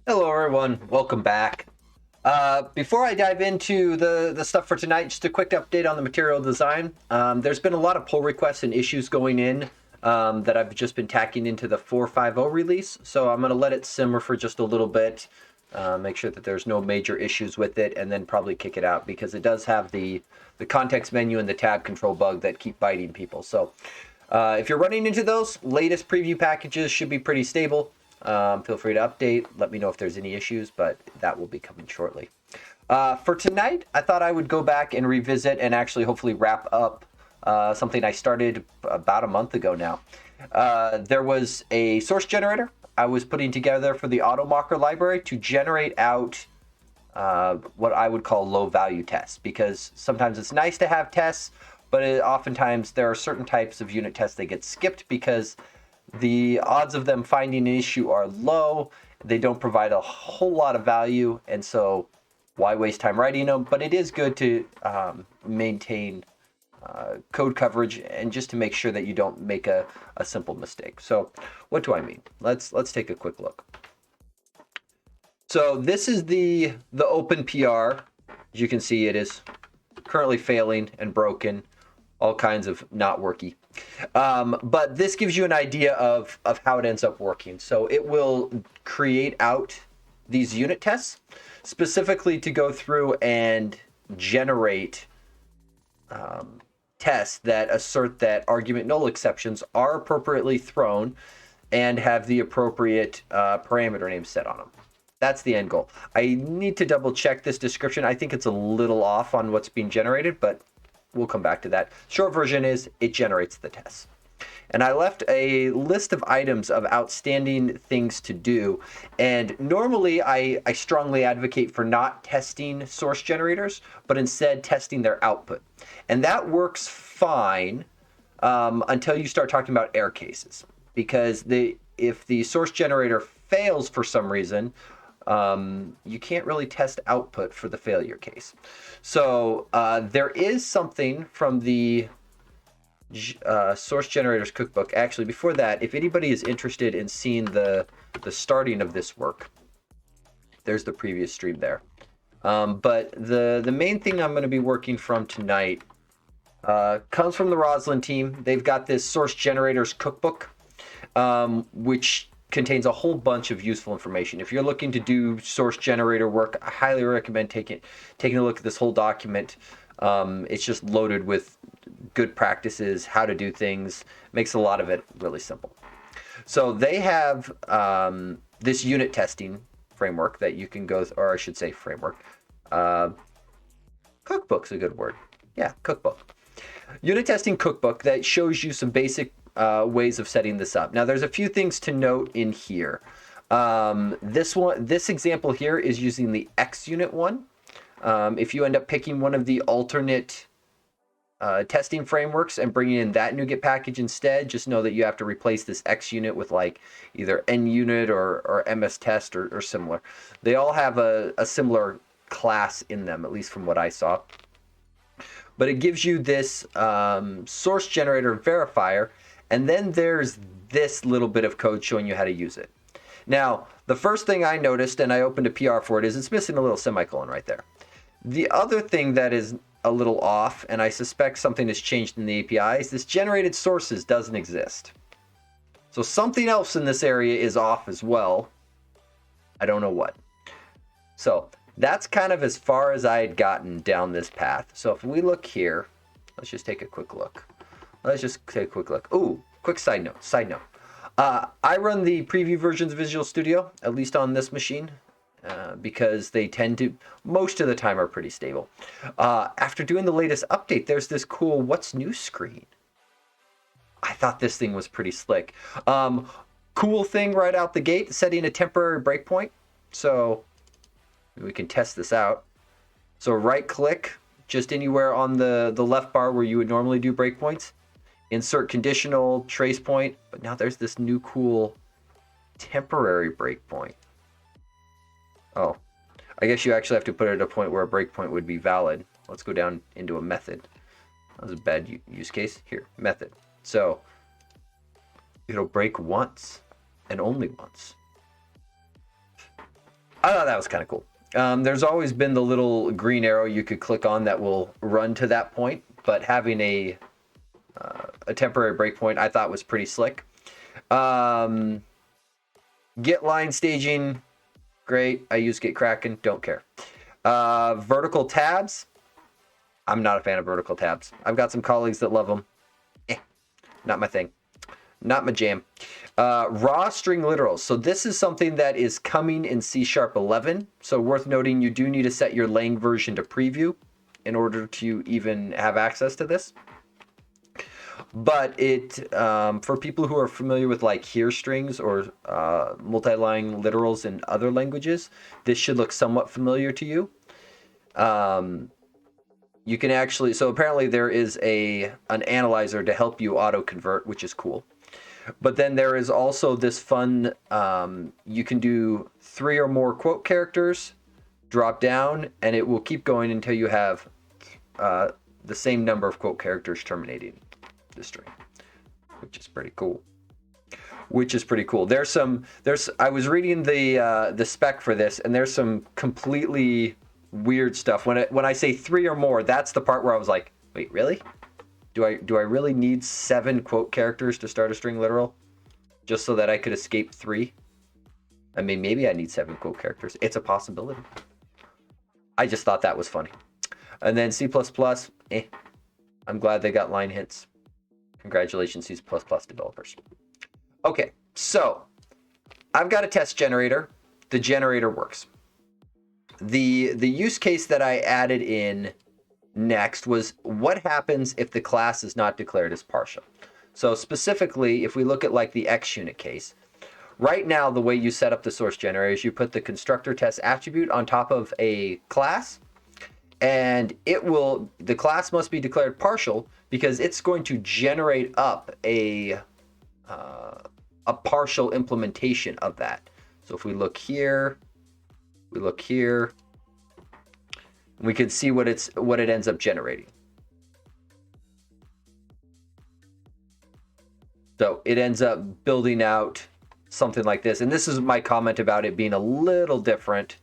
Hello everyone, welcome back. Before I dive into the stuff for tonight, just a quick update on the material design. There's been a lot of pull requests and issues going in that I've just been tacking into the 4.5.0 release, so I'm going to let it simmer for just a little bit, make sure that there's no major issues with it, and then probably kick it out because it does have the context menu and the tab control bug that keep biting people. So if you're running into those, latest preview packages should be pretty stable. Feel free to update. Let me know if there's any issues, but that will be coming shortly. For tonight, I thought I would go back and revisit and actually hopefully wrap up something I started about a month ago now. There was a source generator I was putting together for the AutoMocker library to generate out what I would call low value tests, because sometimes it's nice to have tests, but oftentimes there are certain types of unit tests that get skipped because the odds of them finding an issue are low. They don't provide a whole lot of value, and so why waste time writing them? But it is good to maintain code coverage and just to make sure that you don't make a simple mistake. So what do I mean? Let's take a quick look. So this is the open PR. As you can see, it is currently failing and broken, all kinds of not worky. But this gives you an idea of how it ends up working. So it will create out these unit tests specifically to go through and generate tests that assert that argument null exceptions are appropriately thrown and have the appropriate parameter name set on them. That's the end goal. I need to double check this description. I think it's a little off on what's being generated, but we'll come back to that. Short version is it generates the tests. And I left a list of items of outstanding things to do. And normally I strongly advocate for not testing source generators, but instead testing their output. And that works fine until you start talking about error cases. Because if the source generator fails for some reason, you can't really test output for the failure case. So there is something from the source generators cookbook. Actually, before that, if anybody is interested in seeing the starting of this work, there's the previous stream there. But the main thing I'm going to be working from tonight comes from the Roslyn team. They've got this source generators cookbook, which contains a whole bunch of useful information. If you're looking to do source generator work, I highly recommend taking a look at this whole document. It's just loaded with good practices, how to do things, makes a lot of it really simple. So they have this unit testing framework that you can go, or I should say framework. Cookbook's a good word. Yeah, cookbook. Unit testing cookbook that shows you some basic ways of setting this up. Now, there's a few things to note in here. This example here is using the X unit one. If you end up picking one of the alternate testing frameworks and bringing in that NuGet package instead, just know that you have to replace this X unit with like either NUnit or MS Test or similar. They all have a similar class in them, at least from what I saw. But it gives you this source generator verifier, and then there's this little bit of code showing you how to use it. Now, the first thing I noticed, and I opened a PR for it, is it's missing a little semicolon right there. The other thing that is a little off, and I suspect something has changed in the API, is this generated sources doesn't exist. So something else in this area is off as well. I don't know what. So that's kind of as far as I had gotten down this path. So if we look here, let's just take a quick look. Ooh, quick side note. I run the preview versions of Visual Studio, at least on this machine, because they tend to, most of the time, are pretty stable. After doing the latest update, there's this cool what's new screen. I thought this thing was pretty slick. Cool thing right out the gate, setting a temporary breakpoint. So we can test this out. So right click, just anywhere on the left bar where you would normally do breakpoints. Insert conditional, trace point, but now there's this new cool temporary breakpoint. Oh, I guess you actually have to put it at a point where a breakpoint would be valid. Let's go down into a method. That was a bad use case. Here, method. So it'll break once and only once. I thought that was kind of cool. There's always been the little green arrow you could click on that will run to that point, but having a temporary breakpoint I thought was pretty slick. Get line staging, great. I use GitKraken, don't care. Vertical tabs, I'm not a fan of vertical tabs. I've got some colleagues that love them. Not my thing. Not my jam. Raw string literals. So this is something that is coming in C# 11. So worth noting, you do need to set your lang version to preview in order to even have access to this. But it, for people who are familiar with like here strings or multi-line literals in other languages, this should look somewhat familiar to you. You can actually, so apparently there is an analyzer to help you auto-convert, which is cool. But then there is also this fun, you can do 3 or more quote characters, drop down, and it will keep going until you have the same number of quote characters terminating the string, which is pretty cool. I was reading the spec for this, and there's some completely weird stuff. When I say 3 or more, that's the part where I was like, wait, really? Do I really need 7 quote characters to start a string literal just so that I could escape 3? I mean, maybe I need 7 quote characters. It's a possibility. I just thought that was funny. And then C++, I'm glad they got line hints. Congratulations, C++ developers. Okay, so I've got a test generator. The generator works. The use case that I added in next was what happens if the class is not declared as partial. So specifically, if we look at like the XUnit case, right now the way you set up the source generator is you put the constructor test attribute on top of a class, and the class must be declared partial because it's going to generate up a partial implementation of that. So if we look here, we can see what it ends up generating. So it ends up building out something like this. And this is my comment about it being a little different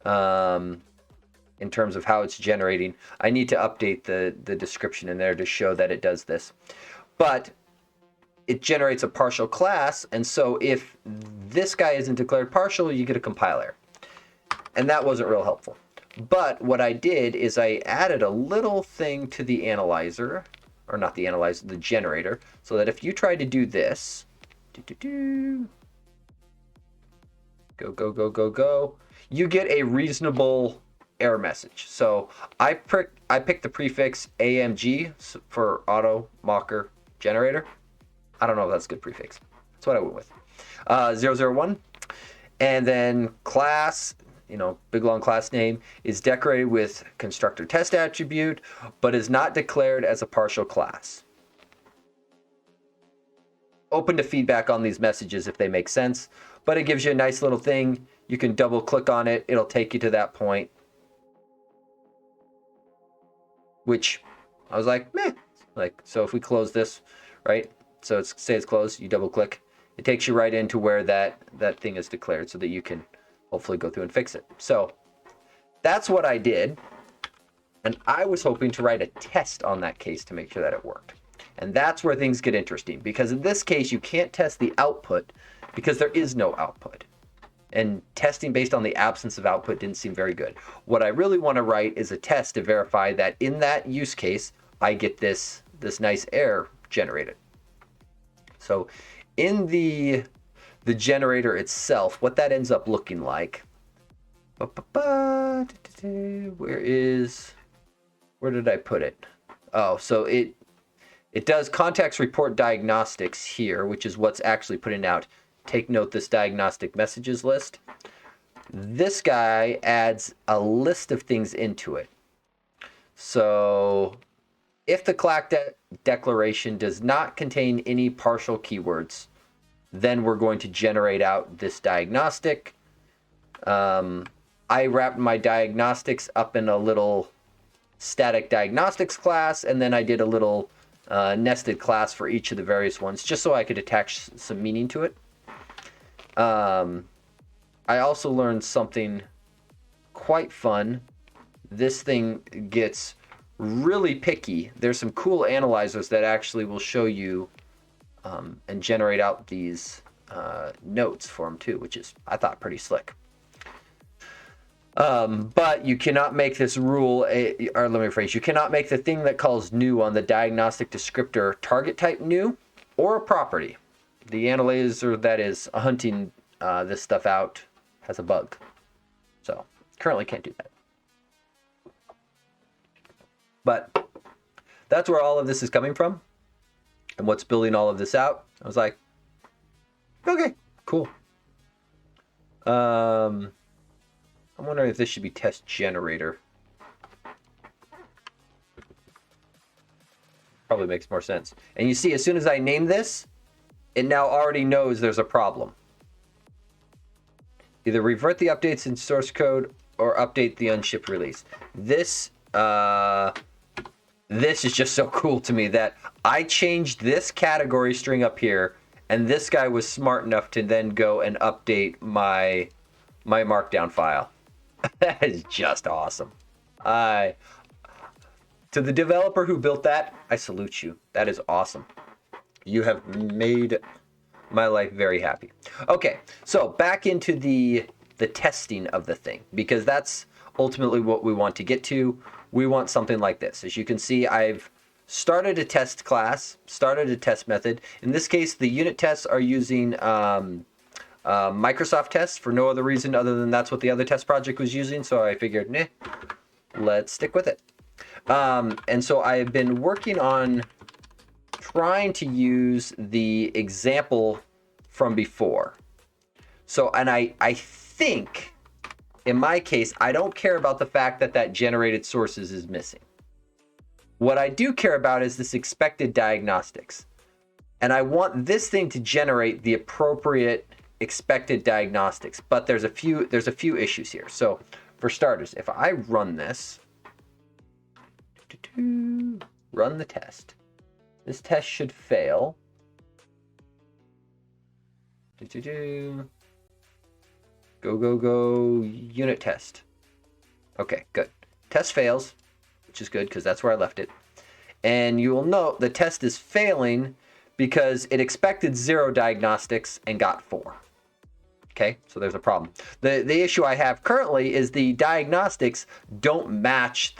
in terms of how it's generating. I need to update the description in there to show that it does this. But it generates a partial class, and so if this guy isn't declared partial, you get a compiler. And that wasn't real helpful. But what I did is I added a little thing to the analyzer, or not the analyzer, the generator, so that if you try to do this, go, you get a reasonable error message. So I picked the prefix AMG for AutoMocker generator. I don't know if that's a good prefix. That's what I went with. 001. And then class, big long class name, is decorated with constructor test attribute, but is not declared as a partial class. Open to feedback on these messages if they make sense, but it gives you a nice little thing. You can double click on it. It'll take you to that point. Which I was like, meh. So if we close this, right? So say it's closed, you double click. It takes you right into where that thing is declared so that you can hopefully go through and fix it. So that's what I did. And I was hoping to write a test on that case to make sure that it worked. And that's where things get interesting, because in this case, you can't test the output because there is no output. And testing based on the absence of output didn't seem very good. What I really want to write is a test to verify that in that use case, I get this nice error generated. So in the generator itself, what that ends up looking like, where did I put it? Oh, so it does context report diagnostics here, which is what's actually putting out. Take note, this diagnostic messages list. This guy adds a list of things into it. So if the clack declaration does not contain any partial keywords, then we're going to generate out this diagnostic. I wrapped my diagnostics up in a little static diagnostics class, and then I did a little nested class for each of the various ones, just so I could attach some meaning to it. I also learned something quite fun. This thing gets really picky. There's some cool analyzers that actually will show you and generate out these notes for them too, which is, I thought, pretty slick. But you cannot make this rule, or let me rephrase, you cannot make the thing that calls new on the diagnostic descriptor target type new or a property. The analyzer that is hunting this stuff out has a bug. So currently can't do that. But that's where all of this is coming from and what's building all of this out. I was like, okay, cool. I'm wondering if this should be test generator. Probably makes more sense. And you see, as soon as I name this, it now already knows there's a problem. Either revert the updates in source code or update the unshipped release. This is just so cool to me that I changed this category string up here, and this guy was smart enough to then go and update my markdown file. That is just awesome. To the developer who built that, I salute you. That is awesome. You have made my life very happy. Okay, so back into the testing of the thing, because that's ultimately what we want to get to. We want something like this. As you can see, I've started a test class, started a test method. In this case, the unit tests are using Microsoft tests for no other reason other than that's what the other test project was using. So I figured, let's stick with it. And so I've been working on trying to use the example from before. So, and I think, in my case, I don't care about the fact that generated sources is missing. What I do care about is this expected diagnostics. And I want this thing to generate the appropriate expected diagnostics. But there's a few issues here. So for starters, if I run this, run the test, this test should fail. Go, unit test. Okay, good. Test fails, which is good because that's where I left it. And you will note the test is failing because it expected 0 diagnostics and got 4. Okay, so there's a problem. The issue I have currently is the diagnostics don't match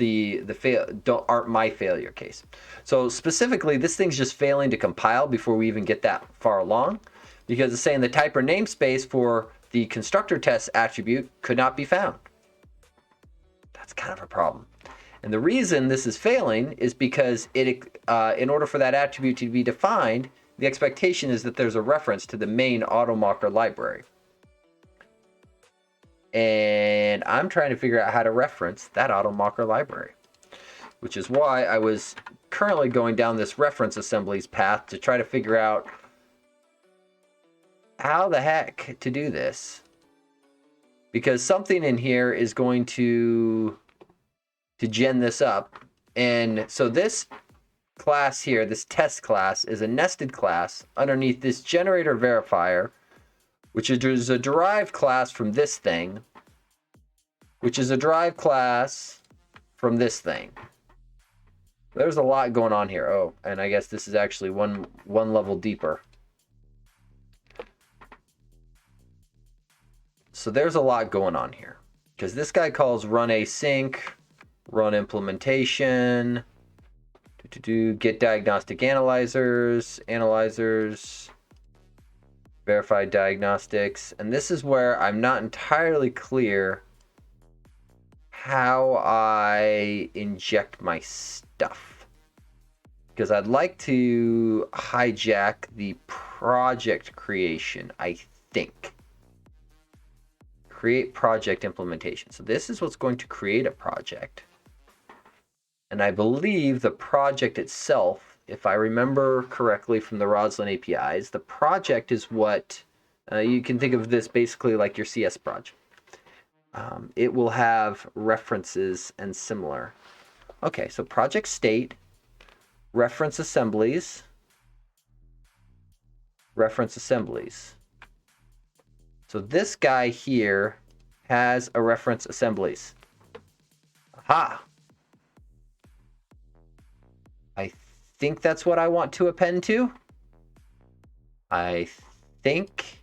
aren't my failure case. So specifically, this thing's just failing to compile before we even get that far along, because it's saying the type or namespace for the constructor test attribute could not be found. That's kind of a problem. And the reason this is failing is because in order for that attribute to be defined, the expectation is that there's a reference to the main AutoMocker library. And I'm trying to figure out how to reference that AutoMocker library, which is why I was currently going down this reference assemblies path to try to figure out how the heck to do this, because something in here is going to gen this up. And so this class here, this test class, is a nested class underneath this generator verifier, which is a derived class from this thing, which is a derived class from this thing. There's a lot going on here. Oh, and I guess this is actually one level deeper. So there's a lot going on here, because this guy calls run async, run implementation, get diagnostic analyzers, verify diagnostics. And this is where I'm not entirely clear how I inject my stuff, because I'd like to hijack the project creation, I think. Create project implementation. So this is what's going to create a project. And I believe the project itself, if I remember correctly from the Roslyn APIs, the project is what you can think of this basically like your CS project. It will have references and similar. Okay, so project state, reference assemblies. So this guy here has a reference assemblies. Aha! I think that's what I want to append to. I think.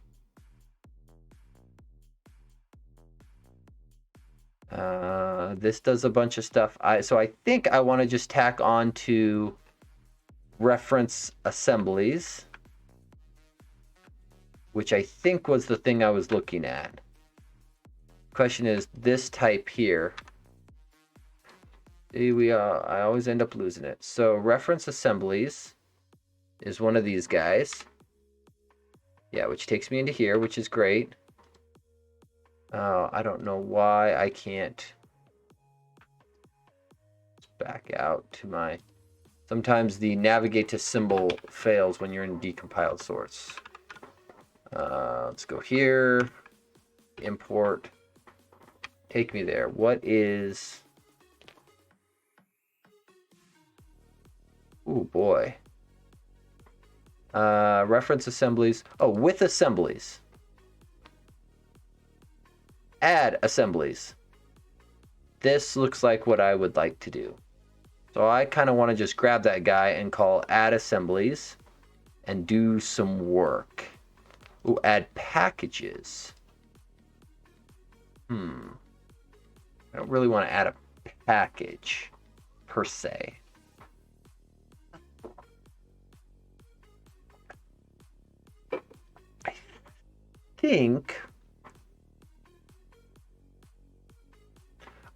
This does a bunch of stuff. So I think I want to just tack on to reference assemblies, which I think was the thing I was looking at. Question is this type here. I always end up losing it. So reference assemblies is one of these guys. Yeah, which takes me into here, which is great. I don't know why I can't back out to my... Sometimes the navigate to symbol fails when you're in decompiled source. Let's go here. Import. Take me there. What is... Ooh, boy. Reference assemblies. Oh, with assemblies. Add assemblies. This looks like what I would like to do. So I kind of want to just grab that guy and call add assemblies and do some work. Ooh, add packages. I don't really want to add a package per se.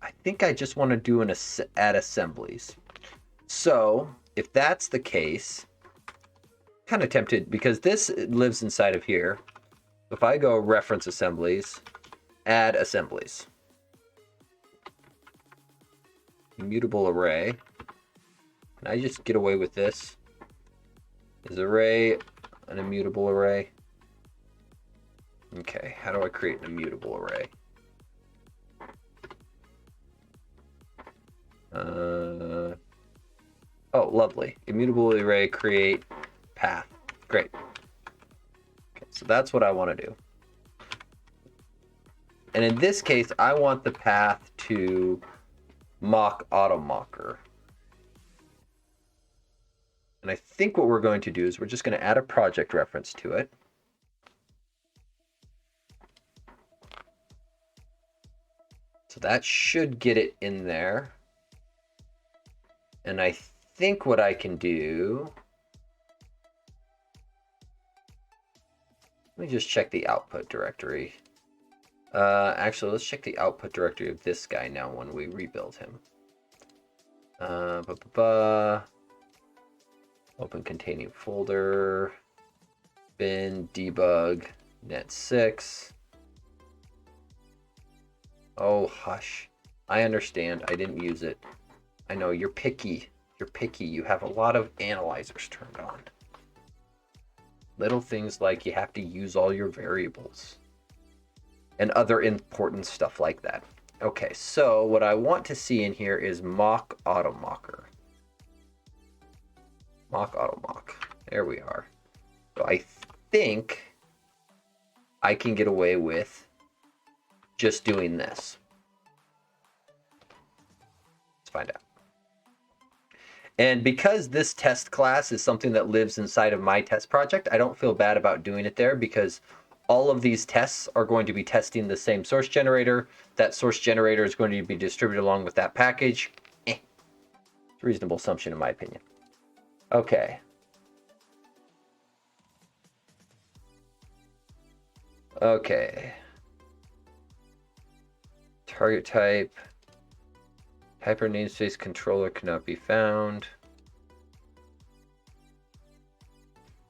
I think I just want to do an add assemblies. So if that's the case, kind of tempted because this lives inside of here. If I go reference assemblies, add assemblies, immutable array. Can I just get away with this? Is array an immutable array? Okay, how do I create an immutable array? Oh, lovely. Immutable array create path. Great. Okay, so that's what I want to do. And in this case, I want the path to Moq.AutoMocker. And I think what we're going to do is we're just going to add a project reference to it. So that should get it in there. And I think what I can do... Let me just check the output directory. Actually, let's check the output directory of this guy now when we rebuild him. Open containing folder. Bin, debug, net6. Oh, hush. I understand. I didn't use it. I know, you're picky. You're picky. You have a lot of analyzers turned on. Little things like you have to use all your variables. And other important stuff like that. Okay, so what I want to see in here is Moq.AutoMocker. Moq.AutoMock. There we are. So I think I can get away with just doing this. Let's find out. And because this test class is something that lives inside of my test project, I don't feel bad about doing it there because all of these tests are going to be testing the same source generator. That source generator is going to be distributed along with that package. It's a reasonable assumption in my opinion. Okay. Okay. Target type. Hyper namespace controller cannot be found.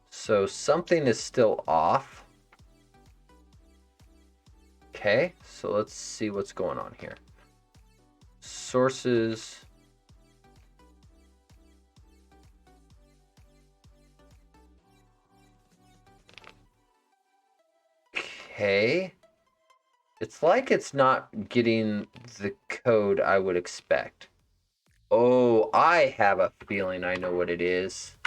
So something is still off. Okay, so let's see what's going on here. Sources. Okay. It's like it's not getting the code I would expect. Oh, I have a feeling I know what it is.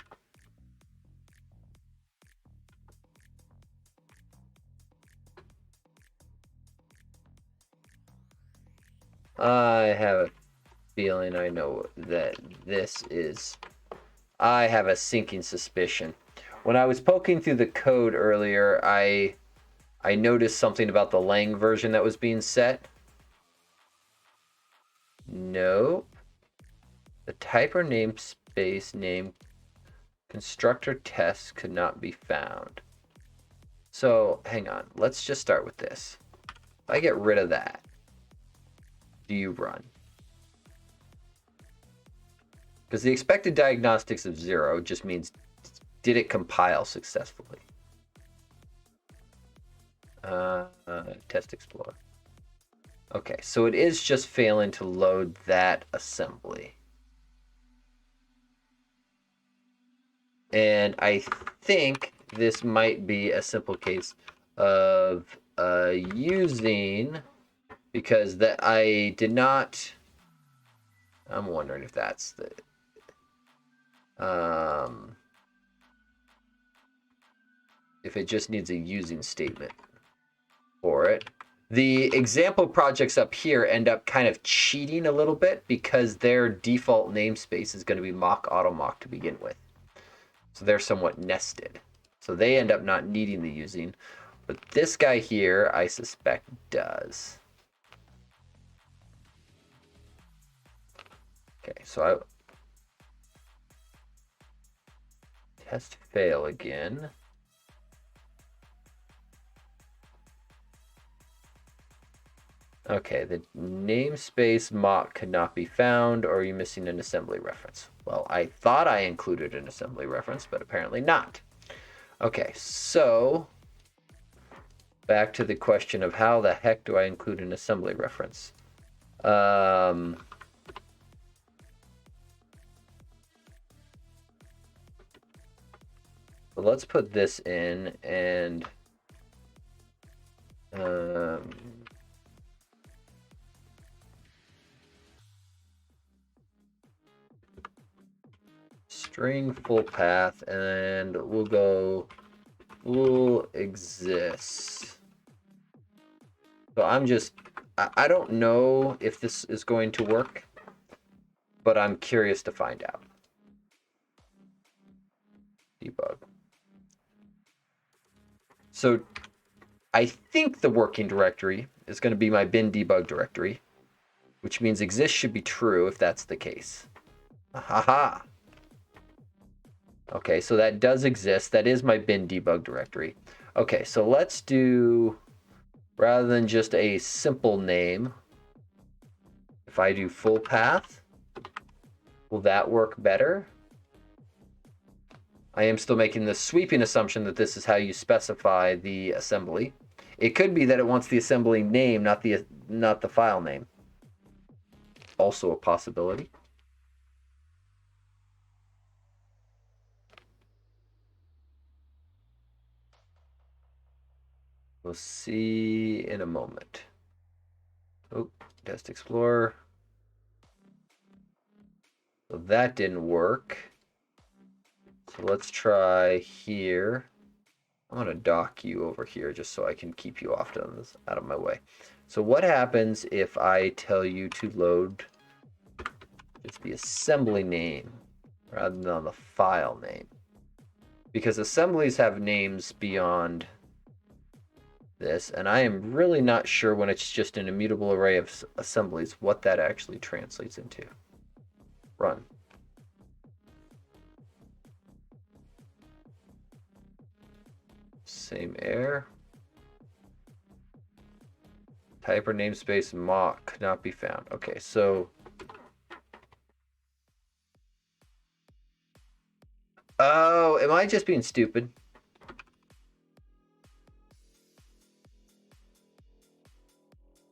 I have a feeling I know that this is... I have a sinking suspicion. When I was poking through the code earlier, I noticed something about the lang version that was being set. Nope. The type or namespace name constructor test could not be found. So hang on, let's just start with this. If I get rid of that, do you run? Because the expected diagnostics of 0 just means, did it compile successfully? Test Explorer. Okay, so it is just failing to load that assembly. And I think this might be a simple case of using, because that I did not... I'm wondering if that's the... if it just needs a using statement for it. The example projects up here end up kind of cheating a little bit because their default namespace is going to be Moq.AutoMock to begin with. So they're somewhat nested. So they end up not needing the using. But this guy here, I suspect, does. Okay, so test fail again. Okay, the namespace mock could not be found, or are you missing an assembly reference? Well, I thought I included an assembly reference, but apparently not. Okay, so back to the question of how the heck do I include an assembly reference? So let's put this in and string full path, and we'll go will exists. So I don't know if this is going to work, but I'm curious to find out. Debug. So I think the working directory is going to be my bin debug directory, which means exist should be true if that's the case. Haha. Okay, so that does exist. That is my bin debug directory. Okay, so let's do, rather than just a simple name, if I do full path, will that work better? I am still making the sweeping assumption that this is how you specify the assembly. It could be that it wants the assembly name, not the file name. Also a possibility. We'll see in a moment. Oh, Test Explorer. So that didn't work. So let's try here. I'm going to dock you over here just so I can keep you off to this, out of my way. So what happens if I tell you to load just the assembly name rather than the file name? Because assemblies have names beyond this, and I am really not sure when it's just an immutable array of assemblies what that actually translates into. Run. Same error. Type or namespace mock cannot be found. Okay, so oh, am I just being stupid?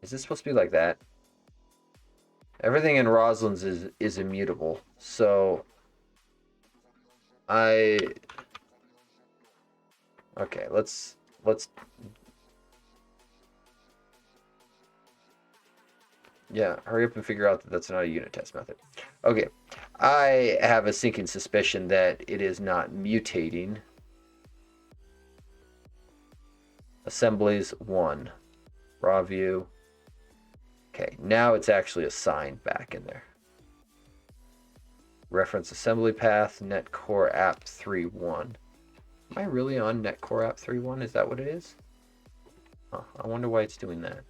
Is this supposed to be like that? Everything in Roslyn's is immutable. So okay, let's yeah, hurry up and figure out that that's not a unit test method. Okay, I have a sinking suspicion that it is not mutating. Assemblies 1, raw view. Okay, now it's actually assigned back in there. Reference assembly path, net core app 3.1. Am I really on net core app 3.1? Is that what it is? Huh, I wonder why it's doing that.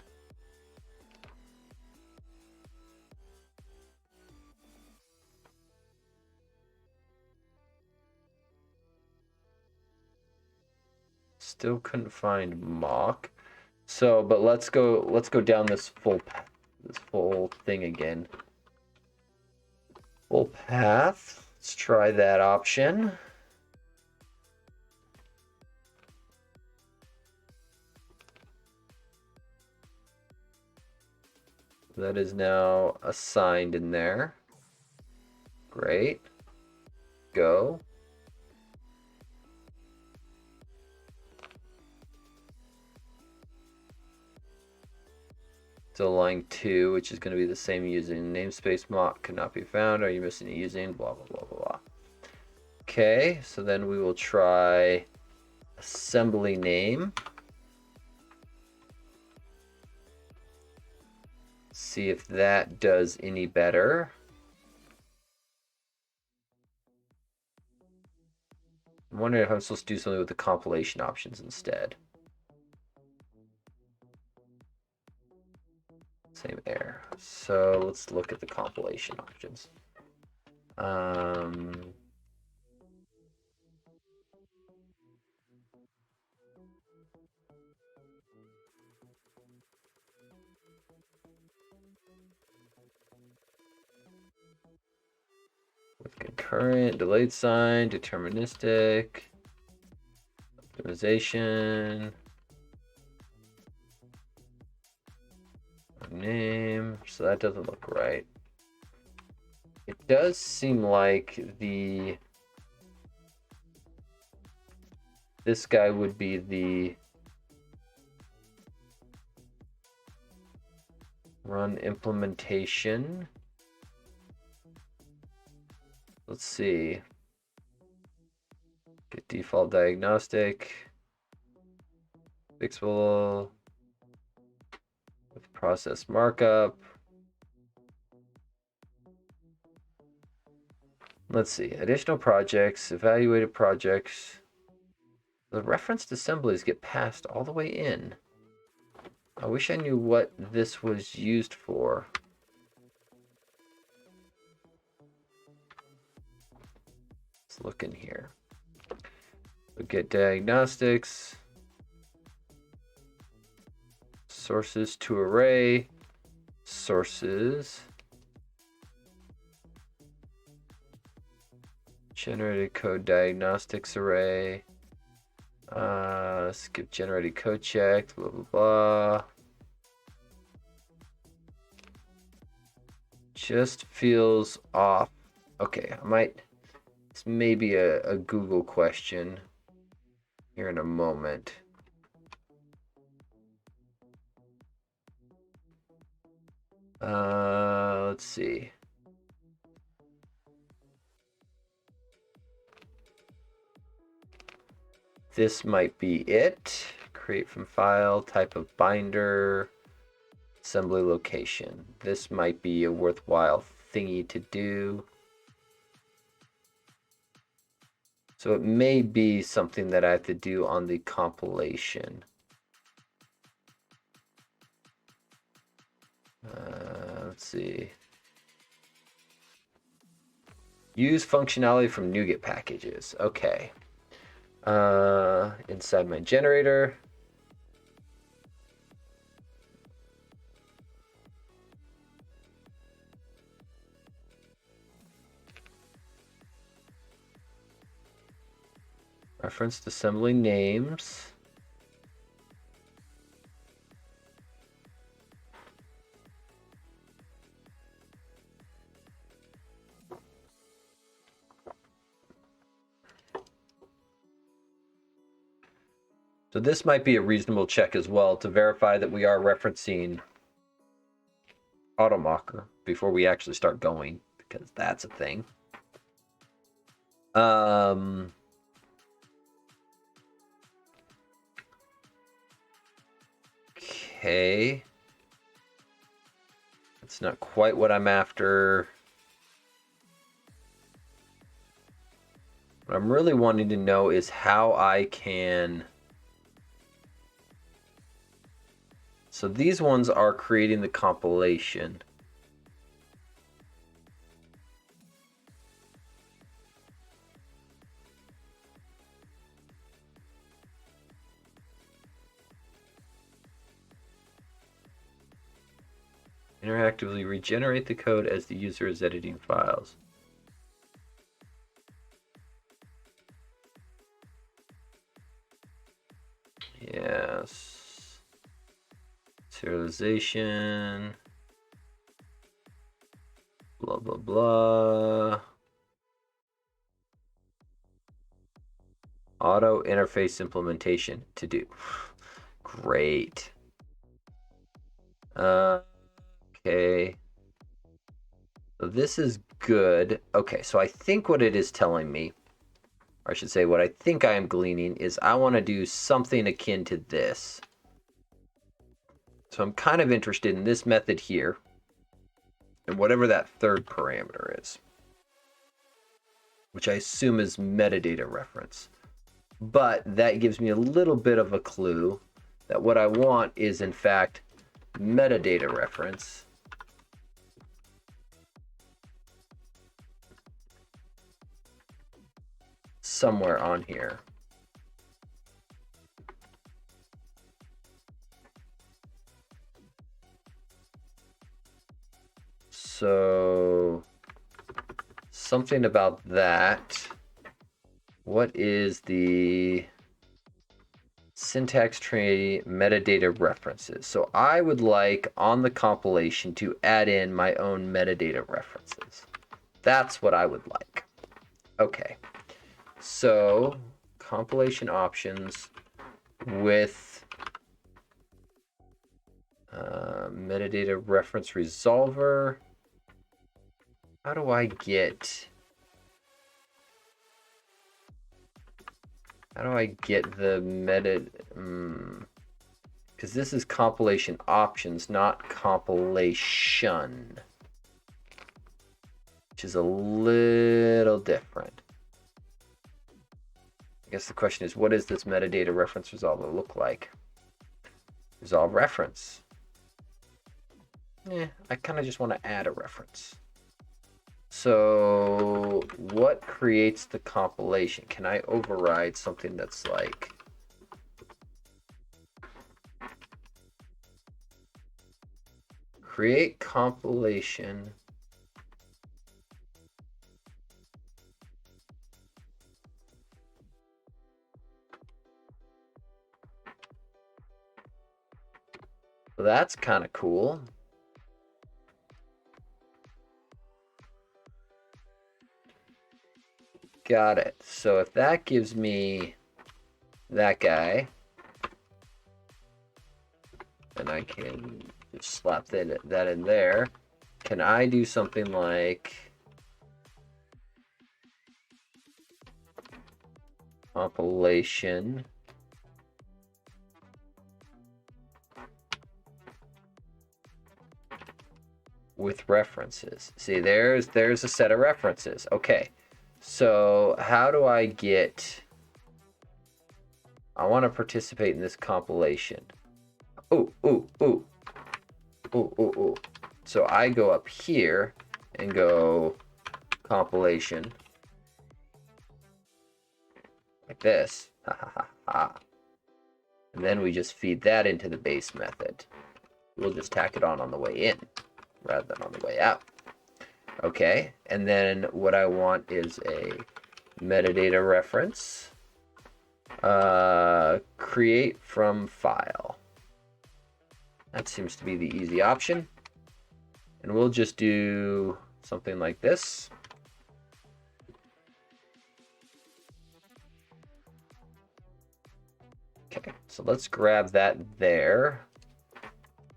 Still couldn't find Moq. So, but let's go down this full thing again. Full path. Let's try that option. That is now assigned in there. Great. Go. Still line 2, which is going to be the same using namespace Moq cannot be found. Are you missing a using blah blah blah blah blah. Okay, so then we will try assembly name. See if that does any better. I'm wondering if I'm supposed to do something with the compilation options instead. Same error. So let's look at the compilation options. With concurrent, delayed sign, deterministic, optimization, name. So that doesn't look right. It does seem like this guy would be the run implementation. Let's see. Get default diagnostic. Fixable with process markup. Let's see. Additional projects, evaluated projects. The referenced assemblies get passed all the way in. I wish I knew what this was used for. Let's look in here. We get diagnostics. Sources to array. Sources. Generated code diagnostics array. Skip generated code checked, blah, blah, blah. Just feels off. Okay, this may be a Google question here in a moment. Let's see. This might be it. Create from file, type of binder, assembly location. This might be a worthwhile thingy to do. So it may be something that I have to do on the compilation. Let's see. Use functionality from NuGet packages. Okay. Inside my generator. Referenced assembly names. So this might be a reasonable check as well to verify that we are referencing AutoMock before we actually start going, because that's a thing. Okay. It's not quite what I'm after. What I'm really wanting to know is how I can... So these ones are creating the compilation. Interactively regenerate the code as the user is editing files. Yes. Serialization. Blah, blah, blah. Auto interface implementation to do. Great. Okay. So this is good. Okay, so I think what it is telling me, or I should say what I think I am gleaning, is I want to do something akin to this. So I'm kind of interested in this method here, and whatever that third parameter is, which I assume is metadata reference. But that gives me a little bit of a clue that what I want is, in fact, metadata reference. Somewhere on here. So something about that. What is the syntax tree metadata references? So I would like on the compilation to add in my own metadata references. That's what I would like. Okay. So compilation options with metadata reference resolver. How do I get the meta? Because this is compilation options, not compilation, which is a little different. I guess the question is, what does this metadata reference resolver look like? Resolve reference. I kind of just want to add a reference. So what creates the compilation? Can I override something that's like create compilation so that's kind of cool. Got it. So if that gives me that guy, then I can just slap that in there. Can I do something like compilation with references? See, there's a set of references. Okay. So how do I get... I want to participate in this compilation. Ooh. So I go up here and go compilation. Like this. And then we just feed that into the base method. We'll just tack it on the way in rather than on the way out. Okay, and then what I want is a metadata reference. Create from file. That seems to be the easy option. And we'll just do something like this. Okay, so let's grab that there.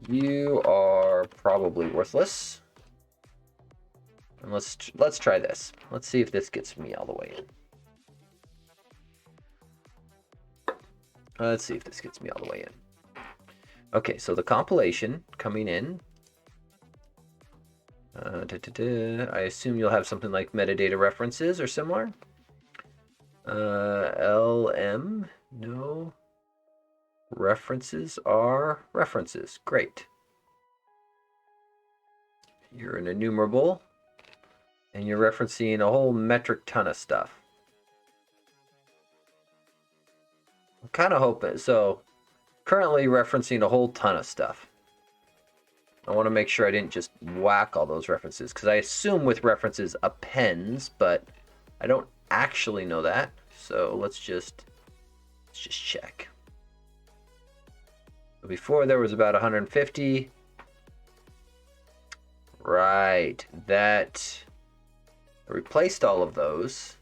You are probably worthless. And let's try this. Let's see if this gets me all the way in. Let's see if this gets me all the way in. Okay, so the compilation coming in. I assume you'll have something like metadata references or similar. LM, no. References are references. Great. You're an enumerable, and you're referencing a whole metric ton of stuff. I'm kind of hoping, so currently referencing a whole ton of stuff. I want to make sure I didn't just whack all those references, because I assume with references appends, but I don't actually know that. So let's just check. Before there was about 150. Right, that replaced all of those.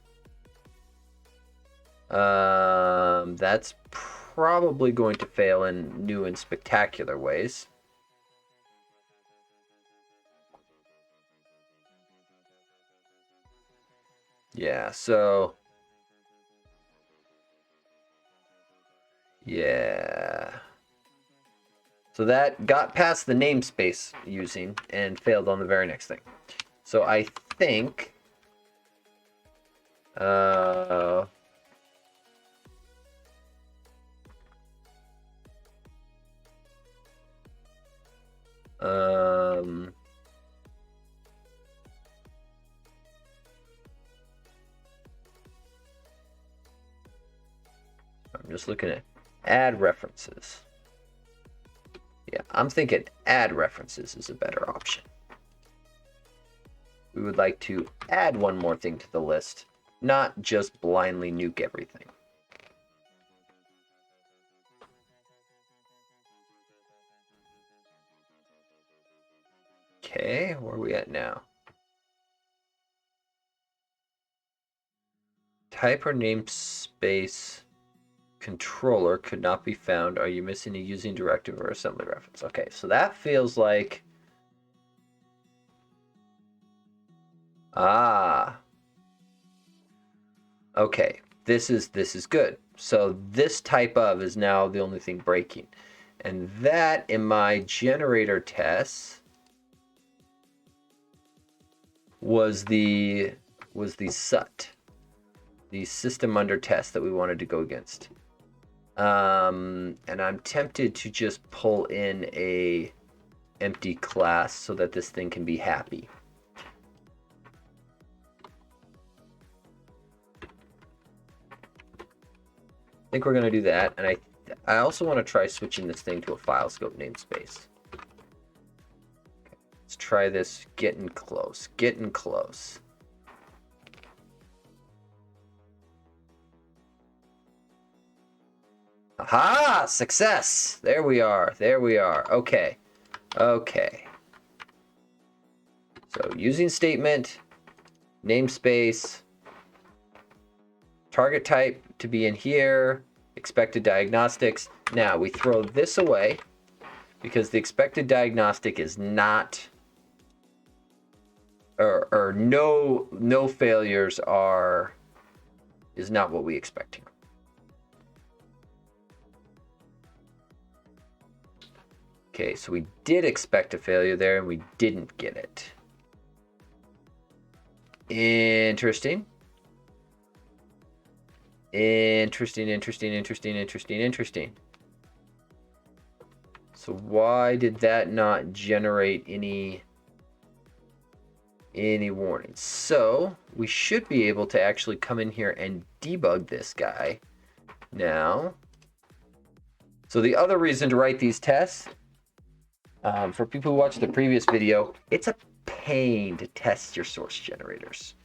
That's probably going to fail in new and spectacular ways. Yeah, so yeah. So that got past the namespace using and failed on the very next thing. So I think I'm just looking at add references. Yeah, I'm thinking add references is a better option. We would like to add one more thing to the list, not just blindly nuke everything. Okay, where are we at now? Type or namespace controller could not be found. Are you missing a using directive or assembly reference? Okay, so that feels like okay, this is good. So this type of is now the only thing breaking. And that in my generator tests was the SUT, the system under test that we wanted to go against. And I'm tempted to just pull in a empty class so that this thing can be happy. I think we're going to do that, and I also want to try switching this thing to a file scope namespace. Okay, let's try this. Getting close. Aha! Success! There we are. Okay. So using statement, namespace, target type to be in here, expected diagnostics. Now we throw this away because the expected diagnostic is not, or no failures is not what we expect here. Okay, so we did expect a failure there and we didn't get it. Interesting. So why did that not generate any warnings? So we should be able to actually come in here and debug this guy now. So the other reason to write these tests, for people who watched the previous video, it's a pain to test your source generators.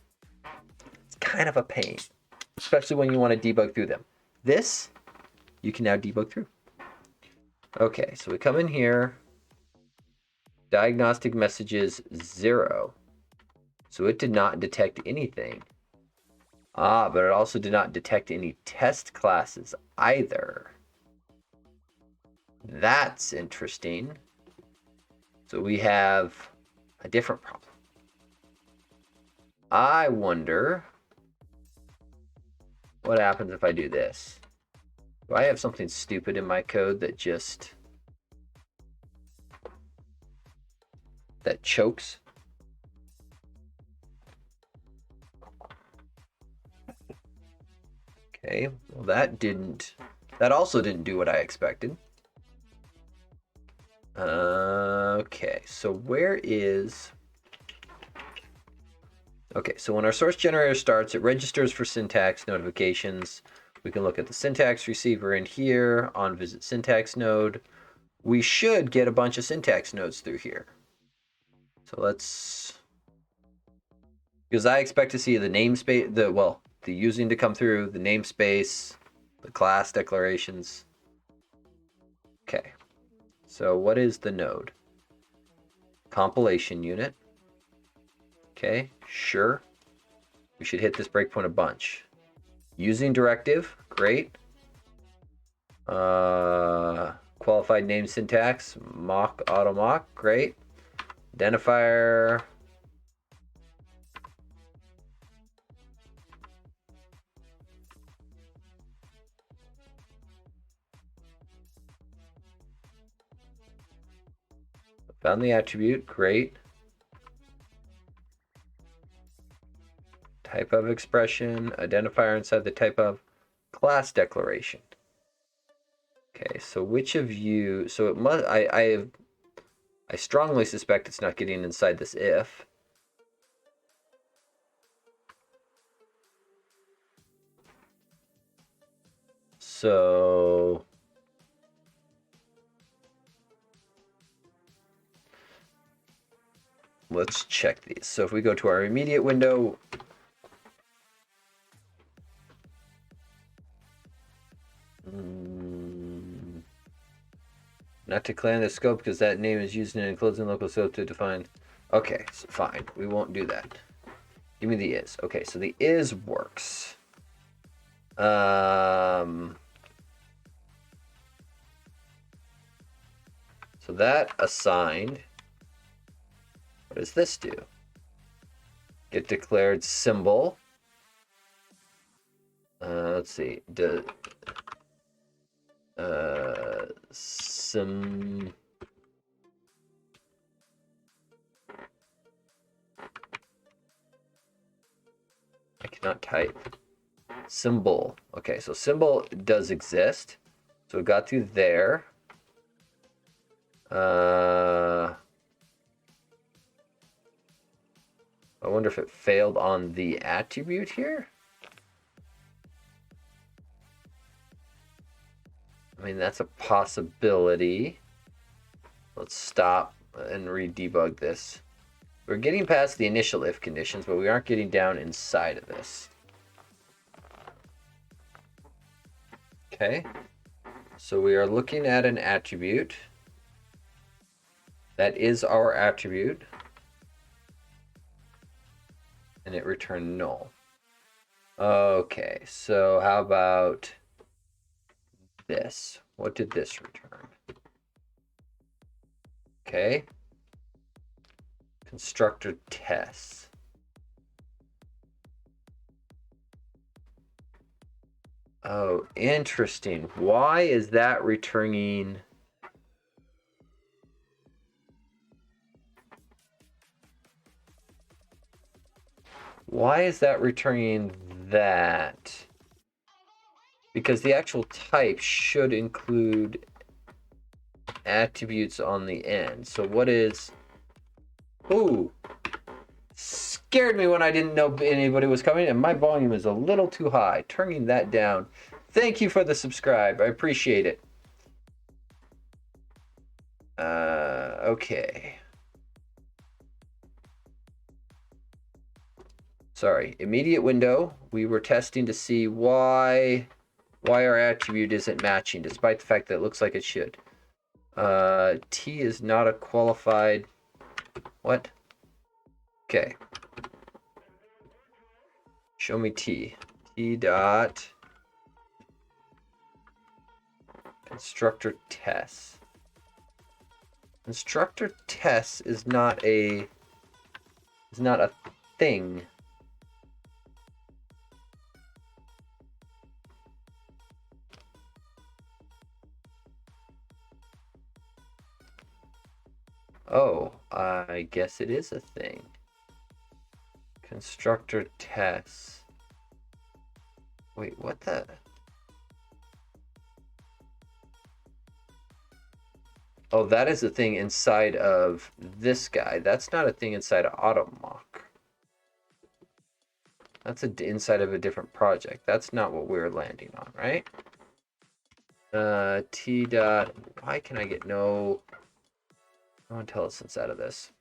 It's kind of a pain, especially when you want to debug through them. This, you can now debug through. Okay, so we come in here, diagnostic messages 0. So it did not detect anything. But it also did not detect any test classes either. That's interesting. So we have a different problem. I wonder what happens if I do this. Do I have something stupid in my code that chokes? Okay, well that also didn't do what I expected. Okay, so okay, so when our source generator starts, it registers for syntax notifications. We can look at the syntax receiver in here on visit syntax node. We should get a bunch of syntax nodes through here. So let's, because I expect to see the namespace, the using to come through, the namespace, the class declarations. Okay, so what is the node? Compilation unit. Okay, sure. We should hit this breakpoint a bunch. Using directive, great. Qualified name syntax, Moq.AutoMock, great. Identifier. Found the attribute, great. Type of expression, identifier inside the type of class declaration. Okay, so which of you, so it must, I strongly suspect it's not getting inside this if. So let's check these. So if we go to our immediate window, not declaring the scope because that name is used in an enclosing local scope to define. Okay, so fine. We won't do that. Give me the is. Okay, so the is works. So that assigned. What does this do? Get declared symbol. Let's see. I cannot type. Symbol. Okay, so symbol does exist. So we got through there. I wonder if it failed on the attribute here. I mean, that's a possibility. Let's stop and re-debug this. We're getting past the initial if conditions, but we aren't getting down inside of this. Okay. So we are looking at an attribute. That is our attribute. And it returned null. Okay, so how about this? What did this return? Okay. Constructor tests. Oh, interesting. Why is that returning? Why is that returning that? Because the actual type should include attributes on the end. So what is... Ooh! Scared me when I didn't know anybody was coming, and my volume is a little too high. Turning that down. Thank you for the subscribe. I appreciate it. Okay. Sorry, immediate window. We were testing to see why our attribute isn't matching, despite the fact that it looks like it should. T is not a qualified... What? Okay. Show me T. T dot constructor test. Constructor test is not a thing. Oh, I guess it is a thing. Constructor tests. Wait, what the? Oh, that is a thing inside of this guy. That's not a thing inside of AutoMock. That's inside of a different project. That's not what we're landing on, right? T dot. Why can I get no IntelliSense out of this?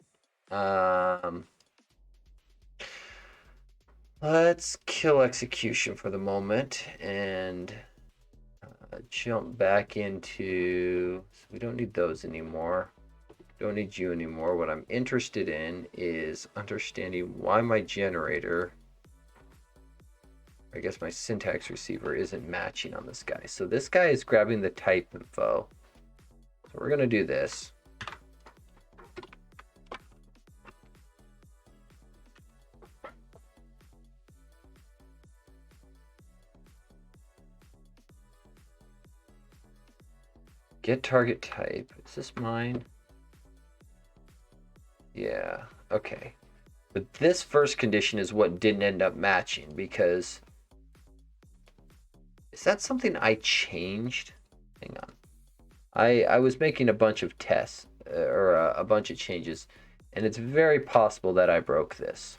Let's kill execution for the moment and jump back into. So we don't need those anymore. Don't need you anymore. What I'm interested in is understanding why my generator, I guess my syntax receiver, isn't matching on this guy. So this guy is grabbing the type info. So we're going to do this. Get target type. Is this mine? Yeah, okay. But this first condition is what didn't end up matching because... Is that something I changed? Hang on. I was making a bunch of tests, or a bunch of changes, and it's very possible that I broke this.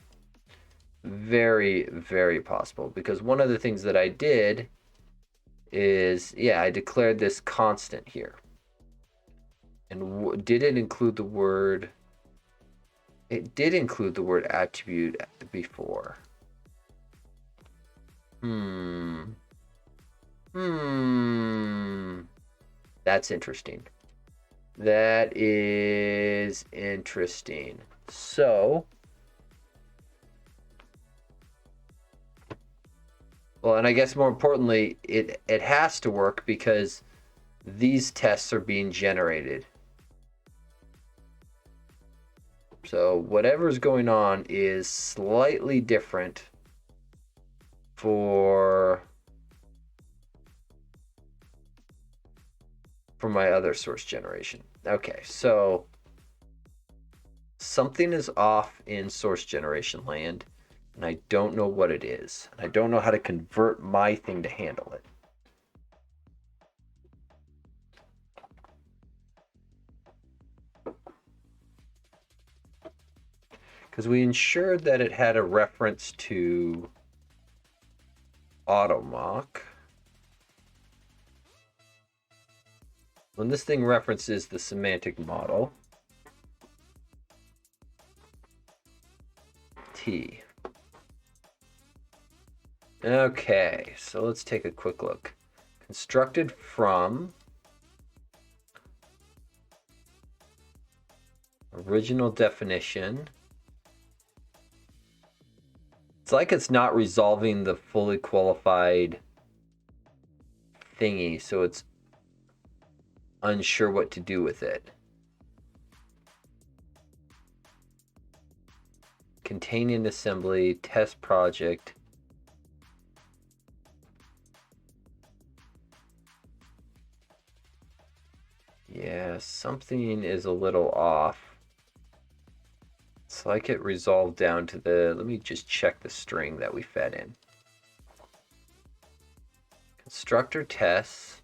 Very, very possible. Because one of the things that I did is, yeah, I declared this constant here. And did it include the word... It did include the word attribute before. That's interesting. That is interesting. So, well, and I guess more importantly, it has to work because these tests are being generated. So whatever's going on is slightly different for my other source generation. Okay, so something is off in source generation land, and I don't know what it is. I don't know how to convert my thing to handle it. Because we ensured that it had a reference to AutoMock. When this thing references the semantic model, T. Okay, so let's take a quick look. Constructed from original definition. It's like it's not resolving the fully qualified thingy, so it's unsure what to do with it. Containing assembly, test project. Yeah, something is a little off. It's like it resolved down to the... Let me just check the string that we fed in. Constructor tests.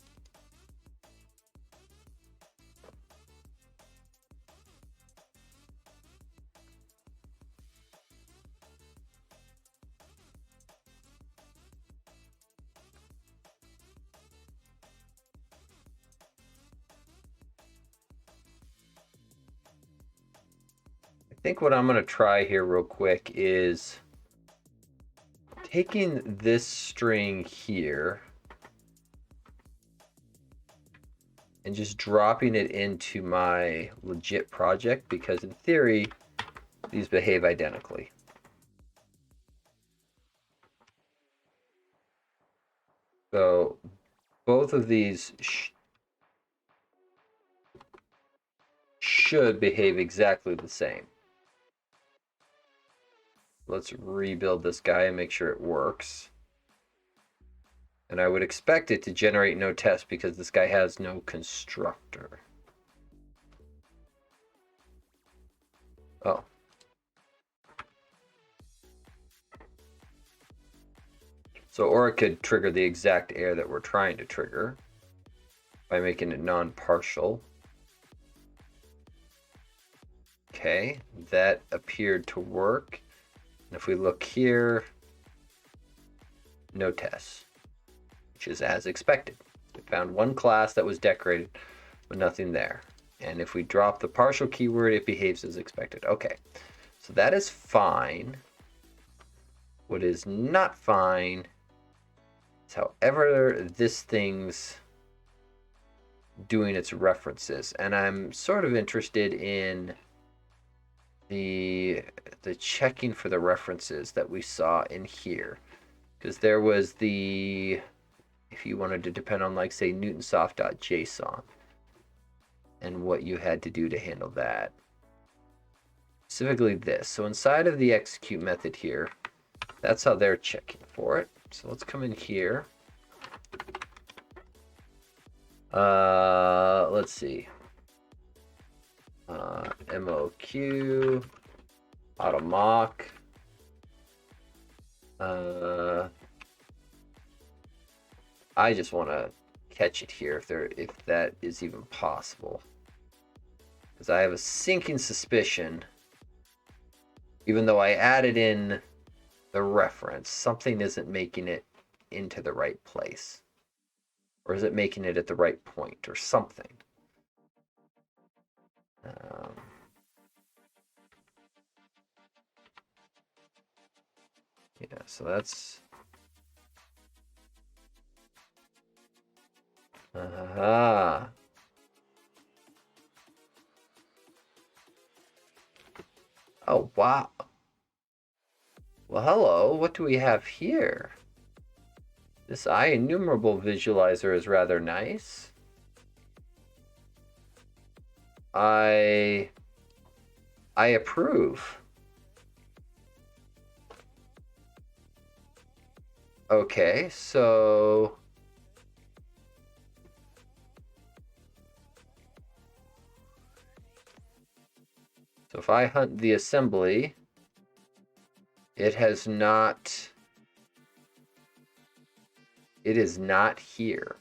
I think what I'm going to try here real quick is taking this string here and just dropping it into my legit project, because in theory, these behave identically. So both of these should behave exactly the same. Let's rebuild this guy and make sure it works. And I would expect it to generate no test because this guy has no constructor. Oh. So, or it could trigger the exact error that we're trying to trigger by making it non-partial. Okay, that appeared to work. And if we look here, no tests, which is as expected. We found one class that was decorated, but nothing there. And if we drop the partial keyword, it behaves as expected. Okay, so that is fine. What is not fine is however this thing's doing its references. And I'm sort of interested in the checking for the references that we saw in here. Because there was the, if you wanted to depend on, like, say, newtonsoft.json and what you had to do to handle that. Specifically this. So inside of the execute method here, that's how they're checking for it. So let's come in here. Let's see. Moq, AutoMock. I just want to catch it here if that is even possible, because I have a sinking suspicion, even though I added in the reference, something isn't making it into the right place, or is it making it at the right point or something? Yeah, so that's oh, wow. Well, hello, what do we have here? This Immutable visualizer is rather nice. I approve. Okay, so if I hunt the assembly, it is not here.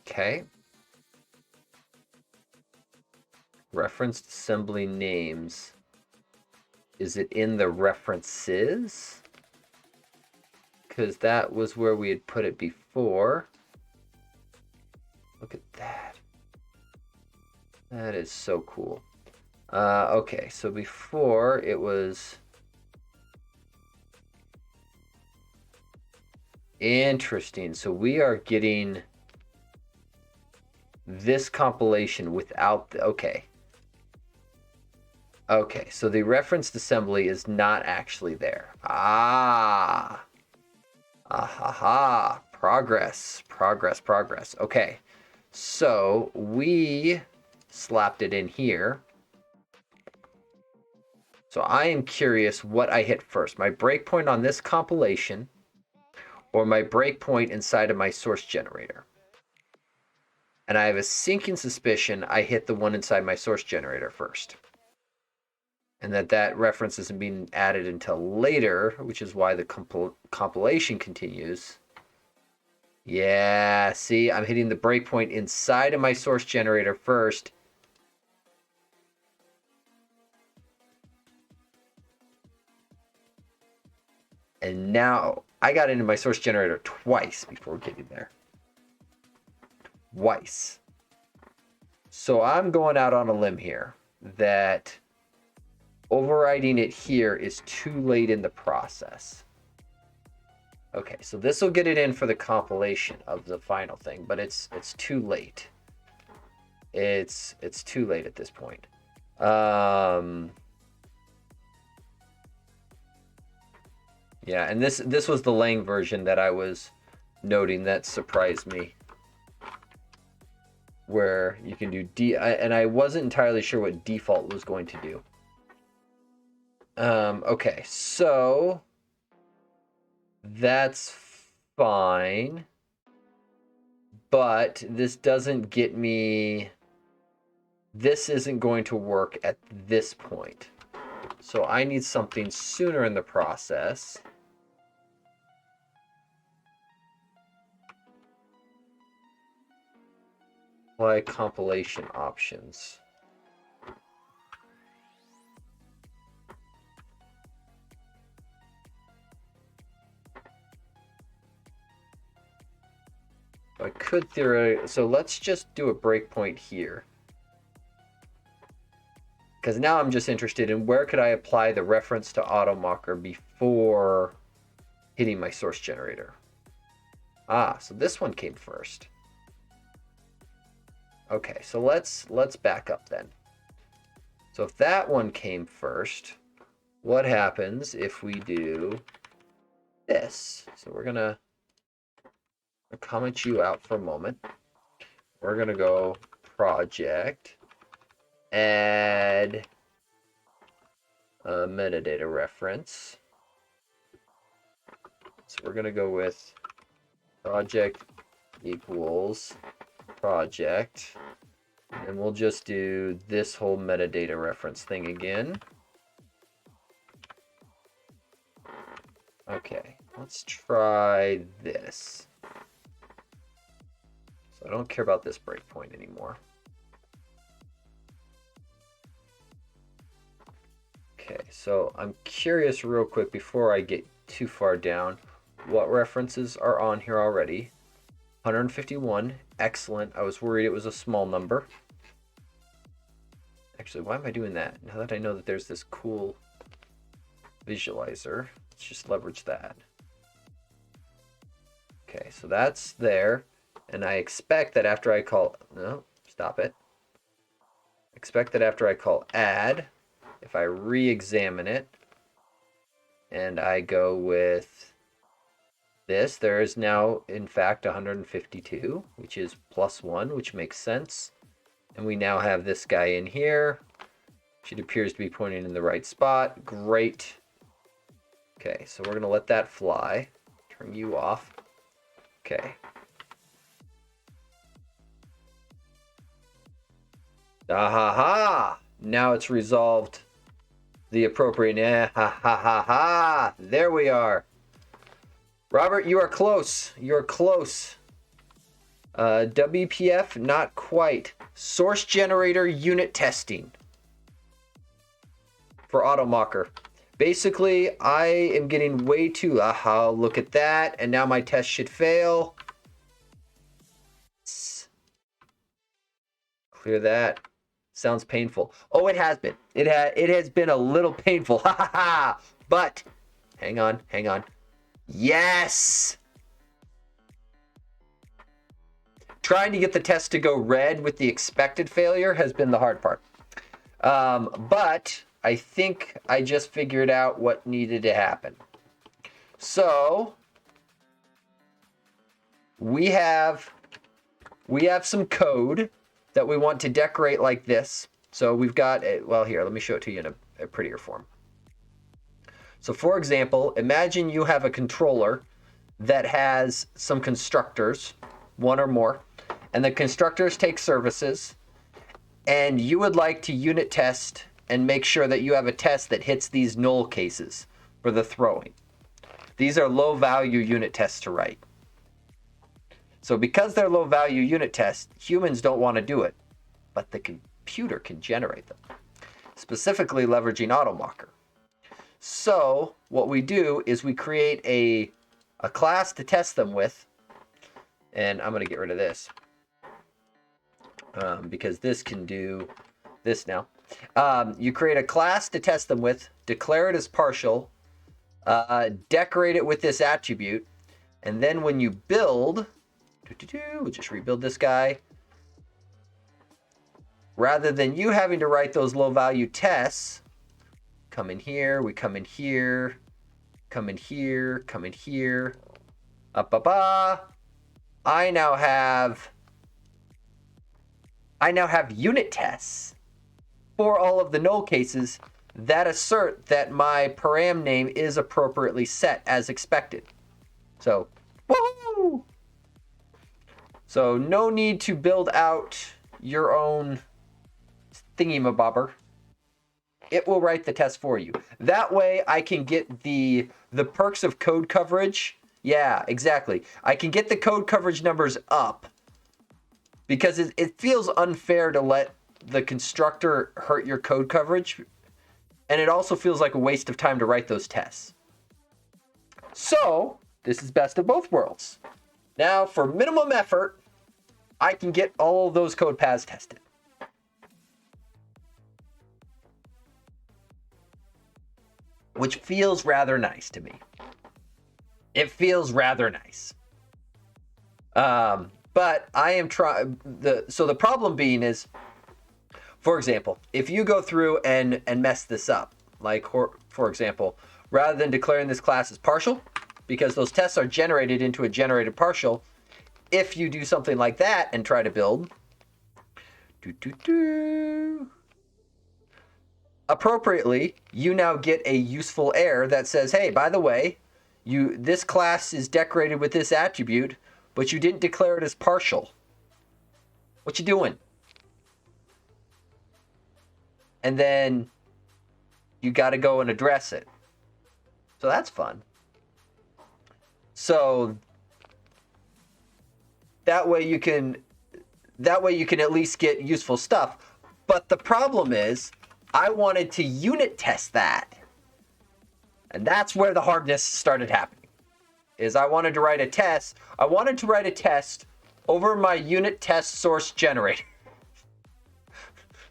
Okay. Referenced assembly names. Is it in the references? Because that was where we had put it before. Look at that. That is so cool. Okay, so before it was interesting. So we are getting this compilation without the, okay. Okay, so the referenced assembly is not actually there. Ah. Ahaha. Progress. Okay. So we slapped it in here. So I am curious what I hit first. My breakpoint on this compilation or my breakpoint inside of my source generator. And I have a sinking suspicion I hit the one inside my source generator first. And that reference isn't being added until later, which is why the compilation continues. Yeah, see, I'm hitting the breakpoint inside of my source generator first. And now I got into my source generator twice before getting there. Twice. So I'm going out on a limb here that overriding it here is too late in the process. Okay, so this will get it in for the compilation of the final thing, but it's too late. It's too late at this point. Yeah, and this was the Lang version that I was noting that surprised me, where you can do and I wasn't entirely sure what default was going to do. Okay, so that's fine, but this doesn't get me. This isn't going to work at this point, so I need something sooner in the process. Apply compilation options. I could theoretically, so let's just do a breakpoint here. Because now I'm just interested in where could I apply the reference to AutoMocker before hitting my source generator. Ah, so this one came first. Okay, so let's back up then. So if that one came first, what happens if we do this? So we're gonna comment you out for a moment. We're gonna go project, add a metadata reference. So we're gonna go with project equals project, and we'll just do this whole metadata reference thing again. Okay, let's try this. So I don't care about this breakpoint anymore. Okay, so I'm curious real quick before I get too far down, what references are on here already? 151, excellent. I was worried it was a small number. Actually, why am I doing that? Now that I know that there's this cool visualizer, let's just leverage that. Okay, so that's there. And I expect that after I call, no, stop it. Expect that after I call add, if I re-examine it, and I go with this, there is now, in fact, 152, which is +1, which makes sense. And we now have this guy in here, which it appears to be pointing in the right spot. Great. Okay, so we're going to let that fly. Turn you off. Okay. Ah-ha-ha! Now it's resolved the appropriate... Ha-ha-ha-ha! There we are. Robert, you are close. You're close. WPF, not quite. Source generator unit testing for AutoMocker. Basically, I am getting way too... Aha, look at that. And now my test should fail. Clear that. Sounds painful. Oh, it has been. It has been a little painful. Ha ha ha! But, hang on. Yes! Trying to get the test to go red with the expected failure has been the hard part. But I think I just figured out what needed to happen. So we have some code that we want to decorate like this. So we've got well, here, let me show it to you in a prettier form. So for example, imagine you have a controller that has some constructors, one or more, and the constructors take services, and you would like to unit test and make sure that you have a test that hits these null cases for the throwing. These are low value unit tests to write. So because they're low value unit tests, humans don't want to do it, but the computer can generate them, specifically leveraging AutoMocker. So what we do is we create a class to test them with, and I'm going to get rid of this because this can do this now. You create a class to test them with, declare it as partial, decorate it with this attribute, and then when you build, we'll just rebuild this guy. Rather than you having to write those low value tests, come in here, we come in here, come in here, come in here, I now have unit tests for all of the null cases that assert that my param name is appropriately set as expected. So, woohoo! So no need to build out your own thingy-mabobber. It will write the test for you. That way I can get the perks of code coverage. Yeah, exactly. I can get the code coverage numbers up because it feels unfair to let the constructor hurt your code coverage, and it also feels like a waste of time to write those tests. So this is best of both worlds. Now, for minimum effort, I can get all of those code paths tested. Which feels rather nice to me. It feels rather nice. But I am trying. So the problem being is, for example, if you go through and mess this up, like for example, rather than declaring this class as partial, because those tests are generated into a generated partial, if you do something like that and try to build, appropriately, you now get a useful error that says, hey, by the way, this class is decorated with this attribute, but you didn't declare it as partial. What you doing? And then you got to go and address it. So that's fun. So that way you can at least get useful stuff. But the problem is, I wanted to unit test that. And that's where the hardness started happening. Is I wanted to write a test. I wanted to write a test over my unit test source generator.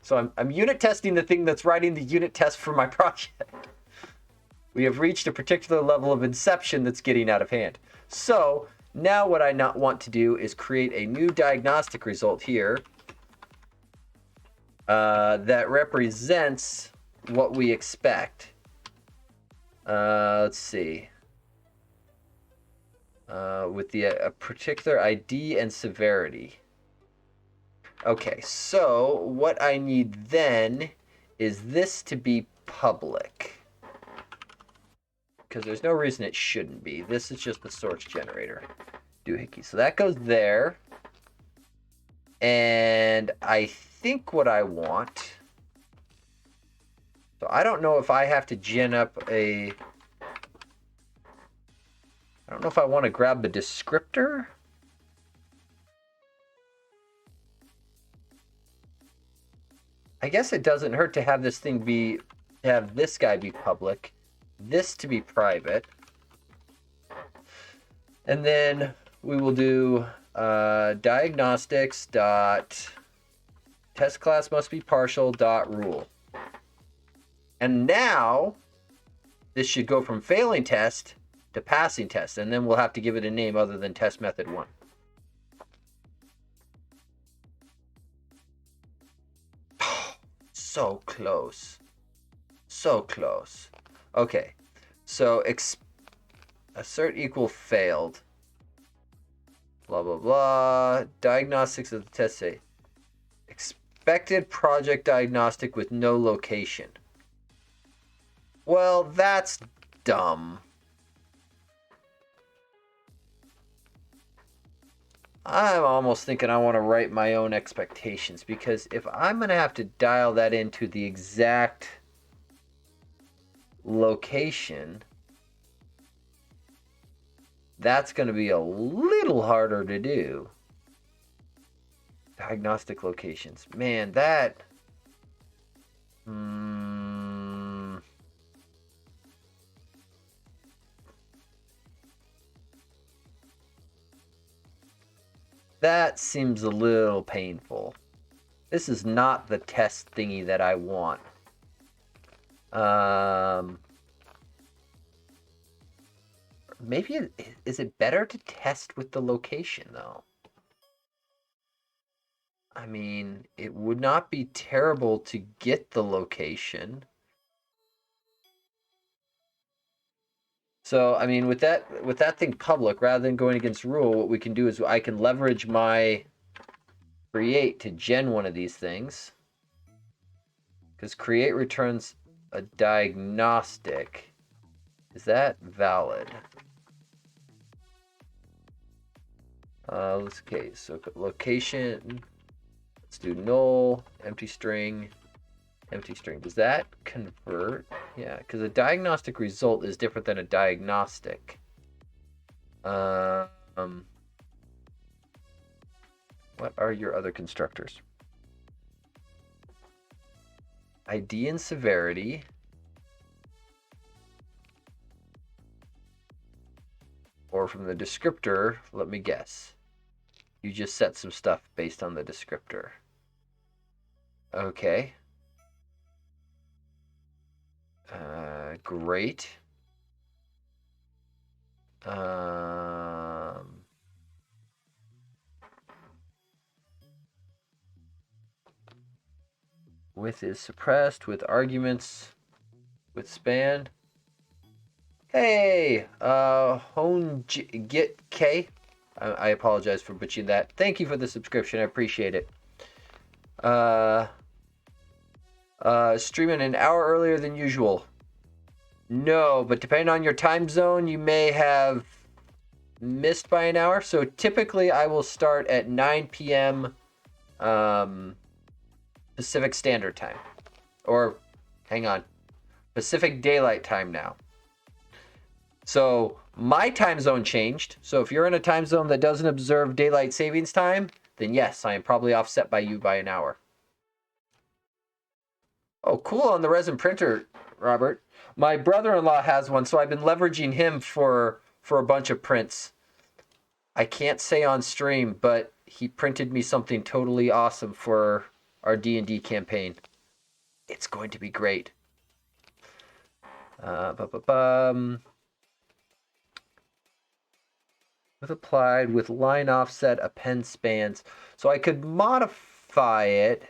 So I'm unit testing the thing that's writing the unit test for my project. We have reached a particular level of inception that's getting out of hand. So now what I not want to do is create a new diagnostic result here that represents what we expect. Let's see. With a particular ID and severity. Okay, so what I need then is this to be public. Because there's no reason it shouldn't be. This is just the source generator. Doohickey. So that goes there. And I think what I want... So I don't know if I have to gen up a... I don't know if I want to grab the descriptor. I guess it doesn't hurt to have this thing be... have this guy be public. This to be private. And then we will do diagnostics dot test class must be partial dot rule. And now this should go from failing test to passing test, and then we'll have to give it a name other than test method 1. So close. So close. Okay, so assert equal failed. Blah, blah, blah. Diagnostics of the test say. Expected project diagnostic with no location. Well, that's dumb. I'm almost thinking I want to write my own expectations, because if I'm going to have to dial that into the exact location, that's going to be a little harder to do. Diagnostic locations. Man, that... That seems a little painful. This is not the test thingy that I want. Maybe is it better to test with the location, though? I mean, it would not be terrible to get the location. So, I mean, with that thing public, rather than going against rule, what we can do is I can leverage my create to gen one of these things. Because create returns a diagnostic. Is that valid? Okay, so location, let's do null, empty string. Does that convert? Yeah, because a diagnostic result is different than a diagnostic. What are your other constructors? ID and severity. Or from the descriptor, let me guess. You just set some stuff based on the descriptor. Okay. Great. Width is suppressed with arguments with span. Hey, Get K. I apologize for butchering that. Thank you for the subscription. I appreciate it. Streaming an hour earlier than usual. No, but depending on your time zone, you may have missed by an hour. So typically I will start at 9 p.m. Pacific Standard Time. Or, hang on, Pacific Daylight Time now. So my time zone changed. So if you're in a time zone that doesn't observe daylight savings time, then yes, I am probably offset by you by an hour. Oh, cool on the resin printer, Robert. My brother-in-law has one, so I've been leveraging him for a bunch of prints. I can't say on stream, but he printed me something totally awesome for our D&D campaign. It's going to be great. With applied, with line offset, append spans. So I could modify it.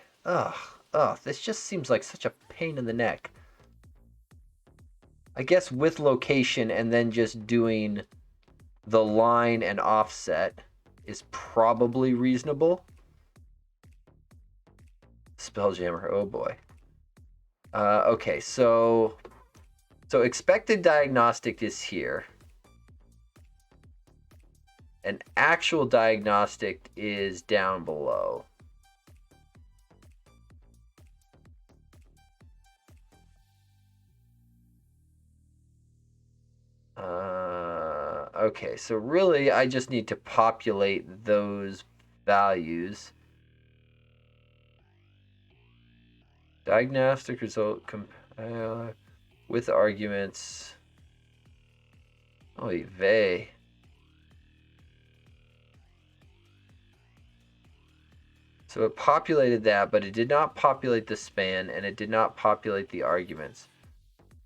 This just seems like such a pain in the neck. I guess with location and then just doing the line and offset is probably reasonable. Spelljammer, oh boy. Okay, so expected diagnostic is here. An actual diagnostic is down below. Okay, so really I just need to populate those values. Diagnostic result compiler with arguments. Oy vey. So it populated that, but it did not populate the span, and it did not populate the arguments.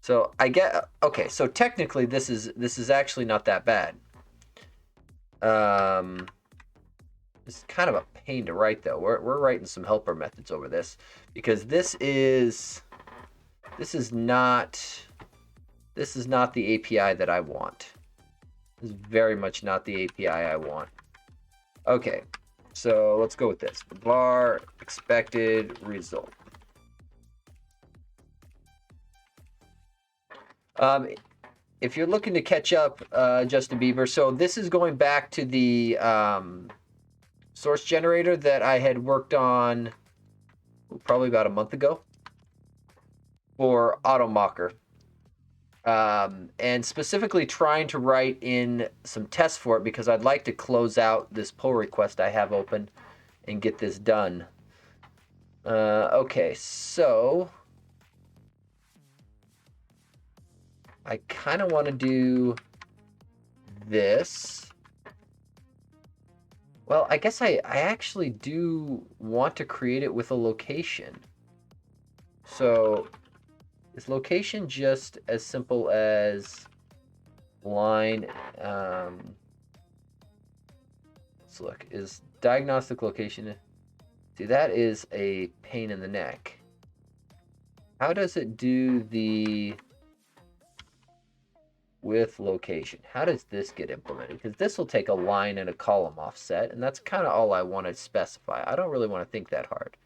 So I get, okay, so technically this is actually not that bad. It's kind of a pain to write though. We're writing some helper methods over this because this is not the API that I want. This is very much not the API I want. Okay, so let's go with this. Var expected result. If you're looking to catch up, Justin Bieber, so this is going back to the source generator that I had worked on probably about a month ago for AutoMocker. And specifically trying to write in some tests for it because I'd like to close out this pull request I have open and get this done. Okay, so I kind of want to do this. Well, I guess I actually do want to create it with a location. So is location just as simple as line? Let's look. Is diagnostic location? See, that is a pain in the neck. How does it do the with location? How does this get implemented? Because this will take a line and a column offset, and that's kind of all I want to specify. I don't really want to think that hard.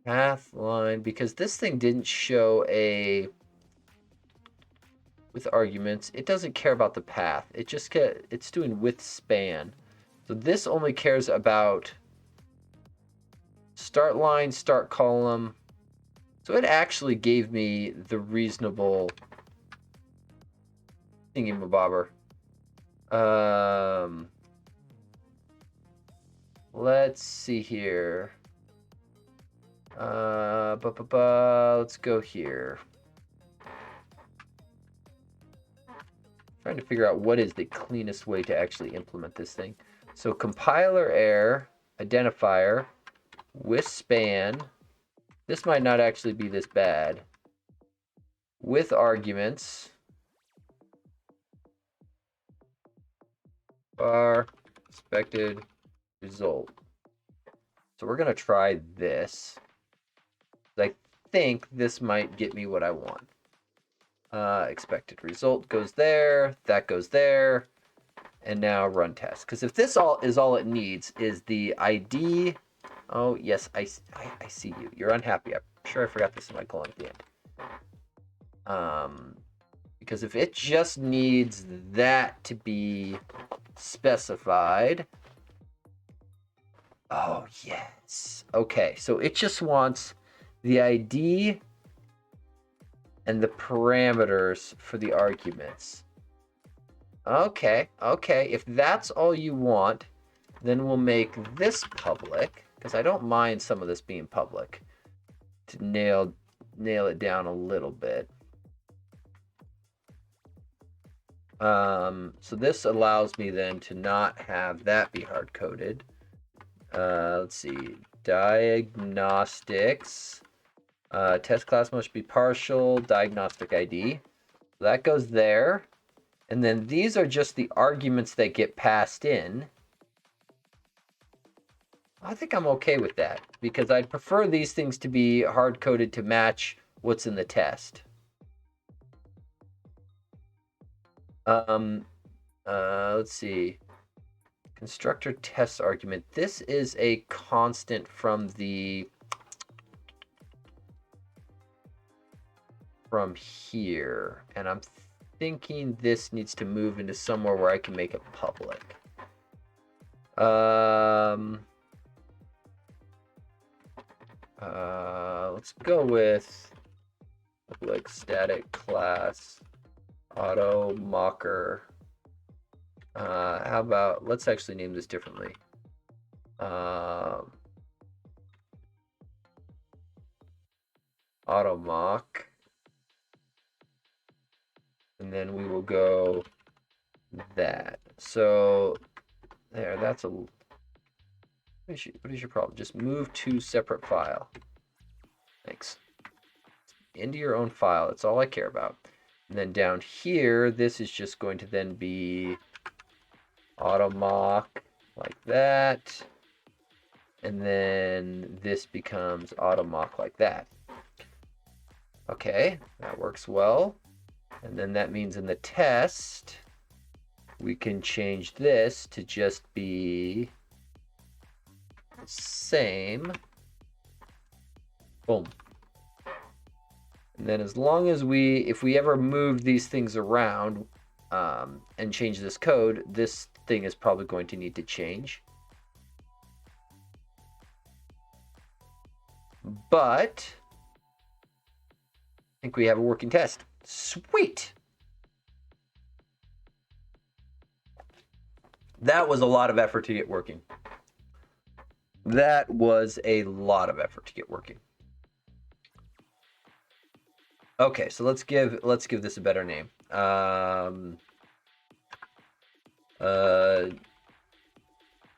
Path line, because this thing didn't show a with arguments. It doesn't care about the path. It's doing width span. So this only cares about start line, start column, So it actually gave me the reasonable thingy-mabobber. Let's see here. Let's go here. Trying to figure out what is the cleanest way to actually implement this thing. So compiler error, identifier, with span. This might not actually be this bad. With arguments. Bar expected result. So we're going to try this. I think this might get me what I want. Expected result goes there. That goes there. And now run test. Because if this is all it needs is the ID. Oh, yes, I see you. You're unhappy. I'm sure I forgot the semicolon at the end. Because if it just needs that to be specified. Oh, yes. Okay, so it just wants the ID and the parameters for the arguments. Okay. If that's all you want, then we'll make this public, because I don't mind some of this being public, to nail it down a little bit. So this allows me then to not have that be hard-coded. Let's see. Diagnostics. Test class must be partial. Diagnostic ID. So that goes there. And then these are just the arguments that get passed in. I think I'm okay with that, because I'd prefer these things to be hard-coded to match what's in the test. Let's see. Constructor test argument. This is a constant from here, and I'm thinking this needs to move into somewhere where I can make it public. Let's go with public static class AutoMocker. How about, let's actually name this differently. AutoMock. And then we will go that. So there, that's a, what is your problem? Just move to separate file. Thanks. Into your own file. That's all I care about. And then down here, this is just going to then be AutoMock like that. And then this becomes AutoMock like that. Okay, that works well. And then that means in the test, we can change this to just be the same. Boom. And then as long as if we ever move these things around and change this code, this thing is probably going to need to change. But I think we have a working test. Sweet. That was a lot of effort to get working. That was a lot of effort to get working. Okay, so let's give this a better name.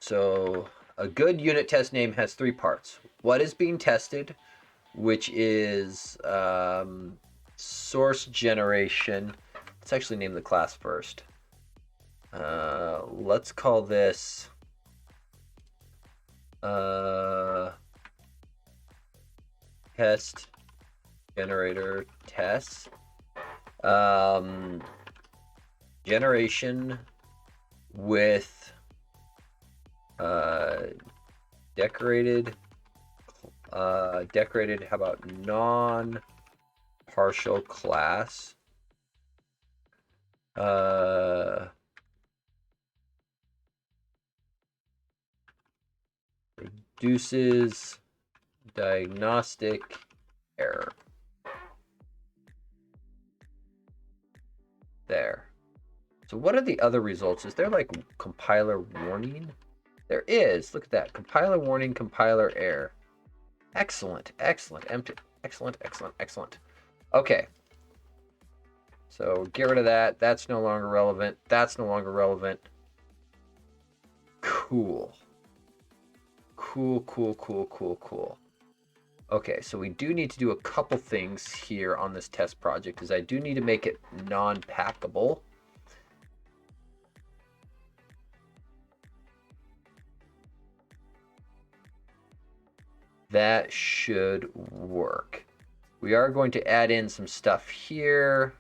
So a good unit test name has 3 parts. What is being tested, which is source generation. Let's actually name the class first. Let's call this test generator test. Generation with decorated, how about non-partial class? Reduces diagnostic error. There. So what are the other results? Is there like compiler warning? There is. Look at that. Compiler warning, compiler error. Excellent, excellent, empty. Excellent, excellent, excellent. Okay. So get rid of that. That's no longer relevant. That's no longer relevant. Cool. Cool, cool, cool, cool, cool. Okay, so we do need to do a couple things here on this test project, is I do need to make it non-packable. That should work. We are going to add in some stuff here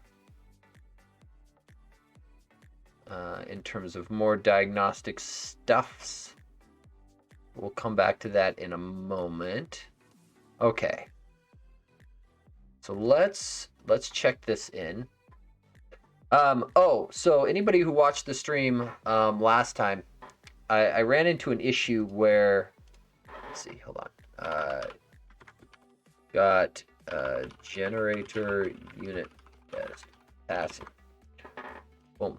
in terms of more diagnostic stuffs. We'll come back to that in a moment. Okay. So let's check this in. So anybody who watched the stream last time, I ran into an issue where, let's see, hold on. Got generator unit pass. Boom.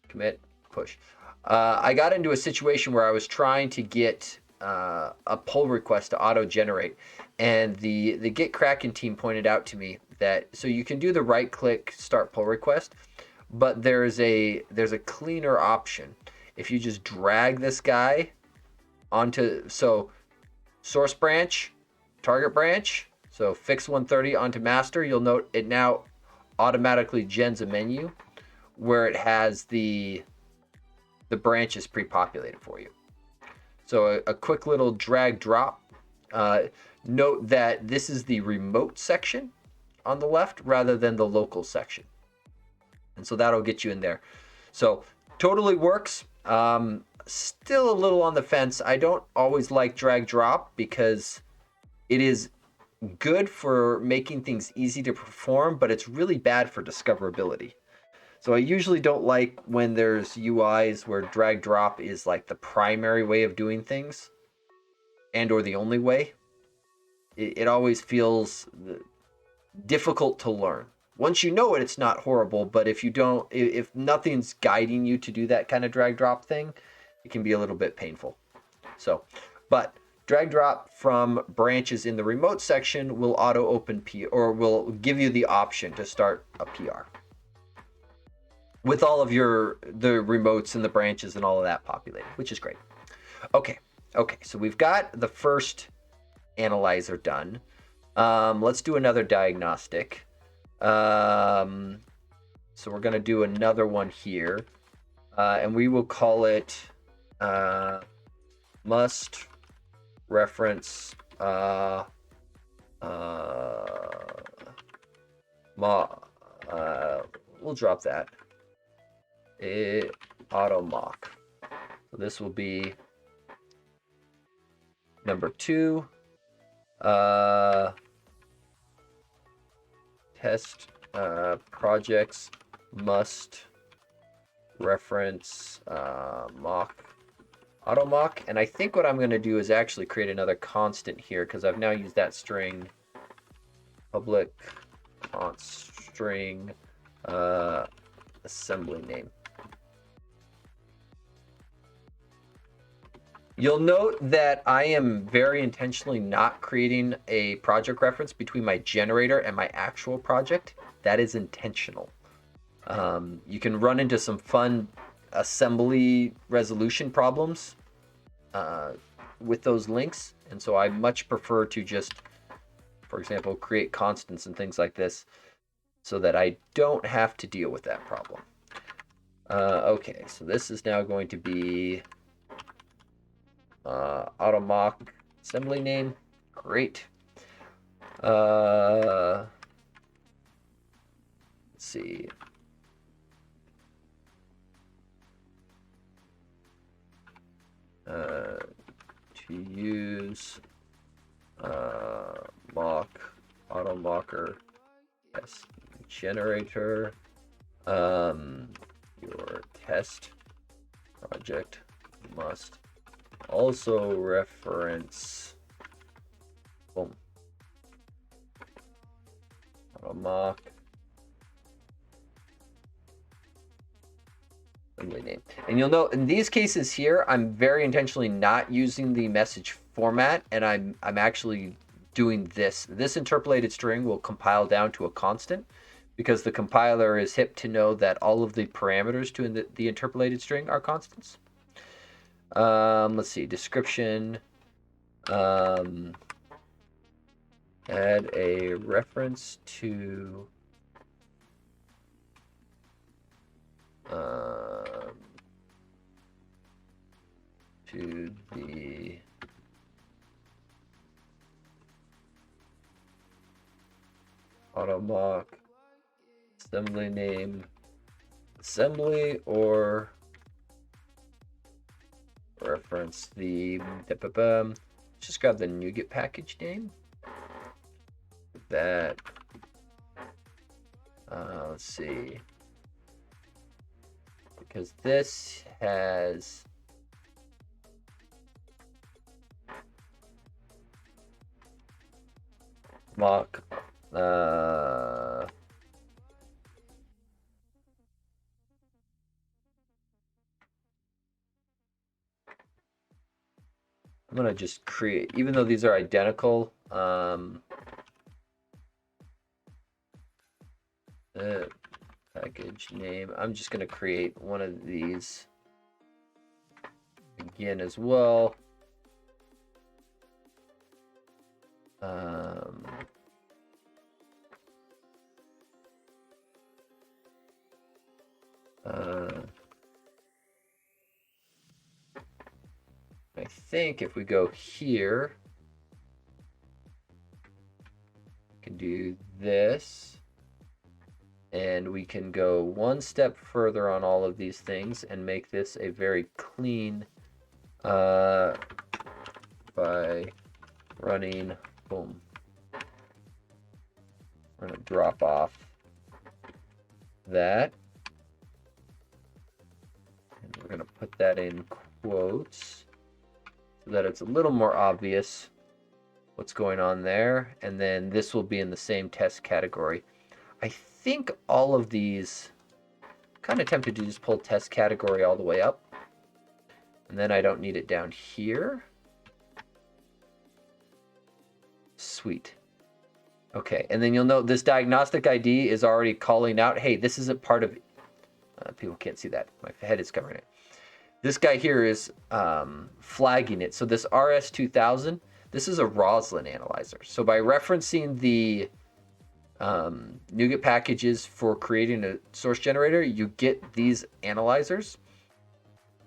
Commit, push. I got into a situation where I was trying to get a pull request to auto-generate, and the Git Kraken team pointed out to me that so you can do the right-click start pull request, but there's a cleaner option. If you just drag this guy onto source branch, target branch, so fix 130 onto master, you'll note it now automatically gens a menu where it has the branches pre-populated for you. So a quick little drag drop. Note that this is the remote section on the left rather than the local section. And so that'll get you in there. So totally works. Still a little on the fence. I don't always like drag drop because it is good for making things easy to perform, but it's really bad for discoverability. So I usually don't like when there's UIs where drag drop is like the primary way of doing things and or the only way. It always feels difficult to learn. Once you know it, it's not horrible, but if nothing's guiding you to do that kind of drag drop thing, it can be a little bit painful. So, but drag drop from branches in the remote section will auto open or will give you the option to start a PR with all of the remotes and the branches and all of that populated, which is great. Okay, so we've got the first analyzer done. Let's do another diagnostic. So we're going to do another one here, and we will call it must reference we'll drop that. AutoMock. So this will be number 2. Test projects must reference Moq.AutoMock. And I think what I'm going to do is actually create another constant here because I've now used that string public const string assembly name. You'll note that I am very intentionally not creating a project reference between my generator and my actual project. That is intentional. You can run into some fun assembly resolution problems with those links. And so I much prefer to just, for example, create constants and things like this so that I don't have to deal with that problem. Okay, so this is now going to be AutoMock assembly name. Great. Let's see. To use AutoMocker as generator, your test project must also reference AutoMock assembly name. And you'll note in these cases here, I'm very intentionally not using the message format, and I'm actually doing this. This interpolated string will compile down to a constant because the compiler is hip to know that all of the parameters to the interpolated string are constants. Let's see, description. Add a reference to the AutoMock assembly name, assembly, or reference the just grab the NuGet package name. That let's see, because this has Moq. I'm gonna just create, even though these are identical, package name, I'm just gonna create one of these again as well. I think if we go here, we can do this, and we can go one step further on all of these things and make this a very clean by running, boom. We're gonna drop off that, and we're gonna put that in quotes so that it's a little more obvious what's going on there. And then this will be in the same test category. I think all of these, kind of tempted to just pull test category all the way up, and then I don't need it down here. Sweet. Okay, and then you'll note this diagnostic ID is already calling out, hey, this isn't part of, people can't see that, my head is covering it. This guy here is flagging it. So this RS2000, this is a Roslyn analyzer. So by referencing the NuGet packages for creating a source generator, you get these analyzers.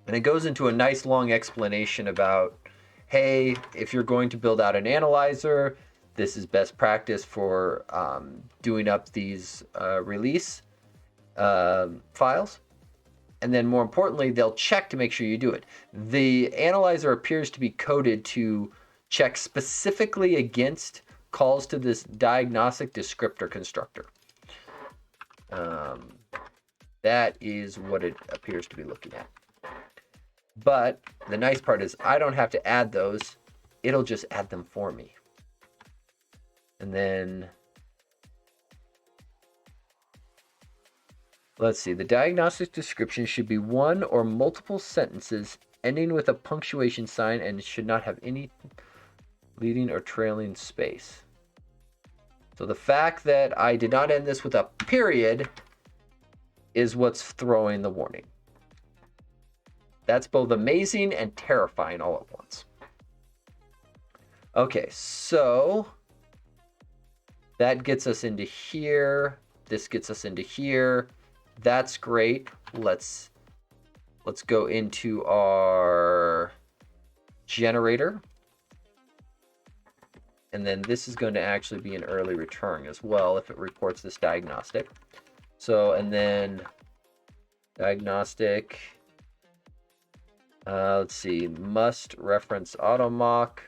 And it goes into a nice long explanation about, hey, if you're going to build out an analyzer, this is best practice for doing up these release files. And then more importantly, they'll check to make sure you do it. The analyzer appears to be coded to check specifically against calls to this diagnostic descriptor constructor. That is what it appears to be looking at. But the nice part is I don't have to add those. It'll just add them for me. And then let's see, the diagnostic description should be one or multiple sentences ending with a punctuation sign and should not have any leading or trailing space. So the fact that I did not end this with a period is what's throwing the warning. That's both amazing and terrifying all at once. Okay, so that gets us into here. This gets us into here. That's great. Let's go into our generator. And then this is going to actually be an early return as well if it reports this diagnostic. So, and then diagnostic, let's see, must reference AutoMock,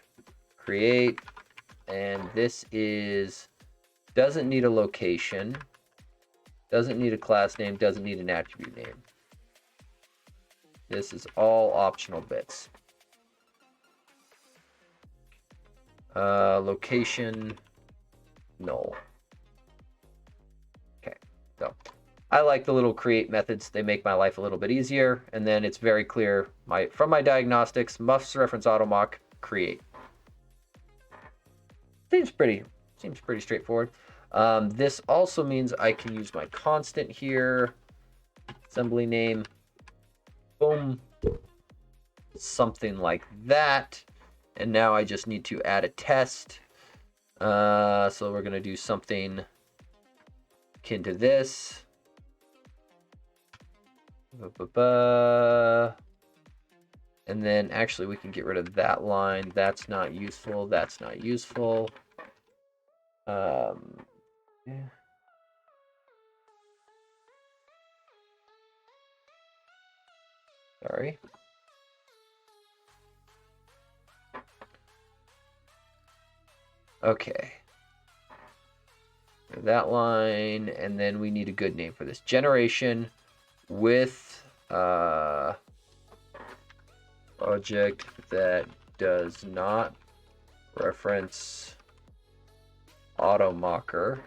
create, and this doesn't need a location, doesn't need a class name, doesn't need an attribute name. This is all optional bits. Location, null. I like the little create methods. They make my life a little bit easier. And then it's very clear from my diagnostics, must reference AutoMock, create. Seems pretty straightforward. This also means I can use my constant here, assembly name, boom, something like that. And now I just need to add a test. So we're going to do something akin to this. And then actually we can get rid of that line. That's not useful. That's not useful. Yeah. Sorry. Okay. That line, and then we need a good name for this. Generation with project that does not reference AutoMocker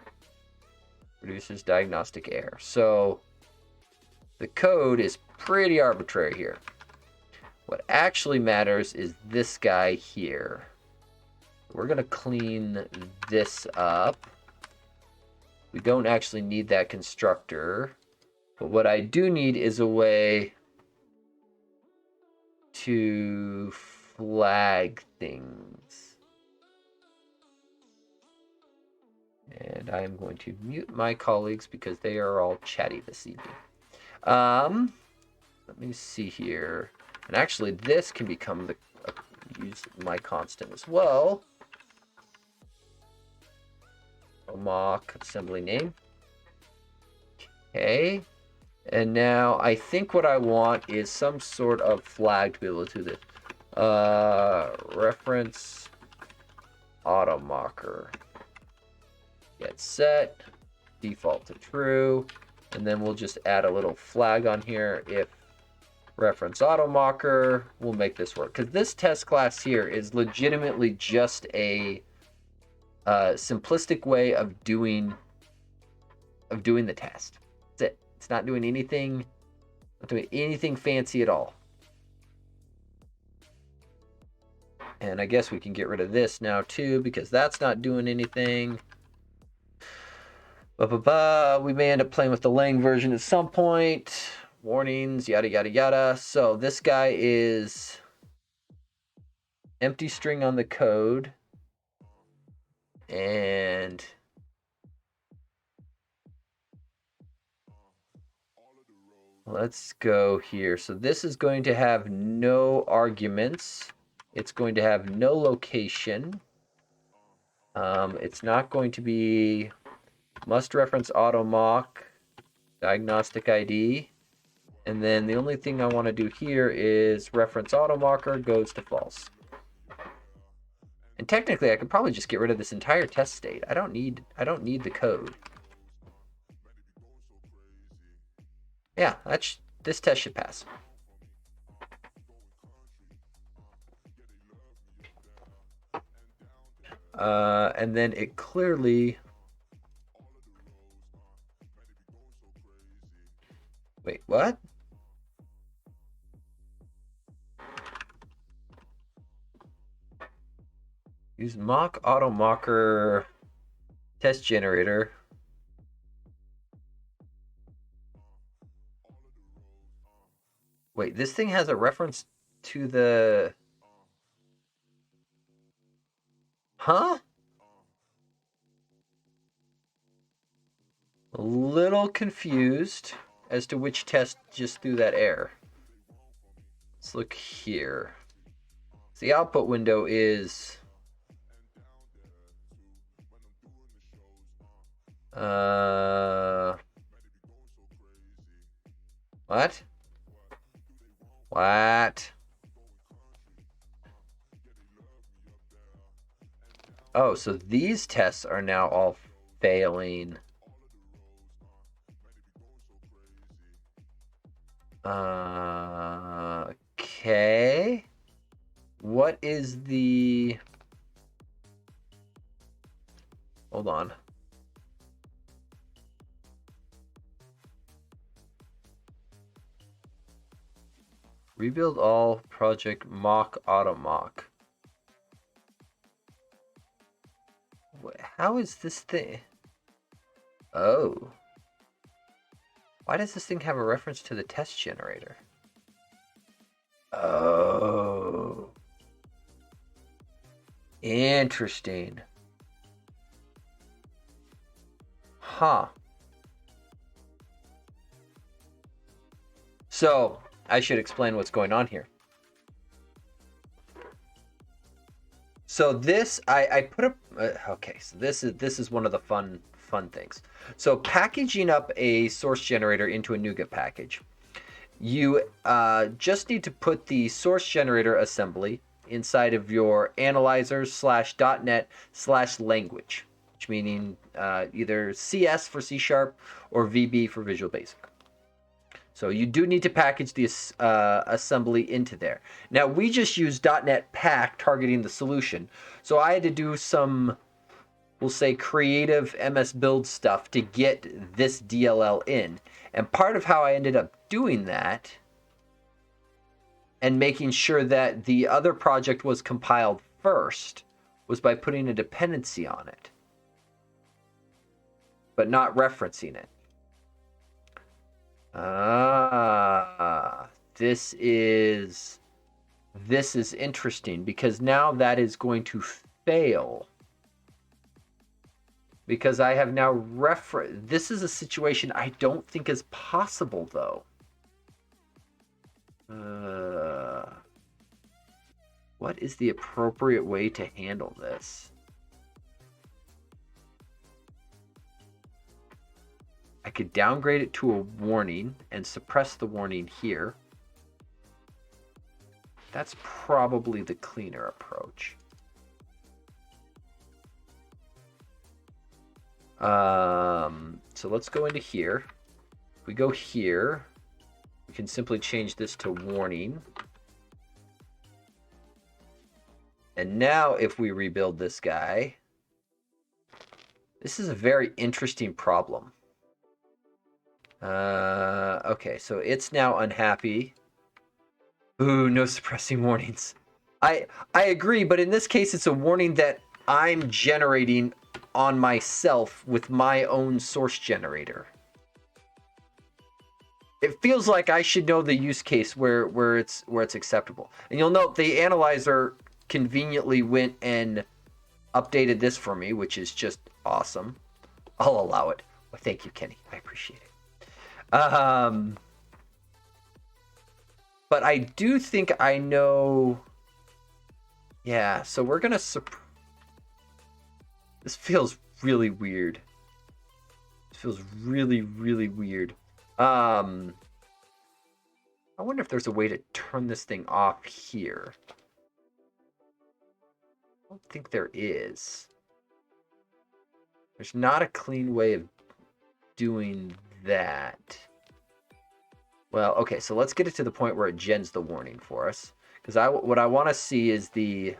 produces diagnostic error. So the code is pretty arbitrary here. What actually matters is this guy here. We're going to clean this up. We don't actually need that constructor. But what I do need is a way to flag things. And I am going to mute my colleagues because they are all chatty this evening. Let me see here. And actually, this can become use my constant as well. Moq assembly name. Okay. And now I think what I want is some sort of flag to be able to do this. Reference AutoMocker. Get set. Default to true. And then we'll just add a little flag on here if reference AutoMocker will make this work. Because this test class here is legitimately just a simplistic way of doing the test. That's it. It's not doing anything fancy at all. And I guess we can get rid of this now too because that's not doing anything. We may end up playing with the Lang version at some point. Warnings, yada yada yada. So this guy is empty string on the code. And let's go here. So this is going to have no arguments. It's going to have no location. It's not going to be must reference AutoMock, diagnostic ID. And then the only thing I want to do here is reference AutoMocker goes to false. And technically I could probably just get rid of this entire test state. I don't need the code. Yeah, this test should pass. And then it clearly... Wait, what? Use Moq.AutoMocker test generator. Wait, this thing has a reference to the... Huh? A little confused as to which test just threw that error. Let's look here. So the output window is... What? What? Oh, so these tests are now all failing. Okay. What is the... Hold on. Rebuild all project Moq.AutoMock. How is this thing? Oh. Why does this thing have a reference to the test generator? Oh. Interesting. Huh. So, I should explain what's going on here. So this, I put up, okay, so this is one of the fun things. So packaging up a source generator into a NuGet package, you just need to put the source generator assembly inside of your analyzers /.net/language, which meaning either CS for C# or VB for Visual Basic. So you do need to package the assembly into there. Now we just use .NET Pack targeting the solution. So I had to do some, we'll say, creative MS Build stuff to get this DLL in. And part of how I ended up doing that and making sure that the other project was compiled first was by putting a dependency on it, but not referencing it. This is interesting because now that is going to fail because I have now this is a situation I don't think is possible though. What is the appropriate way to handle this? I could downgrade it to a warning and suppress the warning here. That's probably the cleaner approach. So let's go into here. If we go here, we can simply change this to warning. And now if we rebuild this guy, this is a very interesting problem. Okay, so it's now unhappy. Ooh, no suppressing warnings. I agree, but in this case, it's a warning that I'm generating on myself with my own source generator. It feels like I should know the use case where it's acceptable. And you'll note the analyzer conveniently went and updated this for me, which is just awesome. I'll allow it. Well, thank you, Kenny. I appreciate it. But I do think I know. Yeah, so we're gonna. This feels really weird. This feels really, really weird. I wonder if there's a way to turn this thing off here. I don't think there is. There's not a clean way of doing that. Well, okay, so let's get it to the point where it gens the warning for us. Because what I want to see is the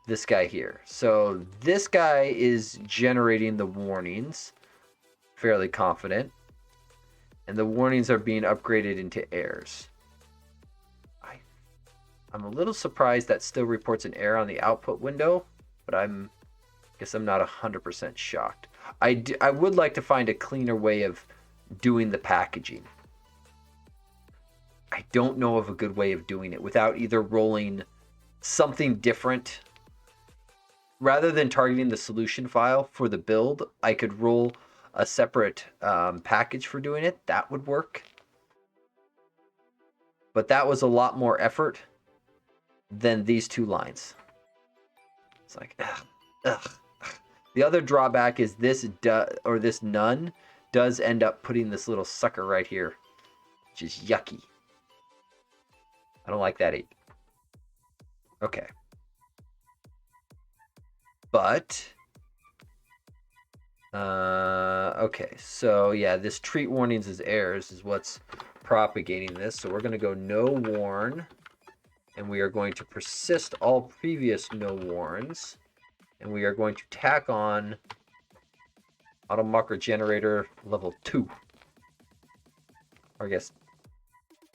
this guy here. So this guy is generating the warnings. Fairly confident. And the warnings are being upgraded into errors. I'm a little surprised that still reports an error on the output window, but I guess I'm not 100% shocked. I would like to find a cleaner way of doing the packaging. I don't know of a good way of doing it without either rolling something different. Rather than targeting the solution file for the build, I could roll a separate package for doing it. That would work. But that was a lot more effort than these two lines. It's like, ugh. The other drawback is this none does end up putting this little sucker right here, which is yucky. I don't like that either. Okay. But, okay, so yeah, this treat warnings as errors is what's propagating this. So we're going to go no warn, and we are going to persist all previous no warns, and we are going to tack on AutoMock generator level 2. Or I guess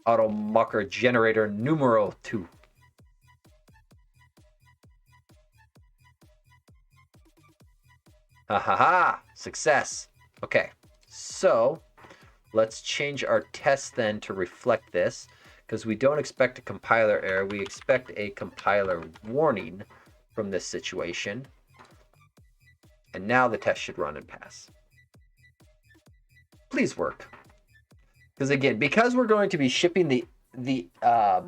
AutoMocker generator numero 2. Ha ha ha! Success. Okay, so let's change our test then to reflect this, because we don't expect a compiler error. We expect a compiler warning from this situation. And now the test should run and pass. Please work. Because again, because we're going to be shipping the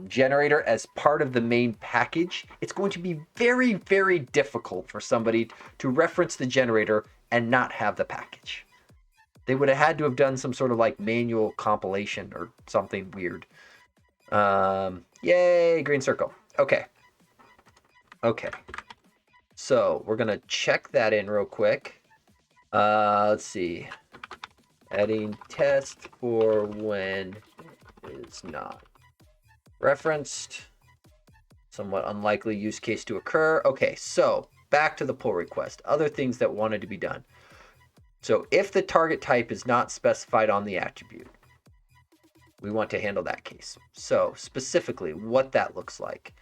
generator as part of the main package, it's going to be very, very difficult for somebody to reference the generator and not have the package. They would have had to have done some sort of like manual compilation or something weird. Yay, green circle. Okay. So we're gonna check that in real quick. Let's see. Adding test for when it is not referenced. Somewhat unlikely use case to occur. Okay, so back to the pull request. Other things that wanted to be done. So if the target type is not specified on the attribute, we want to handle that case. So specifically what that looks like.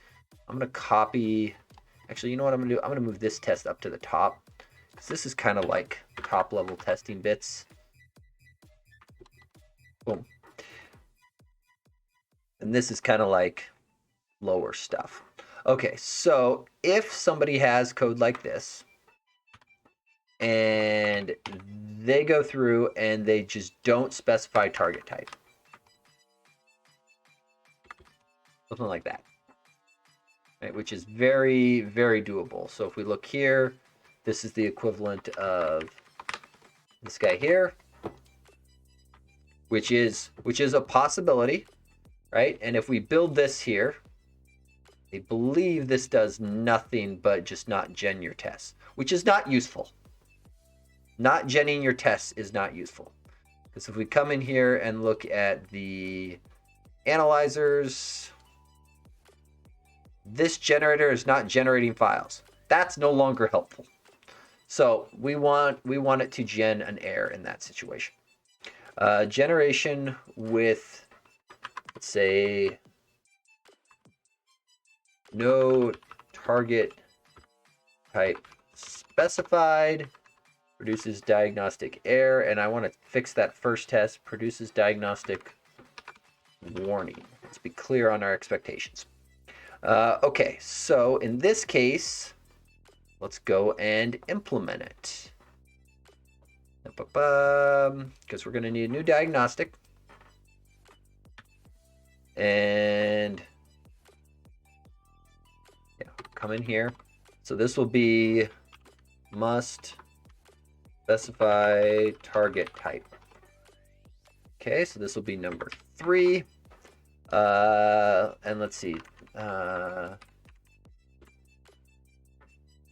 I'm going to copy. Actually, you know what I'm going to do? I'm going to move this test up to the top, because this is kind of like top level testing bits. Boom. And this is kind of like lower stuff. Okay, so if somebody has code like this and they go through and they just don't specify target type, something like that, right, which is very, very doable. So if we look here, this is the equivalent of this guy here, which is a possibility, right? And if we build this here, I believe this does nothing but just not gen your tests, which is not useful. Not genning your tests is not useful. Because if we come in here and look at the analyzers, this generator is not generating files. That's no longer helpful. So we want it to gen an error in that situation. Generation with, let's say, no target type specified, produces diagnostic error, and I want to fix that first test, produces diagnostic warning. Let's be clear on our expectations. Okay, so in this case, let's go and implement it. Because we're going to need a new diagnostic. And yeah, come in here. So this will be must specify target type. Okay, so this will be number 3. And let's see.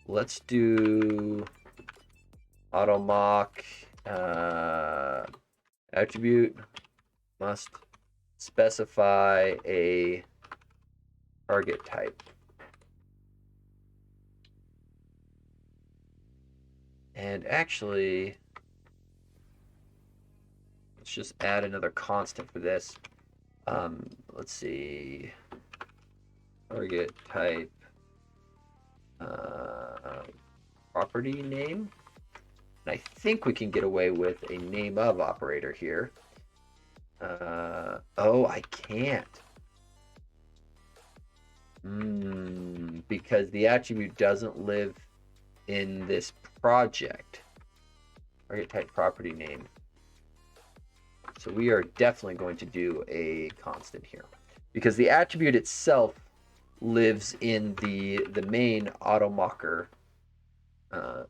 Let's do AutoMock attribute must specify a target type. And actually, let's just add another constant for this. Let's see, target type property name. And I think we can get away with a name of operator here. Oh, I can't. Because the attribute doesn't live in this project. Target type property name. So we are definitely going to do a constant here, because the attribute itself lives in the main AutoMocker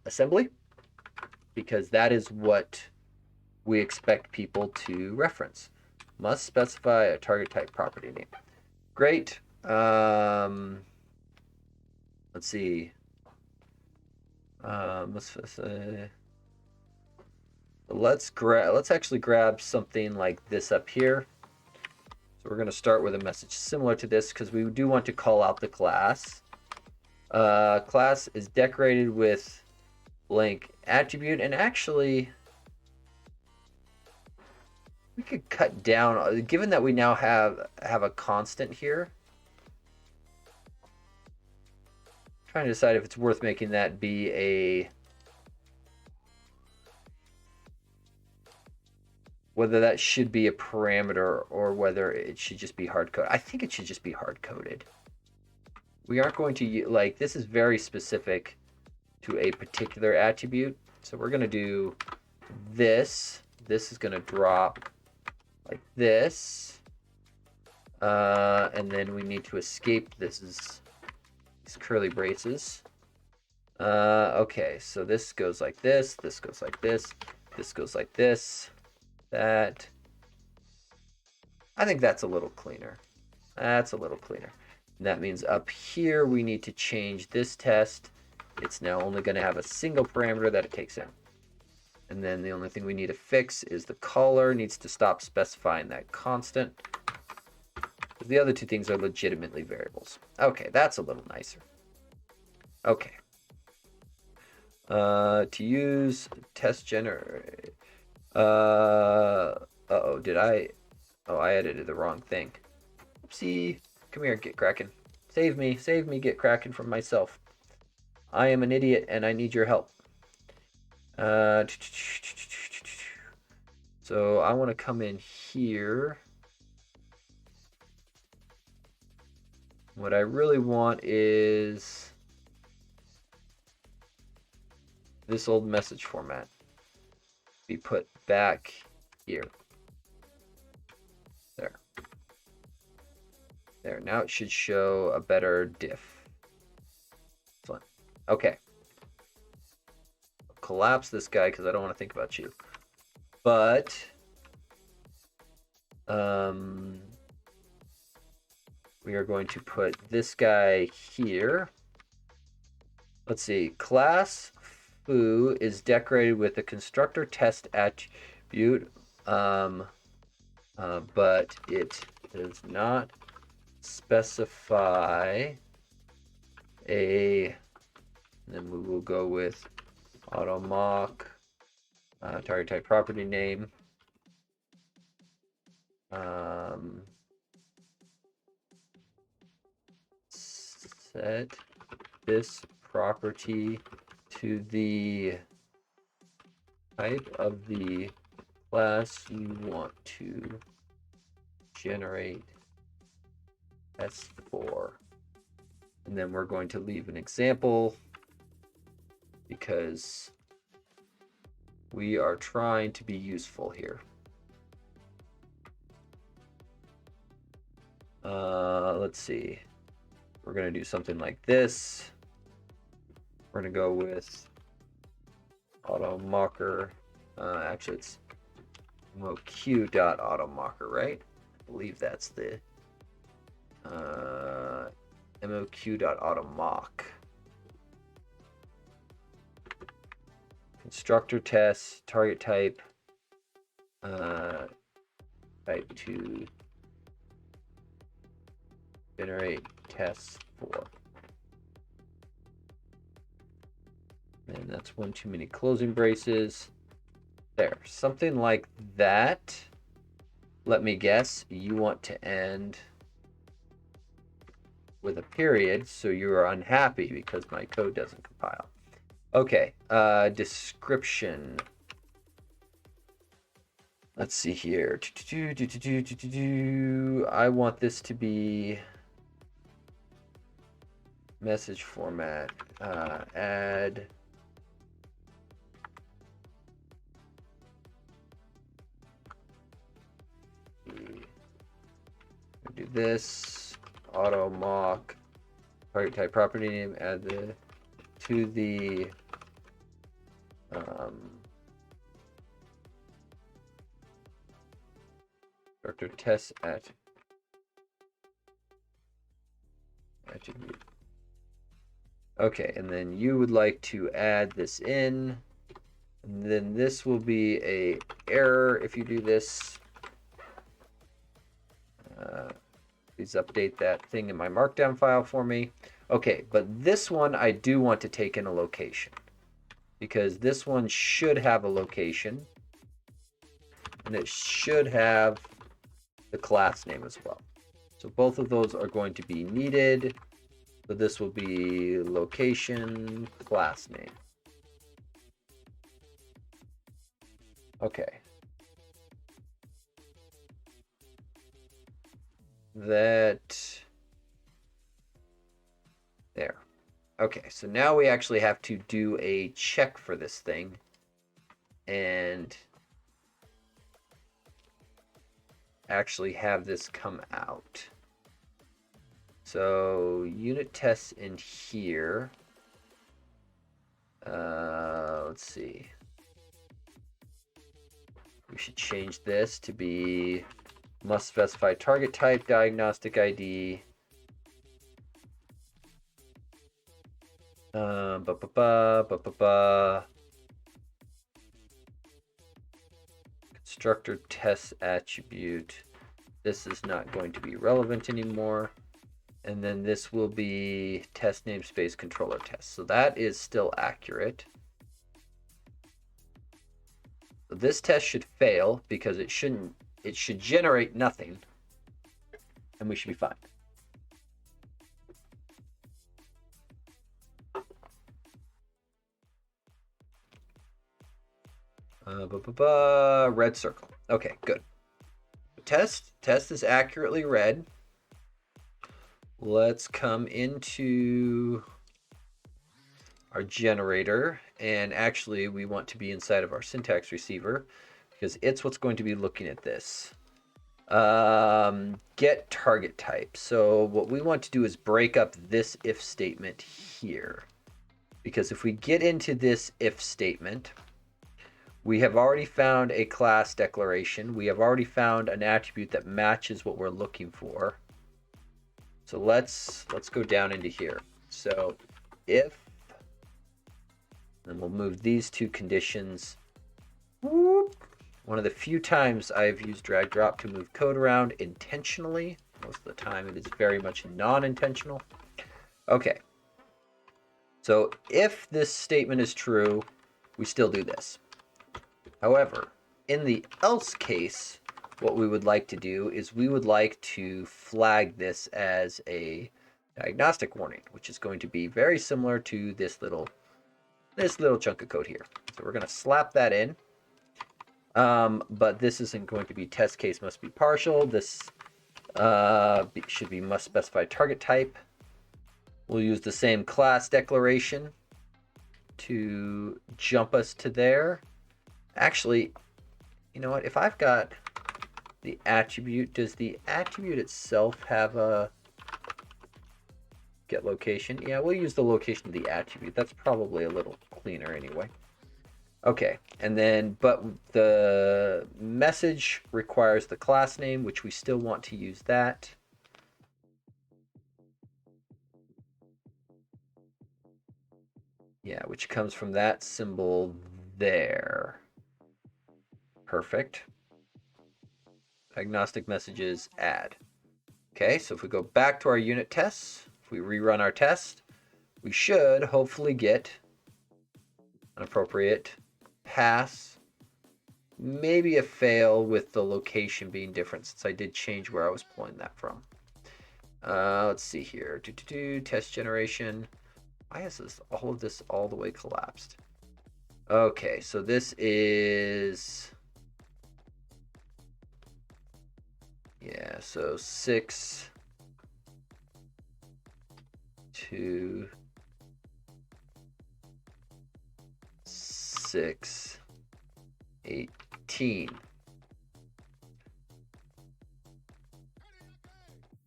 assembly, because that is what we expect people to reference. Must specify a target type property name. Great. Let's see. Let's actually grab something like this up here. So we're going to start with a message similar to this, because we do want to call out the class. Class is decorated with blank attribute, and actually we could cut down, given that we now have a constant here. I'm trying to decide if it's worth making that be a, whether that should be a parameter or whether it should just be hard coded. I think it should just be hard coded. We aren't going to, like, this is very specific to a particular attribute. So we're going to do this. This is going to drop like this. And then we need to escape these curly braces. Okay, so this goes like this. This goes like this. This goes like this. That. I think that's a little cleaner. That's a little cleaner. And that means up here we need to change this test. It's now only going to have a single parameter that it takes in. And then the only thing we need to fix is the color needs to stop specifying that constant. The other two things are legitimately variables. Okay, that's a little nicer. Okay. To use test generate. Uh-oh, did I? Oh, I edited the wrong thing. Oopsie. Come here, Get Kraken. Save me, Get Kraken from myself. I am an idiot and I need your help. So I want to come in here. What I really want is this old message format be put back here. There, now it should show a better diff. Excellent. Okay. I'll collapse this guy because I don't want to think about you. But we are going to put this guy here. Let's see. Class foo is decorated with a constructor test attribute, but it does not specify a, and then we will go with AutoMock, target type property name, set this property to the type of the class you want to generate S4. And then we're going to leave an example because we are trying to be useful here. Let's see. We're going to do something like this. We're going to go with AutoMocker. Actually, it's Moq.AutoMocker, right? I believe that's the Moq.AutoMock. Constructor test, target type, type to generate tests for. And that's one too many closing braces. There, something like that. Let me guess, you want to end with a period, so you are unhappy because my code doesn't compile. Okay, description. Let's see here. I want this to be message format. Add do this. AutoMock target type property name. Add the to the constructor test attribute. Okay, and then you would like to add this in, and then this will be a error if you do this. Please update that thing in my markdown file for me. Okay, but this one I do want to take in a location because this one should have a location. and it should have the class name as well. So both of those are going to be needed. So this will be location class name. Okay. That there. Okay, so now we actually have to do a check for this thing and actually have this come out. So unit tests in here. Let's see. We should change this to be must specify target type, diagnostic ID. Constructor test attribute. This is not going to be relevant anymore. And then this will be test namespace controller test. So that is still accurate. So this test should fail because it should generate nothing. And we should be fine. Red circle. Okay, good. Test is accurately read. Let's come into our generator, and actually we want to be inside of our syntax receiver because it's what's going to be looking at this. Get target type. So what we want to do is break up this if statement here, because if we get into this if statement, we have already found a class declaration. We have already found an attribute that matches what we're looking for. So let's go down into here. So if, and we'll move these two conditions. Whoop. One of the few times I've used drag drop to move code around intentionally. Most of the time it is very much non-intentional. Okay. So if this statement is true, we still do this. However, in the else case, what we would like to do is we would like to flag this as a diagnostic warning, which is going to be very similar to this little chunk of code here. So we're going to slap that in. But this isn't going to be test case must be partial. This should be must specify target type. We'll use the same class declaration to jump us to there. Actually, you know what? If I've got the attribute, does the attribute itself have a get location? Yeah, we'll use the location of the attribute. That's probably a little cleaner anyway. Okay, and then, but the message requires the class name, which we still want to use that. Yeah, which comes from that symbol there. Perfect. Diagnostic messages add. Okay, so if we go back to our unit tests, if we rerun our test, we should hopefully get an appropriate pass, maybe a fail with the location being different since I did change where I was pulling that from. Let's see here. Test generation. Why is this all the way collapsed? Okay, so this is, yeah, so 6 to 6 18.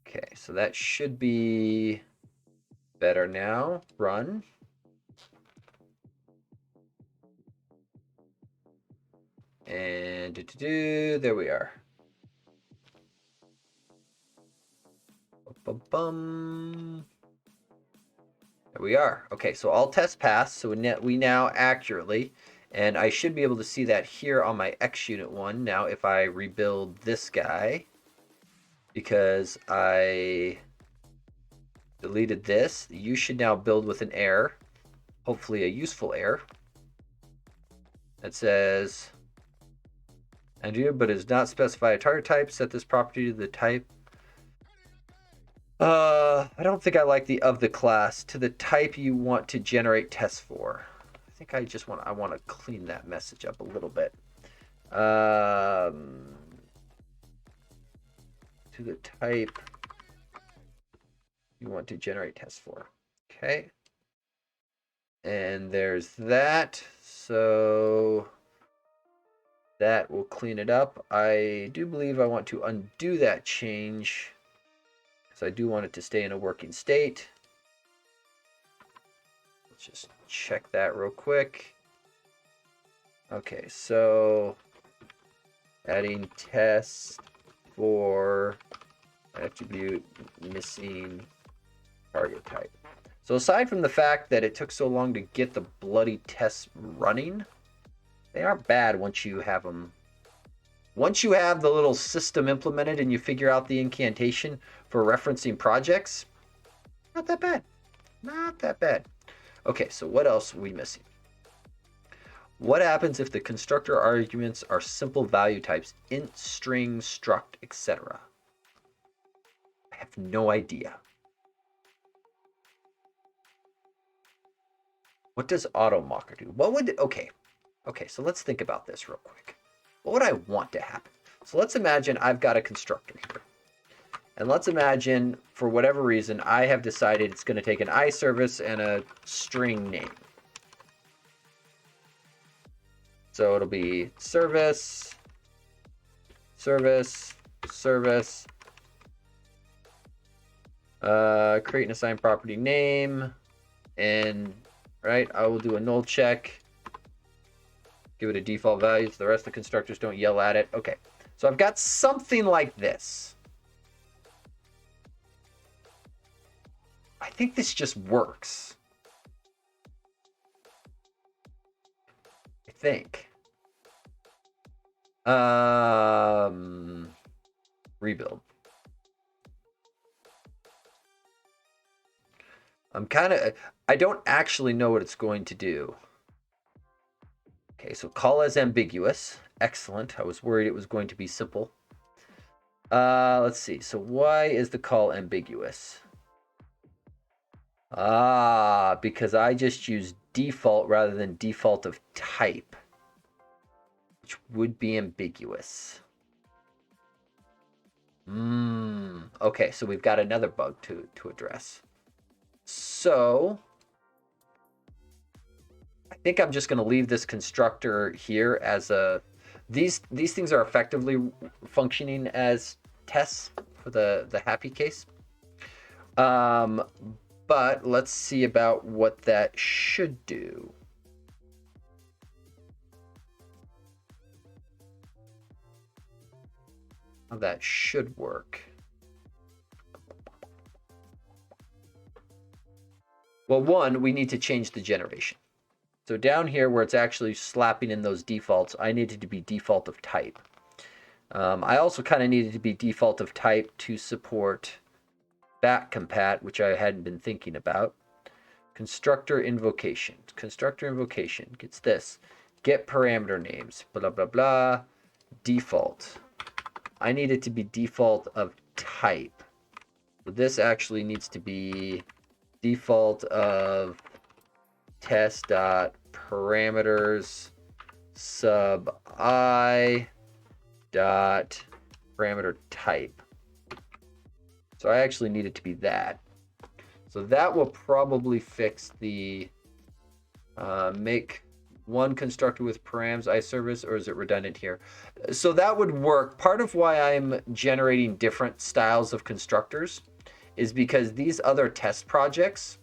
Okay, so that should be better now. Run. And there we are. There we are. Okay, so all tests passed. So we now accurately, and I should be able to see that here on my XUnit one. Now, if I rebuild this guy, because I deleted this, you should now build with an error, hopefully a useful error, that says but is not specify a target type. Set this property to the type. I don't think I like the of the class to the type you want to generate tests for. I think I want to clean that message up a little bit. To the type you want to generate tests for. Okay. And there's that. So that will clean it up. I do believe I want to undo that change, because I do want it to stay in a working state. Let's just check that real quick. Okay, so adding test for attribute missing target type. So aside from the fact that it took so long to get the bloody tests running, they aren't bad once you have them. Once you have the little system implemented and you figure out the incantation for referencing projects, not that bad. Not that bad. Okay, so what else are we missing? What happens if the constructor arguments are simple value types, int, string, struct, etc.? I have no idea. What does AutoMock do? What would, okay, so let's think about this real quick. What would I want to happen? So let's imagine I've got a constructor here. And let's imagine, for whatever reason, I have decided it's going to take an iService and a string name. So it'll be service, service, service, create and assign property name, and right, I will do a null check, give it a default value so the rest of the constructors don't yell at it. Okay, so I've got something like this. I think this just works. I think. Rebuild. I don't actually know what it's going to do. Okay, so call as ambiguous. Excellent. I was worried it was going to be simple. Let's see. So why is the call ambiguous? Because I just used default rather than default of type, which would be ambiguous. Okay, so we've got another bug to address. So I think I'm just going to leave this constructor here as a... These things are effectively functioning as tests for the happy case. But let's see about what that should do. How that should work. Well, one, we need to change the generation. So down here where it's actually slapping in those defaults, I needed to be default of type. I also kind of needed to be default of type to support back compat, which I hadn't been thinking about. Constructor invocation. Constructor invocation gets this. Get parameter names. Blah, blah, blah. Default. I need it to be default of type. So this actually needs to be default of test.parameters sub I dot parameter type. So I actually need it to be that. So that will probably fix the make one constructor with params iService, or is it redundant here? So that would work. Part of why I'm generating different styles of constructors is because these other test projects,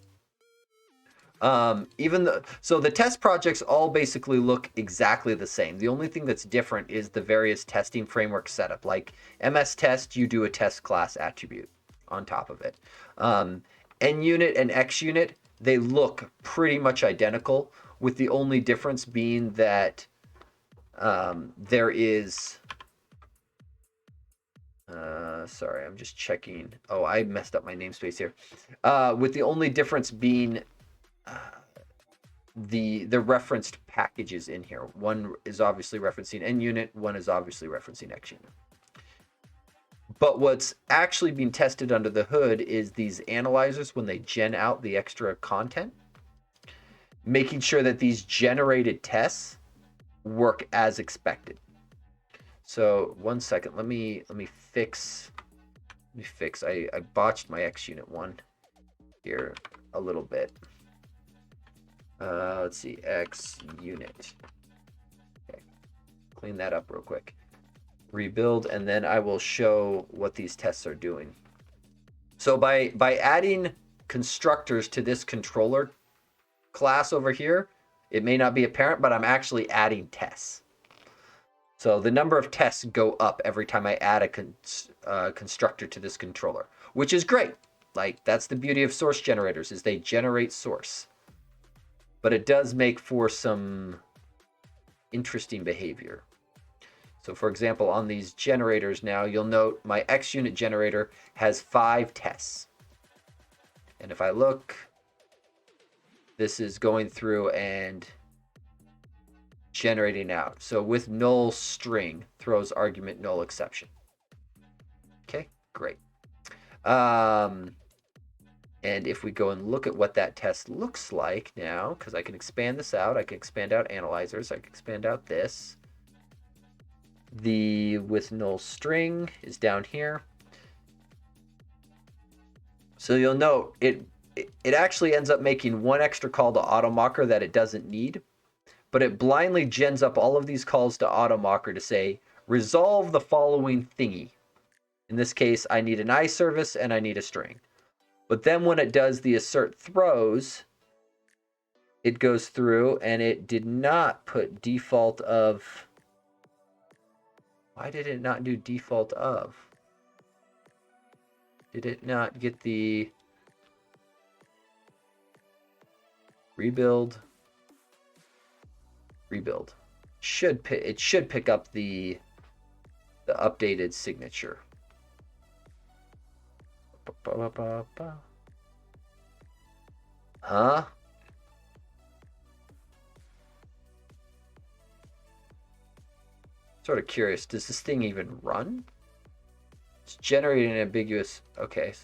so the test projects all basically look exactly the same. The only thing that's different is the various testing framework setup. Like MS Test, you do a test class attribute on top of it. NUnit and XUnit, they look pretty much identical, with the only difference being that there is... sorry, I'm just checking. Oh, I messed up my namespace here. With the only difference being the referenced packages in here. One is obviously referencing NUnit, one is obviously referencing XUnit. But what's actually being tested under the hood is these analyzers when they gen out the extra content, making sure that these generated tests work as expected. So 1 second, let me fix. I botched my XUnit one here a little bit. Let's see, XUnit. Okay, clean that up real quick. Rebuild, and then I will show what these tests are doing. So by adding constructors to this controller class over here, it may not be apparent, but I'm actually adding tests. So the number of tests go up every time I add a constructor to this controller, which is great. Like, that's the beauty of source generators, is they generate source. But it does make for some interesting behavior. So for example, on these generators now, you'll note my XUnit generator has 5 tests. And if I look, this is going through and generating out. So with null string throws argument null exception. Okay, great. And if we go and look at what that test looks like now, because I can expand this out, I can expand out analyzers, I can expand out this. The with null string is down here. So you'll note it actually ends up making one extra call to AutoMocker that it doesn't need, but it blindly gens up all of these calls to AutoMocker to say, resolve the following thingy. In this case, I need an iService and I need a string. But then when it does the assert throws, it goes through and it did not put default of. Why did it not do default of? Did it not get the rebuild? Rebuild. It should pick up the updated signature. Huh? Sort of curious. Does this thing even run? It's generating an ambiguous. Okay.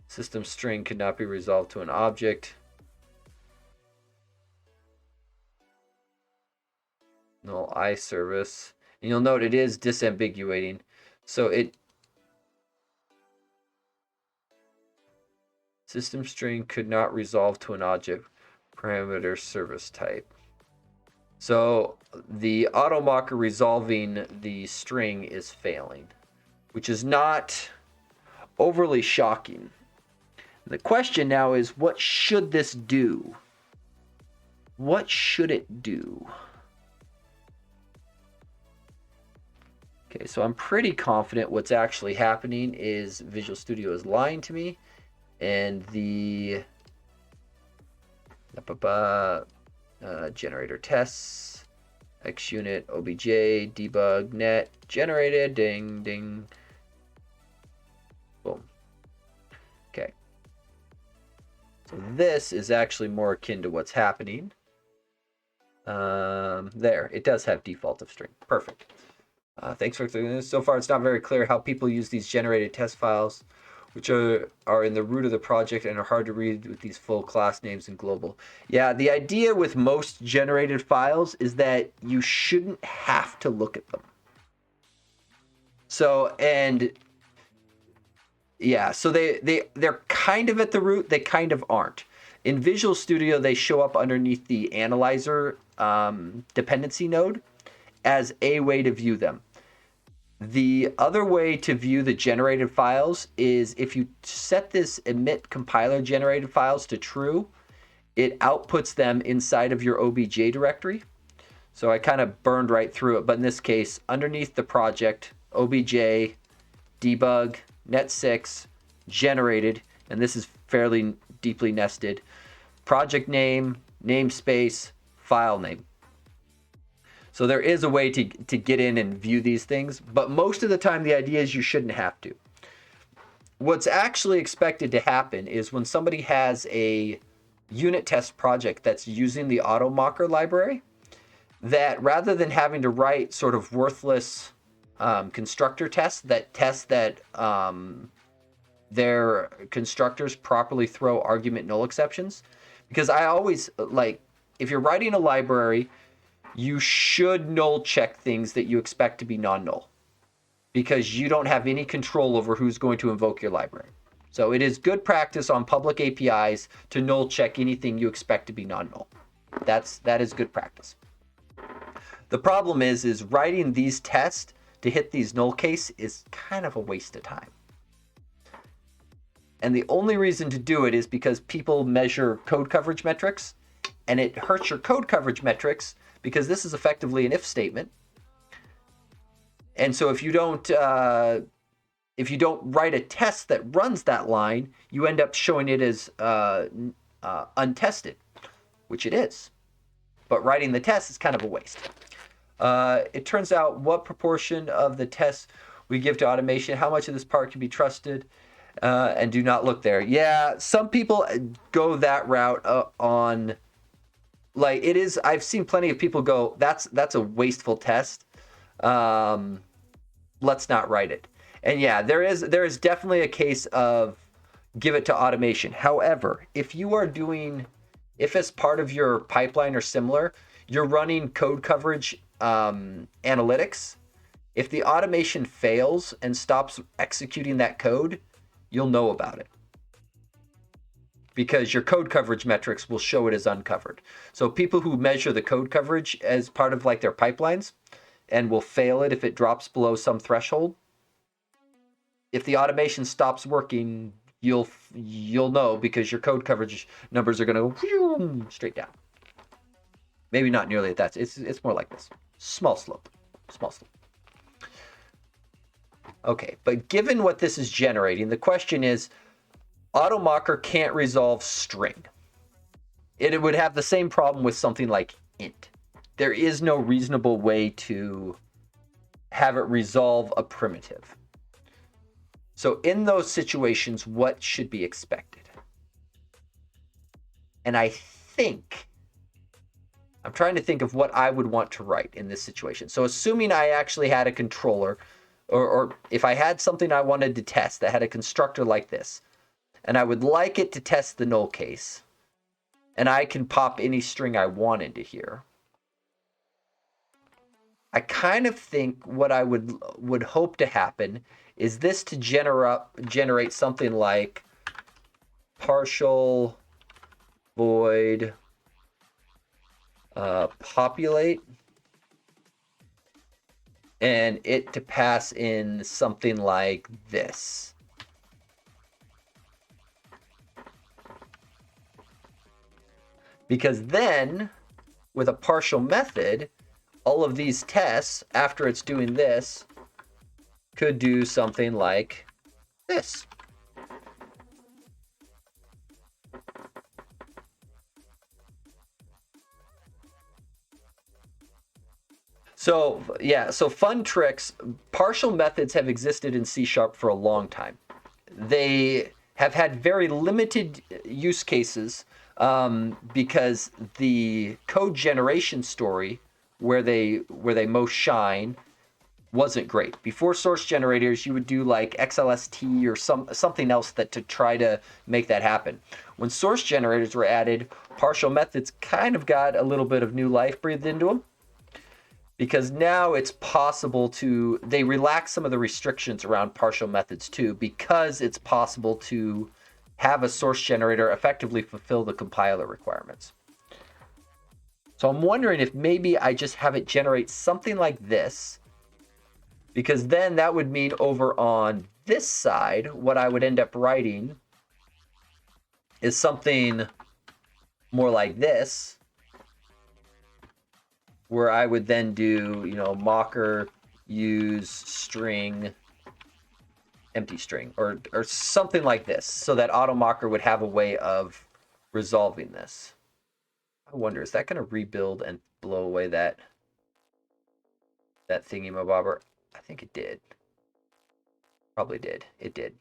System string could not be resolved to an object. Null iService. And you'll note it is disambiguating. So system string could not resolve to an object parameter service type. So the AutoMocker resolving the string is failing, which is not overly shocking. The question now is, what should this do? What should it do? Okay, so I'm pretty confident what's actually happening is Visual Studio is lying to me, and the generator tests, XUnit, OBJ, debug, net, generated, ding, ding, boom. Okay. So this is actually more akin to what's happening. There, it does have default of string. Perfect. Thanks for doing this. So far, it's not very clear how people use these generated test files, which are in the root of the project and are hard to read with these full class names and global. Yeah, the idea with most generated files is that you shouldn't have to look at them. So, and yeah, so they're kind of at the root, they kind of aren't. In Visual Studio, they show up underneath the analyzer dependency node as a way to view them. The other way to view the generated files is if you set this emit compiler generated files to true, it outputs them inside of your OBJ directory. So I kind of burned right through it, but in this case, underneath the project, OBJ, debug, net6, generated, and this is fairly deeply nested, project name, namespace, file name. So there is a way to get in and view these things, but most of the time the idea is you shouldn't have to. What's actually expected to happen is when somebody has a unit test project that's using the AutoMocker library, that rather than having to write sort of worthless constructor tests that their constructors properly throw argument null exceptions, because I always like, if you're writing a library, you should null check things that you expect to be non-null, because you don't have any control over who's going to invoke your library. So it is good practice on public APIs to null check anything you expect to be non-null. That is good practice. The problem is writing these tests to hit these null case is kind of a waste of time. And the only reason to do it is because people measure code coverage metrics, and it hurts your code coverage metrics because this is effectively an if statement. And so if you don't write a test that runs that line, you end up showing it as untested, which it is. But writing the test is kind of a waste. It turns out what proportion of the tests we give to automation, how much of this part can be trusted, and do not look there. Yeah, some people go that route on, like, it is. I've seen plenty of people go, that's a wasteful test. Let's not write it. And yeah, there is definitely a case of give it to automation. However, if as part of your pipeline or similar, you're running code coverage analytics, if the automation fails and stops executing that code, you'll know about it, because your code coverage metrics will show it as uncovered. So people who measure the code coverage as part of like their pipelines and will fail it if it drops below some threshold, if the automation stops working, you'll know, because your code coverage numbers are going to go straight down. Maybe not nearly at that. It's more like this. Small slope. Okay, but given what this is generating, the question is, AutoMocker can't resolve string. It would have the same problem with something like int. There is no reasonable way to have it resolve a primitive. So in those situations, what should be expected? And I'm trying to think of what I would want to write in this situation. So assuming I actually had a controller, or if I had something I wanted to test that had a constructor like this, and I would like it to test the null case, and I can pop any string I want into here, I kind of think what I would hope to happen is this to generate something like partial void populate, and it to pass in something like this. Because then, with a partial method, all of these tests, after it's doing this, could do something like this. So yeah, so fun tricks. Partial methods have existed in C# for a long time. They have had very limited use cases because the code generation story where they most shine wasn't great. Before source generators, you would do like XLST or something else to try to make that happen. When source generators were added, partial methods kind of got a little bit of new life breathed into them, because now it's possible they relax some of the restrictions around partial methods too, because it's possible to have a source generator effectively fulfill the compiler requirements. So I'm wondering if maybe I just have it generate something like this, because then that would mean over on this side, what I would end up writing is something more like this, where I would then do, mocker use string, empty string, or something like this, so that AutoMocker would have a way of resolving this. I wonder, is that going to rebuild and blow away that thingy-mabobber? I think it did. Probably did. It did.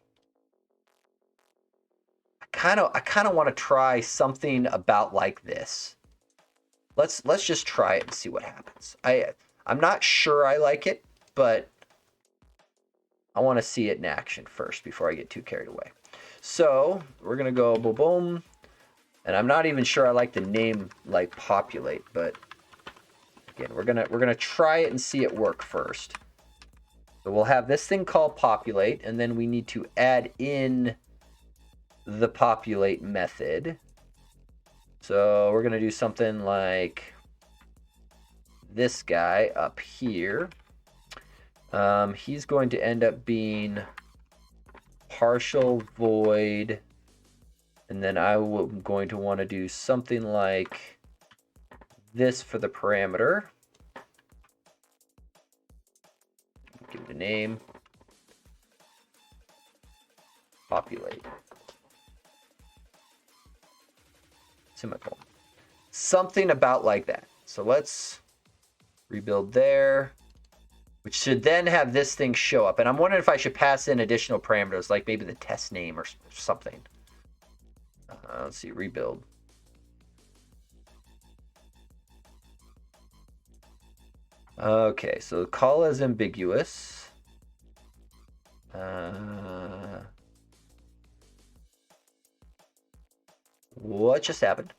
I kind of want to try something about like this. Let's just try it and see what happens. I'm not sure I like it, but I want to see it in action first before I get too carried away. So we're gonna go boom boom, and I'm not even sure I like the name like populate, but again we're gonna try it and see it work first. So we'll have this thing called populate, and then we need to add in the populate method. So we're gonna do something like this guy up here. He's going to end up being partial void, and then I'm going to want to do something like this for the parameter. Give it a name. Populate. Semicolon. Something about like that. So let's rebuild there, which should then have this thing show up. And I'm wondering if I should pass in additional parameters, like maybe the test name or something. Let's see, rebuild. Okay, so call is ambiguous. What just happened?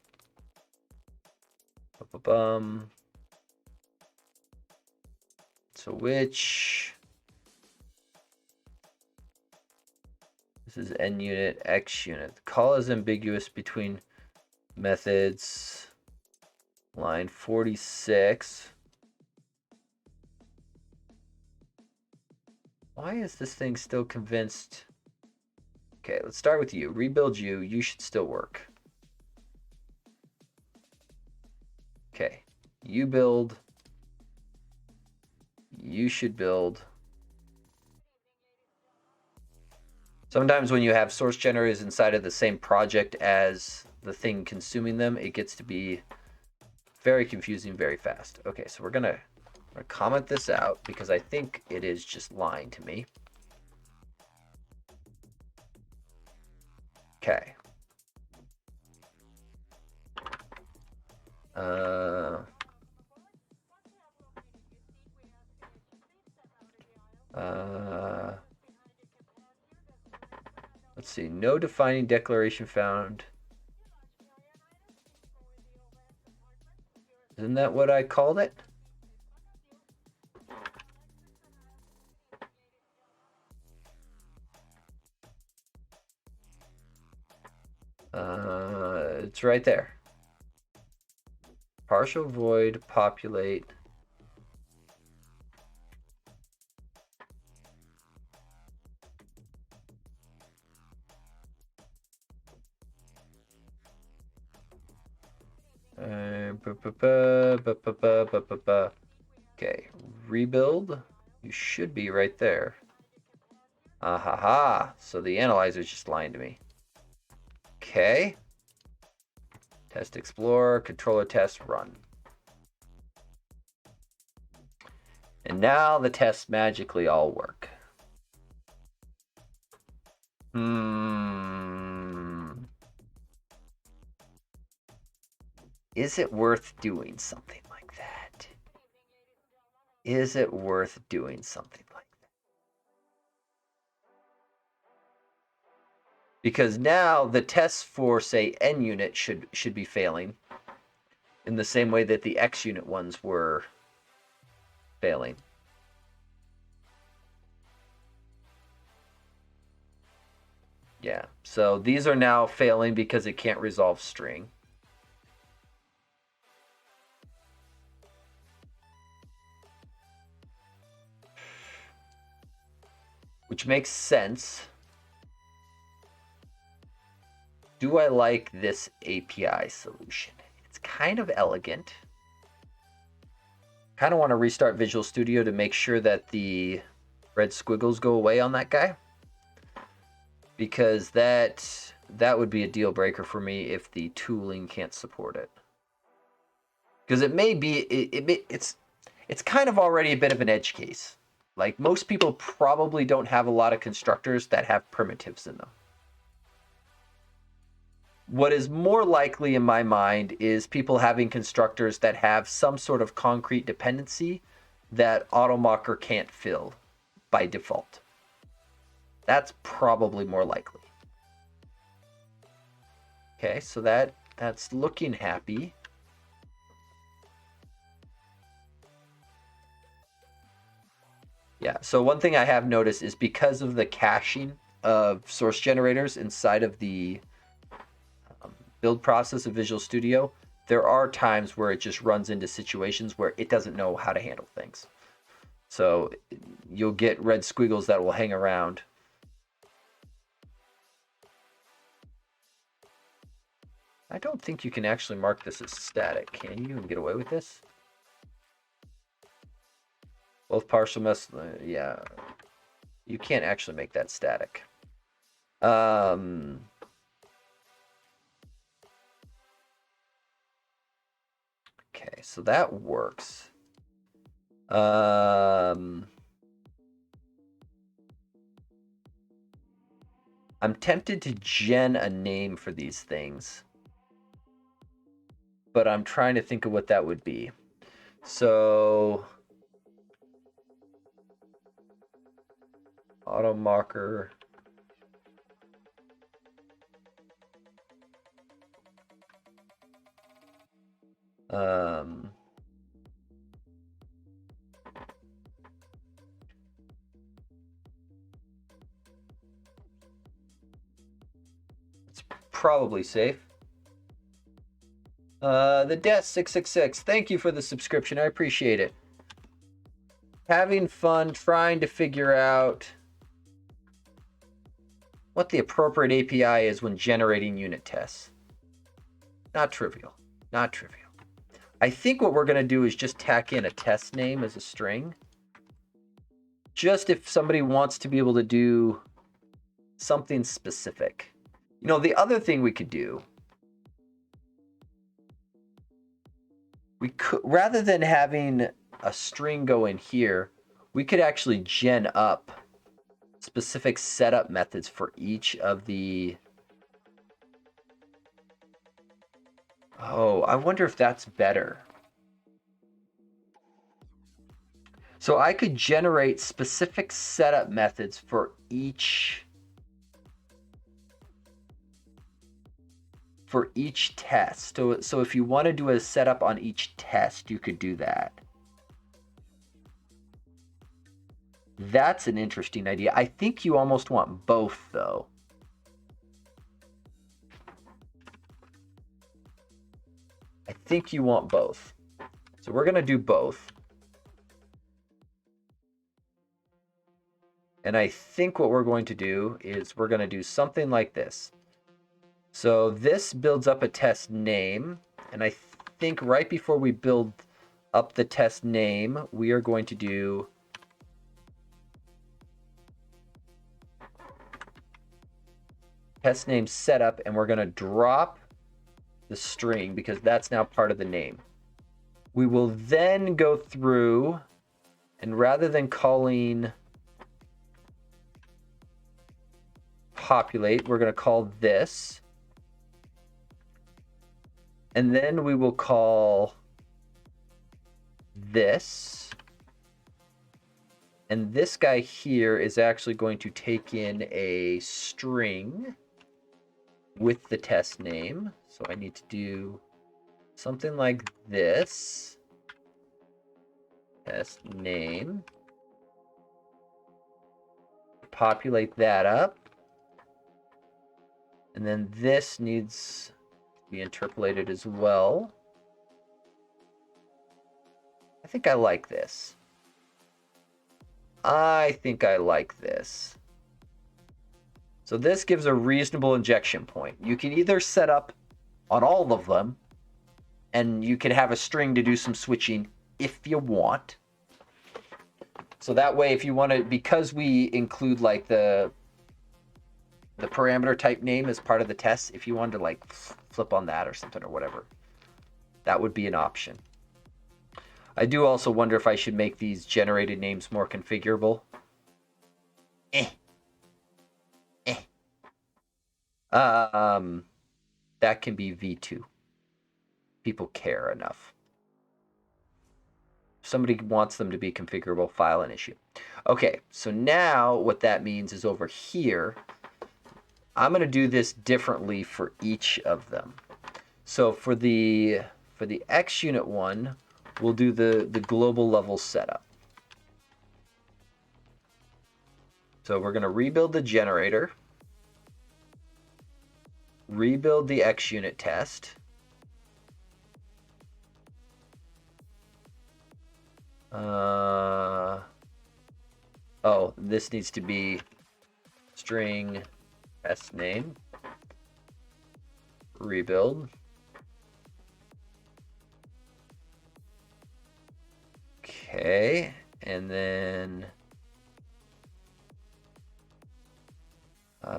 So which? This is n unit, x unit. The call is ambiguous between methods. Line 46. Why is this thing still convinced? Okay, let's start with you. Rebuild you. You should still work. Okay, you build. You should build. Sometimes when you have source generators inside of the same project as the thing consuming them, it gets to be very confusing very fast. Okay, so we're gonna comment this out because I think it is just lying to me. Okay. Let's see. No defining declaration found. Isn't that what I called it? It's right there. Partial void populate. Okay, rebuild. You should be right there. Ha. So the analyzer is just lying to me. Okay. Test Explorer, controller test, run. And now the tests magically all work. Is it worth doing something like that? Is it worth doing something like that? Because now the tests for, say, N unit should be failing in the same way that the X unit ones were failing. Yeah, so these are now failing because it can't resolve string. Which makes sense. Do I like this API solution? It's kind of elegant. Kind of want to restart Visual Studio to make sure that the red squiggles go away on that guy. Because that would be a deal breaker for me if the tooling can't support it. Because it may be, it's kind of already a bit of an edge case. Like, most people probably don't have a lot of constructors that have primitives in them. What is more likely in my mind is people having constructors that have some sort of concrete dependency that AutoMocker can't fill by default. That's probably more likely. Okay, so that's looking happy. Yeah, so one thing I have noticed is because of the caching of source generators inside of the build process of Visual Studio, there are times where it just runs into situations where it doesn't know how to handle things. So you'll get red squiggles that will hang around. I don't think you can actually mark this as static, can you, and get away with this? Both partial mess, yeah. You can't actually make that static. Okay, so that works. I'm tempted to gen a name for these things, but I'm trying to think of what that would be. So AutoMocker. It's probably safe. The Death 666. Thank you for the subscription. I appreciate it. Having fun trying to figure out what the appropriate API is when generating unit tests. Not trivial. Not trivial. I think what we're going to do is just tack in a test name as a string. Just if somebody wants to be able to do something specific. You know, the other thing we could do, we could, rather than having a string go in here, we could actually gen up specific setup methods for each of the... Oh, I wonder if that's better. So I could generate specific setup methods for each test. So if you want to do a setup on each test, you could do that. That's an interesting idea. I think you almost want both, though. I think you want both. So we're going to do both. And I think what we're going to do is we're going to do something like this. So this builds up a test name. And I think right before we build up the test name, we are going to do test name setup. And we're going to drop the string because that's now part of the name. We will then go through and rather than calling populate, we're going to call this. And then we will call this. And this guy here is actually going to take in a string with the test name. So I need to do something like this. Test name. Populate that up. And then this needs to be interpolated as well. I think I like this. I think I like this. So this gives a reasonable injection point. You can either set up on all of them, and you can have a string to do some switching if you want. So that way, if you want to, because we include like the parameter type name as part of the test, if you wanted to like flip on that or something or whatever, that would be an option. I do also wonder if I should make these generated names more configurable. That that can be v2. People care enough. Somebody wants them to be configurable, file an issue. Okay, so now what that means is over here, I'm going to do this differently for each of them. So for the XUnit one, we'll do the global level setup. So we're going to rebuild the generator, rebuild the XUnit test. Oh, this needs to be string test name, rebuild. Okay, and then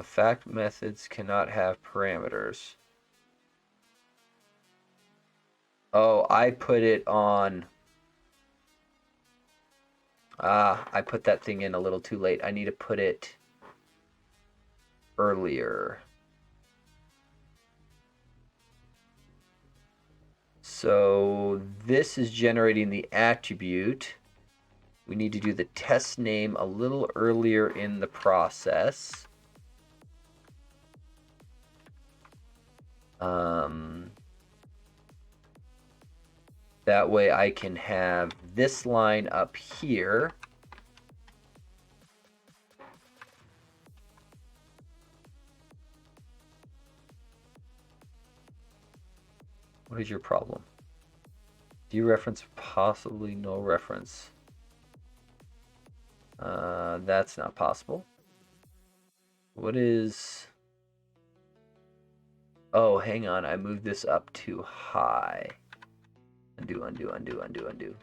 fact methods cannot have parameters. Oh, I put it on. I put that thing in a little too late. I need to put it earlier. So this is generating the attribute. We need to do the test name a little earlier in the process. That way I can have this line up here. What is your problem? Do you reference possibly no reference? That's not possible. What is... Oh, hang on. I moved this up too high. Undo, undo, undo, undo, undo.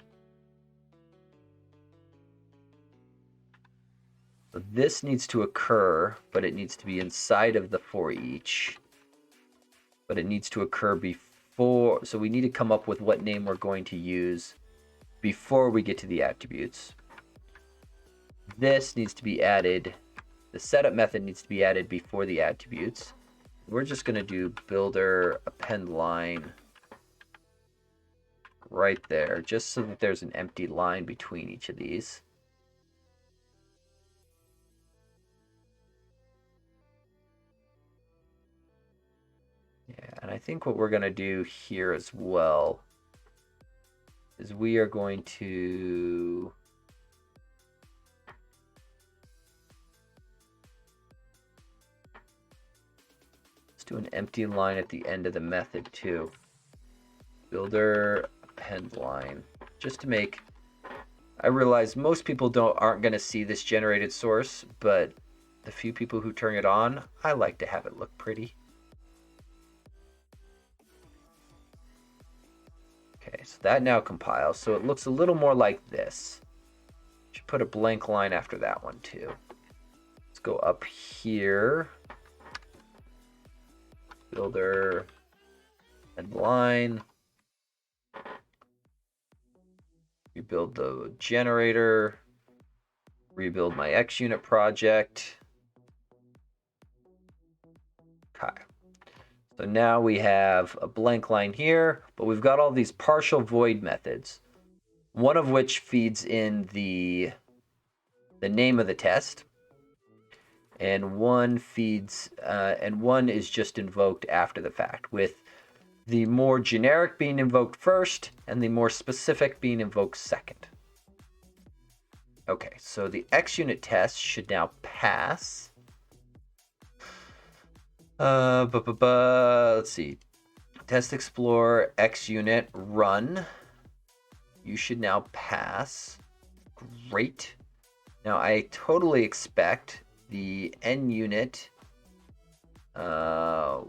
So this needs to occur, but it needs to be inside of the for each. But it needs to occur before. So we need to come up with what name we're going to use before we get to the attributes. This needs to be added. The setup method needs to be added before the attributes. We're just going to do builder append line right there, just so that there's an empty line between each of these. Yeah, and I think what we're going to do here as well is we are going to let's do an empty line at the end of the method too. Builder append line, just to make. I realize most people aren't going to see this generated source, but the few people who turn it on, I like to have it look pretty. Okay, so that now compiles, so it looks a little more like this. Should put a blank line after that one too. Let's go up here. Builder and line. Rebuild the generator. Rebuild my XUnit project. Okay. So now we have a blank line here, but we've got all these partial void methods, one of which feeds in the name of the test, and one feeds and one is just invoked after the fact, with the more generic being invoked first and the more specific being invoked second. Okay, so the XUnit test should now pass. Let's see. Test Explorer XUnit run. You should now pass. Great. Now I totally expect the NUnit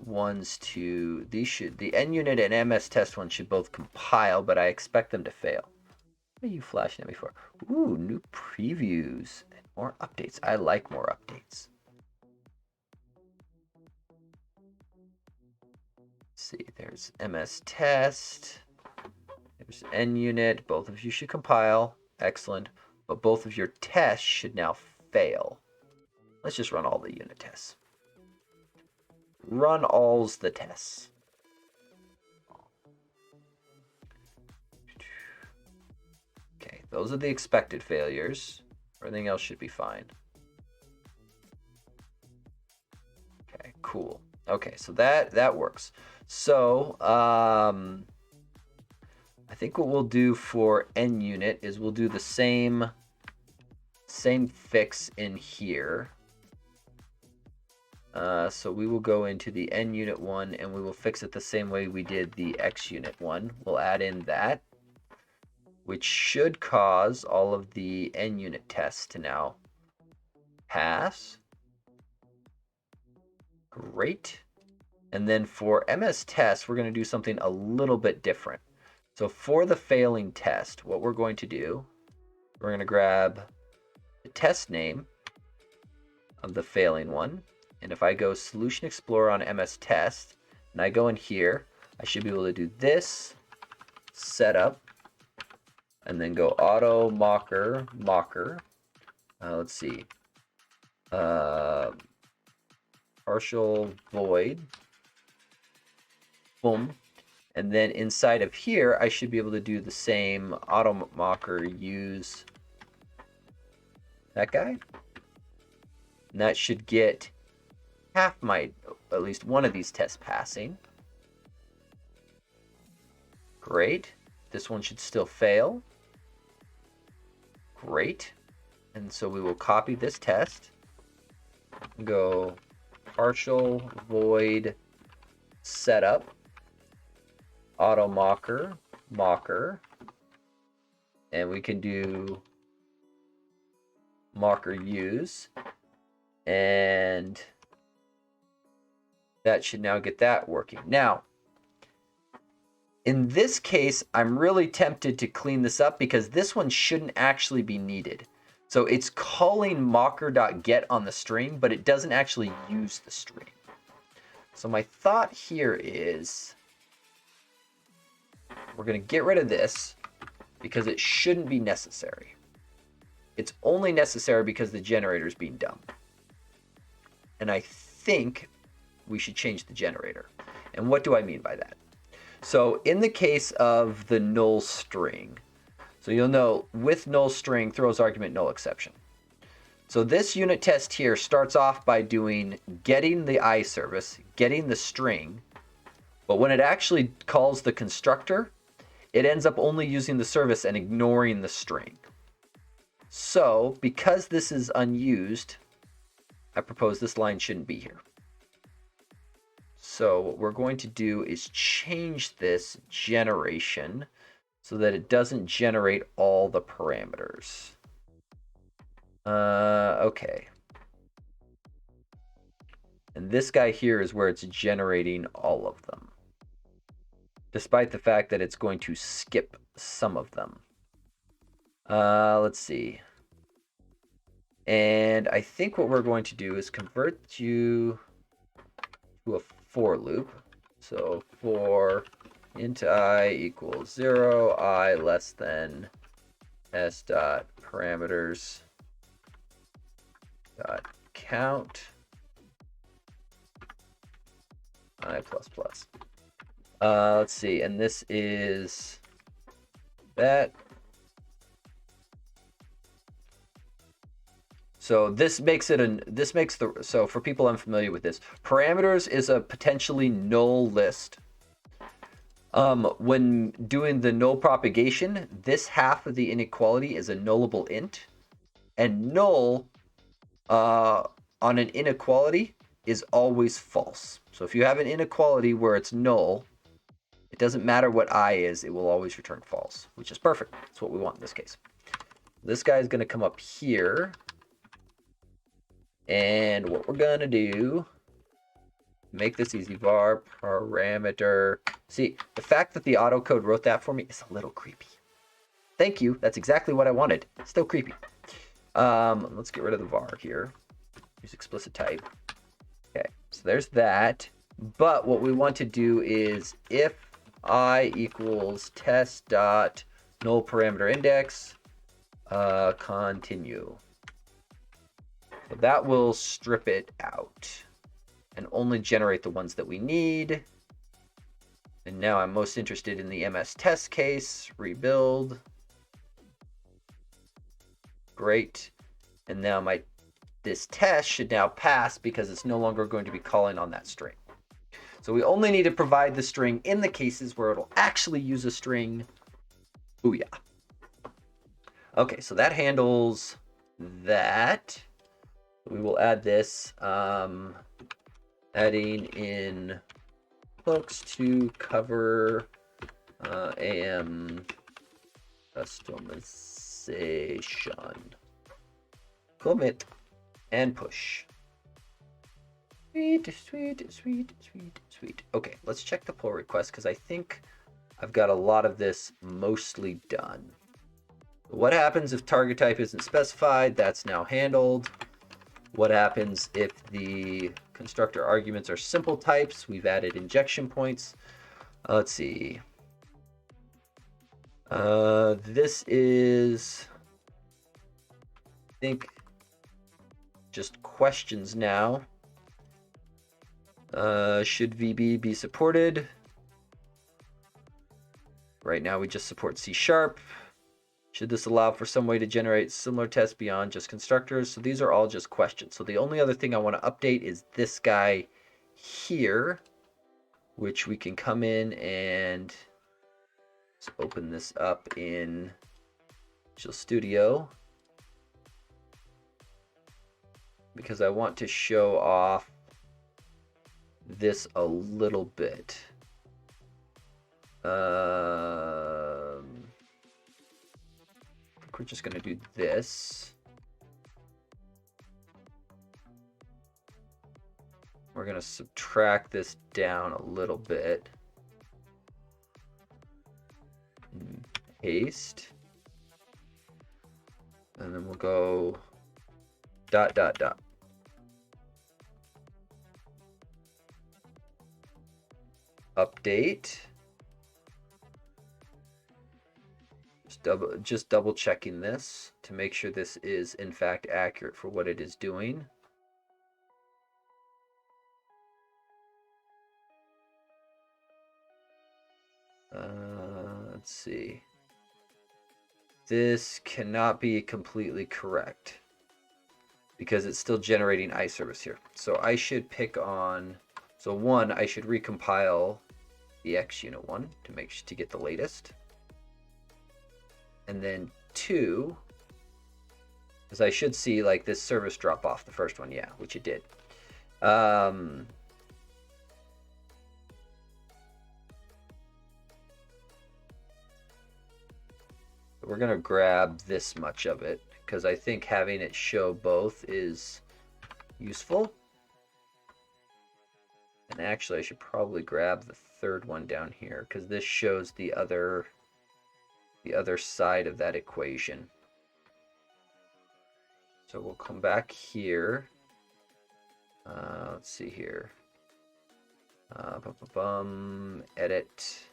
ones to, the NUnit and MS test one should both compile, but I expect them to fail. What are you flashing at me for? Ooh, new previews and more updates. I like more updates. Let's see, there's MS test. There's NUnit. Both of you should compile. Excellent. But both of your tests should now fail. Let's just run all the unit tests. Run alls the tests. those are the expected failures. Everything else should be fine. Okay, cool. Okay, so that works. So I think what we'll do for NUnit is we'll do the same fix in here. So we will go into the NUnit one and we will fix it the same way we did the XUnit one. We'll add in that, which should cause all of the NUnit tests to now pass. Great. And then for MS test, we're going to do something a little bit different. So for the failing test, what we're going to do, we're going to grab the test name of the failing one. And if I go Solution Explorer on MS Test, and I go in here, I should be able to do this, setup, and then go AutoMocker, mocker. Let's see. Partial void. Boom. And then inside of here, I should be able to do the same AutoMocker use that guy. And that should get half my, at least one of these tests passing. Great. This one should still fail. Great. And so we will copy this test. Go partial void setup, AutoMocker, mocker. And we can do mocker use. And that should now get that working. Now, in this case, I'm really tempted to clean this up because this one shouldn't actually be needed. So it's calling mocker.get on the string, but it doesn't actually use the string. So my thought here is we're going to get rid of this because it shouldn't be necessary. It's only necessary because the generator is being dumb. And I think we should change the generator. And what do I mean by that? So in the case of the null string, so you'll know with null string throws argument null exception. So this unit test here starts off by doing getting the iService, getting the string, but when it actually calls the constructor, it ends up only using the service and ignoring the string. So because this is unused, I propose this line shouldn't be here. So what we're going to do is change this generation so that it doesn't generate all the parameters. Okay. And this guy here is where it's generating all of them, despite the fact that it's going to skip some of them. Let's see. And I think what we're going to do is convert you to a for loop. So for int I equals 0, I less than s dot parameters dot count I plus plus. Let's see, and this is that. So this makes it so for people unfamiliar with this, parameters is a potentially null list. When doing the null propagation, this half of the inequality is a nullable int, and null on an inequality is always false. So if you have an inequality where it's null, it doesn't matter what I is, it will always return false, which is perfect. That's what we want in this case. This guy is going to come up here. And what we're going to do, make this easy, var parameter. See, the fact that the autocode wrote that for me is a little creepy. Thank you. That's exactly what I wanted. Still creepy. Let's get rid of the var here. Use explicit type. Okay, so there's that. But what we want to do is if I equals test dot null parameter index, continue. So that will strip it out and only generate the ones that we need. And now I'm most interested in the MS test case, rebuild. Great. And now this test should now pass because it's no longer going to be calling on that string. So we only need to provide the string in the cases where it'll actually use a string. Booyah. Okay, so that handles that. We will add this, adding in hooks to cover AM customization. Commit and push. Sweet, sweet, sweet, sweet, sweet. Okay, let's check the pull request because I think I've got a lot of this mostly done. What happens if target type isn't specified? That's now handled. What happens if the constructor arguments are simple types? We've added injection points. Let's see. This is, I think, just questions now. Should VB be supported? Right now we just support C#. Should this allow for some way to generate similar tests beyond just constructors? So these are all just questions. So the only other thing I want to update is this guy here, which we can come in and let's open this up in Visual Studio because I want to show off this a little bit. We're just going to do this. We're going to subtract this down a little bit. Paste. And then we'll go ... Update. Just double checking this to make sure this is in fact accurate for what it is doing. Let's see. This cannot be completely correct because it's still generating iService here. So I should pick on, so one, I should recompile the XUnit1 to get the latest. And then two, because I should see like this service drop off the first one, yeah, which it did. We're gonna grab this much of it because I think having it show both is useful. And actually I should probably grab the third one down here because this shows the other side of that equation. So we'll come back here. Let's see here. Edit.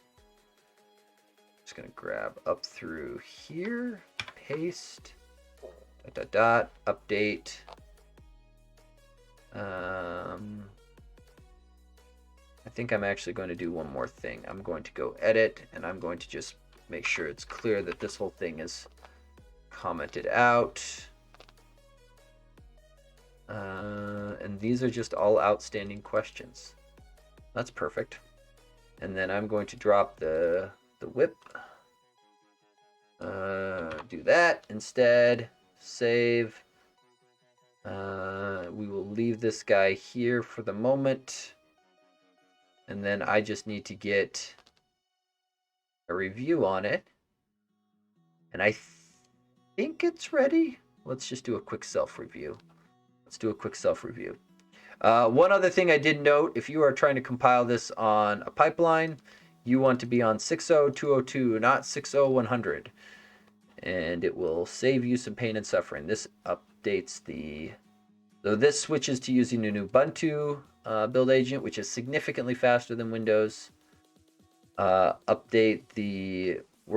Just gonna grab up through here, paste, ... update. I think I'm actually going to do one more thing. I'm going to go edit, and I'm going to just make sure it's clear that this whole thing is commented out. And these are just all outstanding questions. That's perfect. And then I'm going to drop the whip. Do that instead. Save. We will leave this guy here for the moment. And then I just need to get a review on it. And I think it's ready. Let's just do a quick self-review. One other thing I did note, if you are trying to compile this on a pipeline, you want to be on 60202, not 60100. And it will save you some pain and suffering. This updates so this switches to using an Ubuntu build agent, which is significantly faster than Windows. We're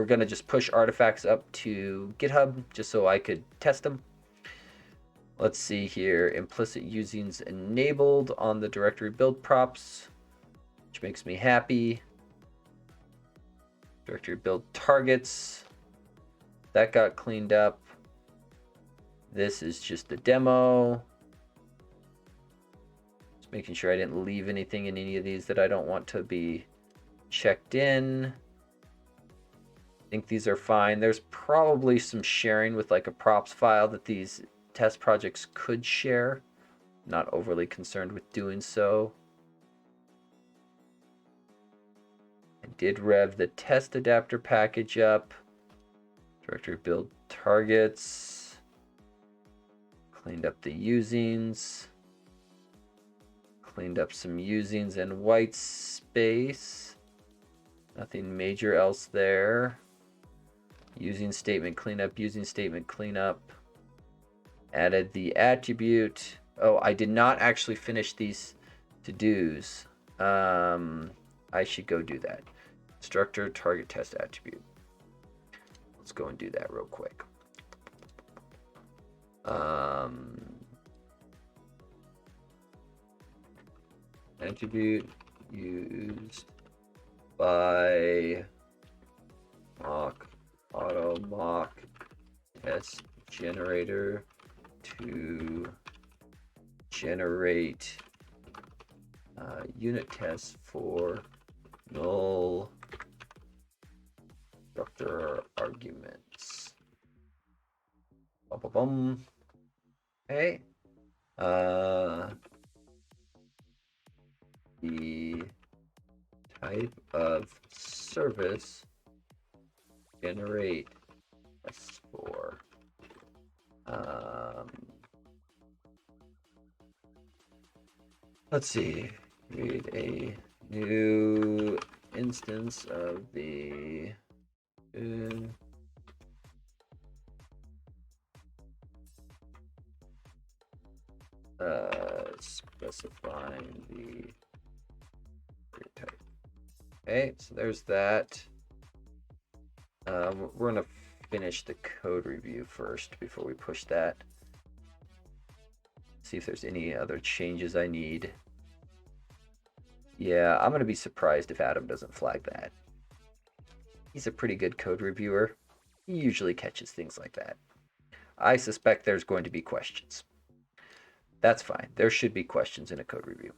going to just push artifacts up to GitHub just so I could test them. Let's see here. Implicit using's enabled on the directory build props, which makes me happy. Directory build targets. That got cleaned up. This is just the demo. Just making sure I didn't leave anything in any of these that I don't want to be checked in. I think these are fine. There's probably some sharing with like a props file that these test projects could share. Not overly concerned with doing so. I did rev the test adapter package up. Directory build targets. Cleaned up the usings. Cleaned up some usings and white space. Nothing major else there. Using statement cleanup, using statement cleanup. Added the attribute. Oh, I did not actually finish these to-dos. I should go do that. Constructor target test attribute. Let's go and do that real quick. Attribute used by Moq.AutoMock test generator to generate unit tests for null constructor arguments. Okay. The type of service generate tests for. Let's see. Create a new instance of the specifying the type. Okay, so there's that. We're gonna finish the code review first before we push that. See if there's any other changes I need. Yeah, I'm gonna be surprised if Adam doesn't flag that. He's a pretty good code reviewer. He usually catches things like that. I suspect there's going to be questions. That's fine. There should be questions in a code review.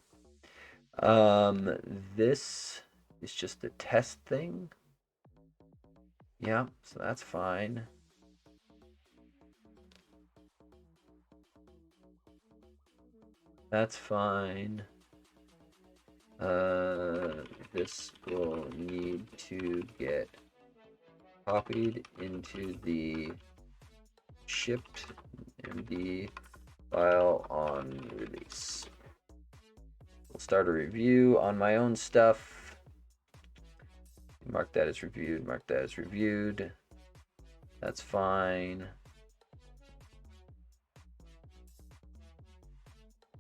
This is just a test thing. Yeah, so that's fine. That's fine. This will need to get copied into the shipped MD file on release. We'll start a review on my own stuff. Mark that as reviewed, mark that as reviewed. That's fine.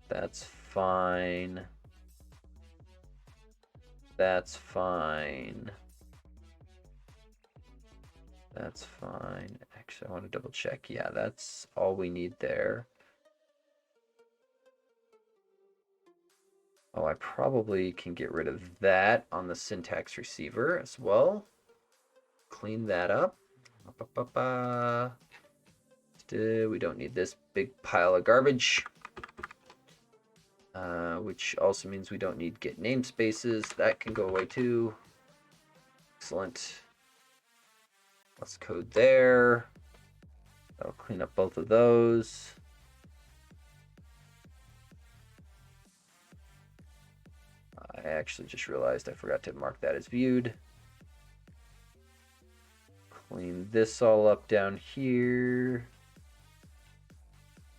That's fine. That's fine. That's fine. Actually, I want to double check. Yeah, that's all we need there. Oh, I probably can get rid of that on the syntax receiver as well. Clean that up. We don't need this big pile of garbage. Which also means we don't need get namespaces. That can go away too. Excellent. Let's code there. That'll clean up both of those. I actually just realized I forgot to mark that as viewed. Clean this all up down here.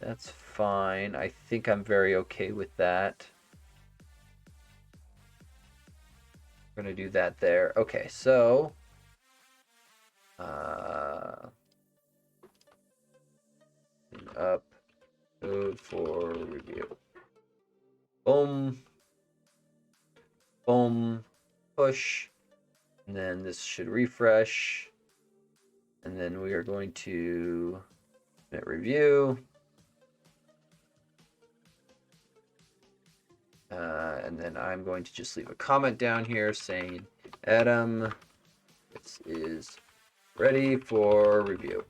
That's fine. I think I'm very okay with that. We're going to do that there. Okay, so up code for review. Boom. Boom. Push. And then this should refresh. And then we are going to submit review. And then I'm going to just leave a comment down here saying, Adam, this is ready for review.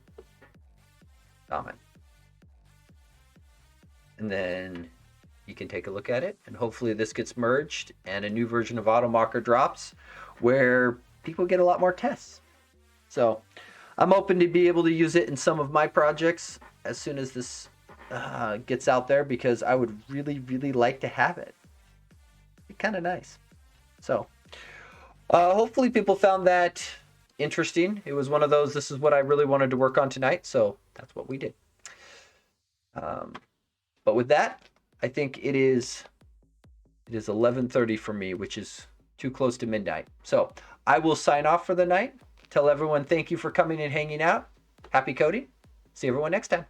Comment. and then you can take a look at it, and hopefully this gets merged and a new version of AutoMocker drops where people get a lot more tests. So I'm hoping to be able to use it in some of my projects as soon as this gets out there, because I would really like to have it. It'd be kind of nice. So hopefully people found that interesting. It was one of those, this is what I really wanted to work on tonight, so that's what we did. But with that, I think it is 11:30 for me, which is too close to midnight. So I will sign off for the night. Tell everyone thank you for coming and hanging out. Happy coding. See everyone next time.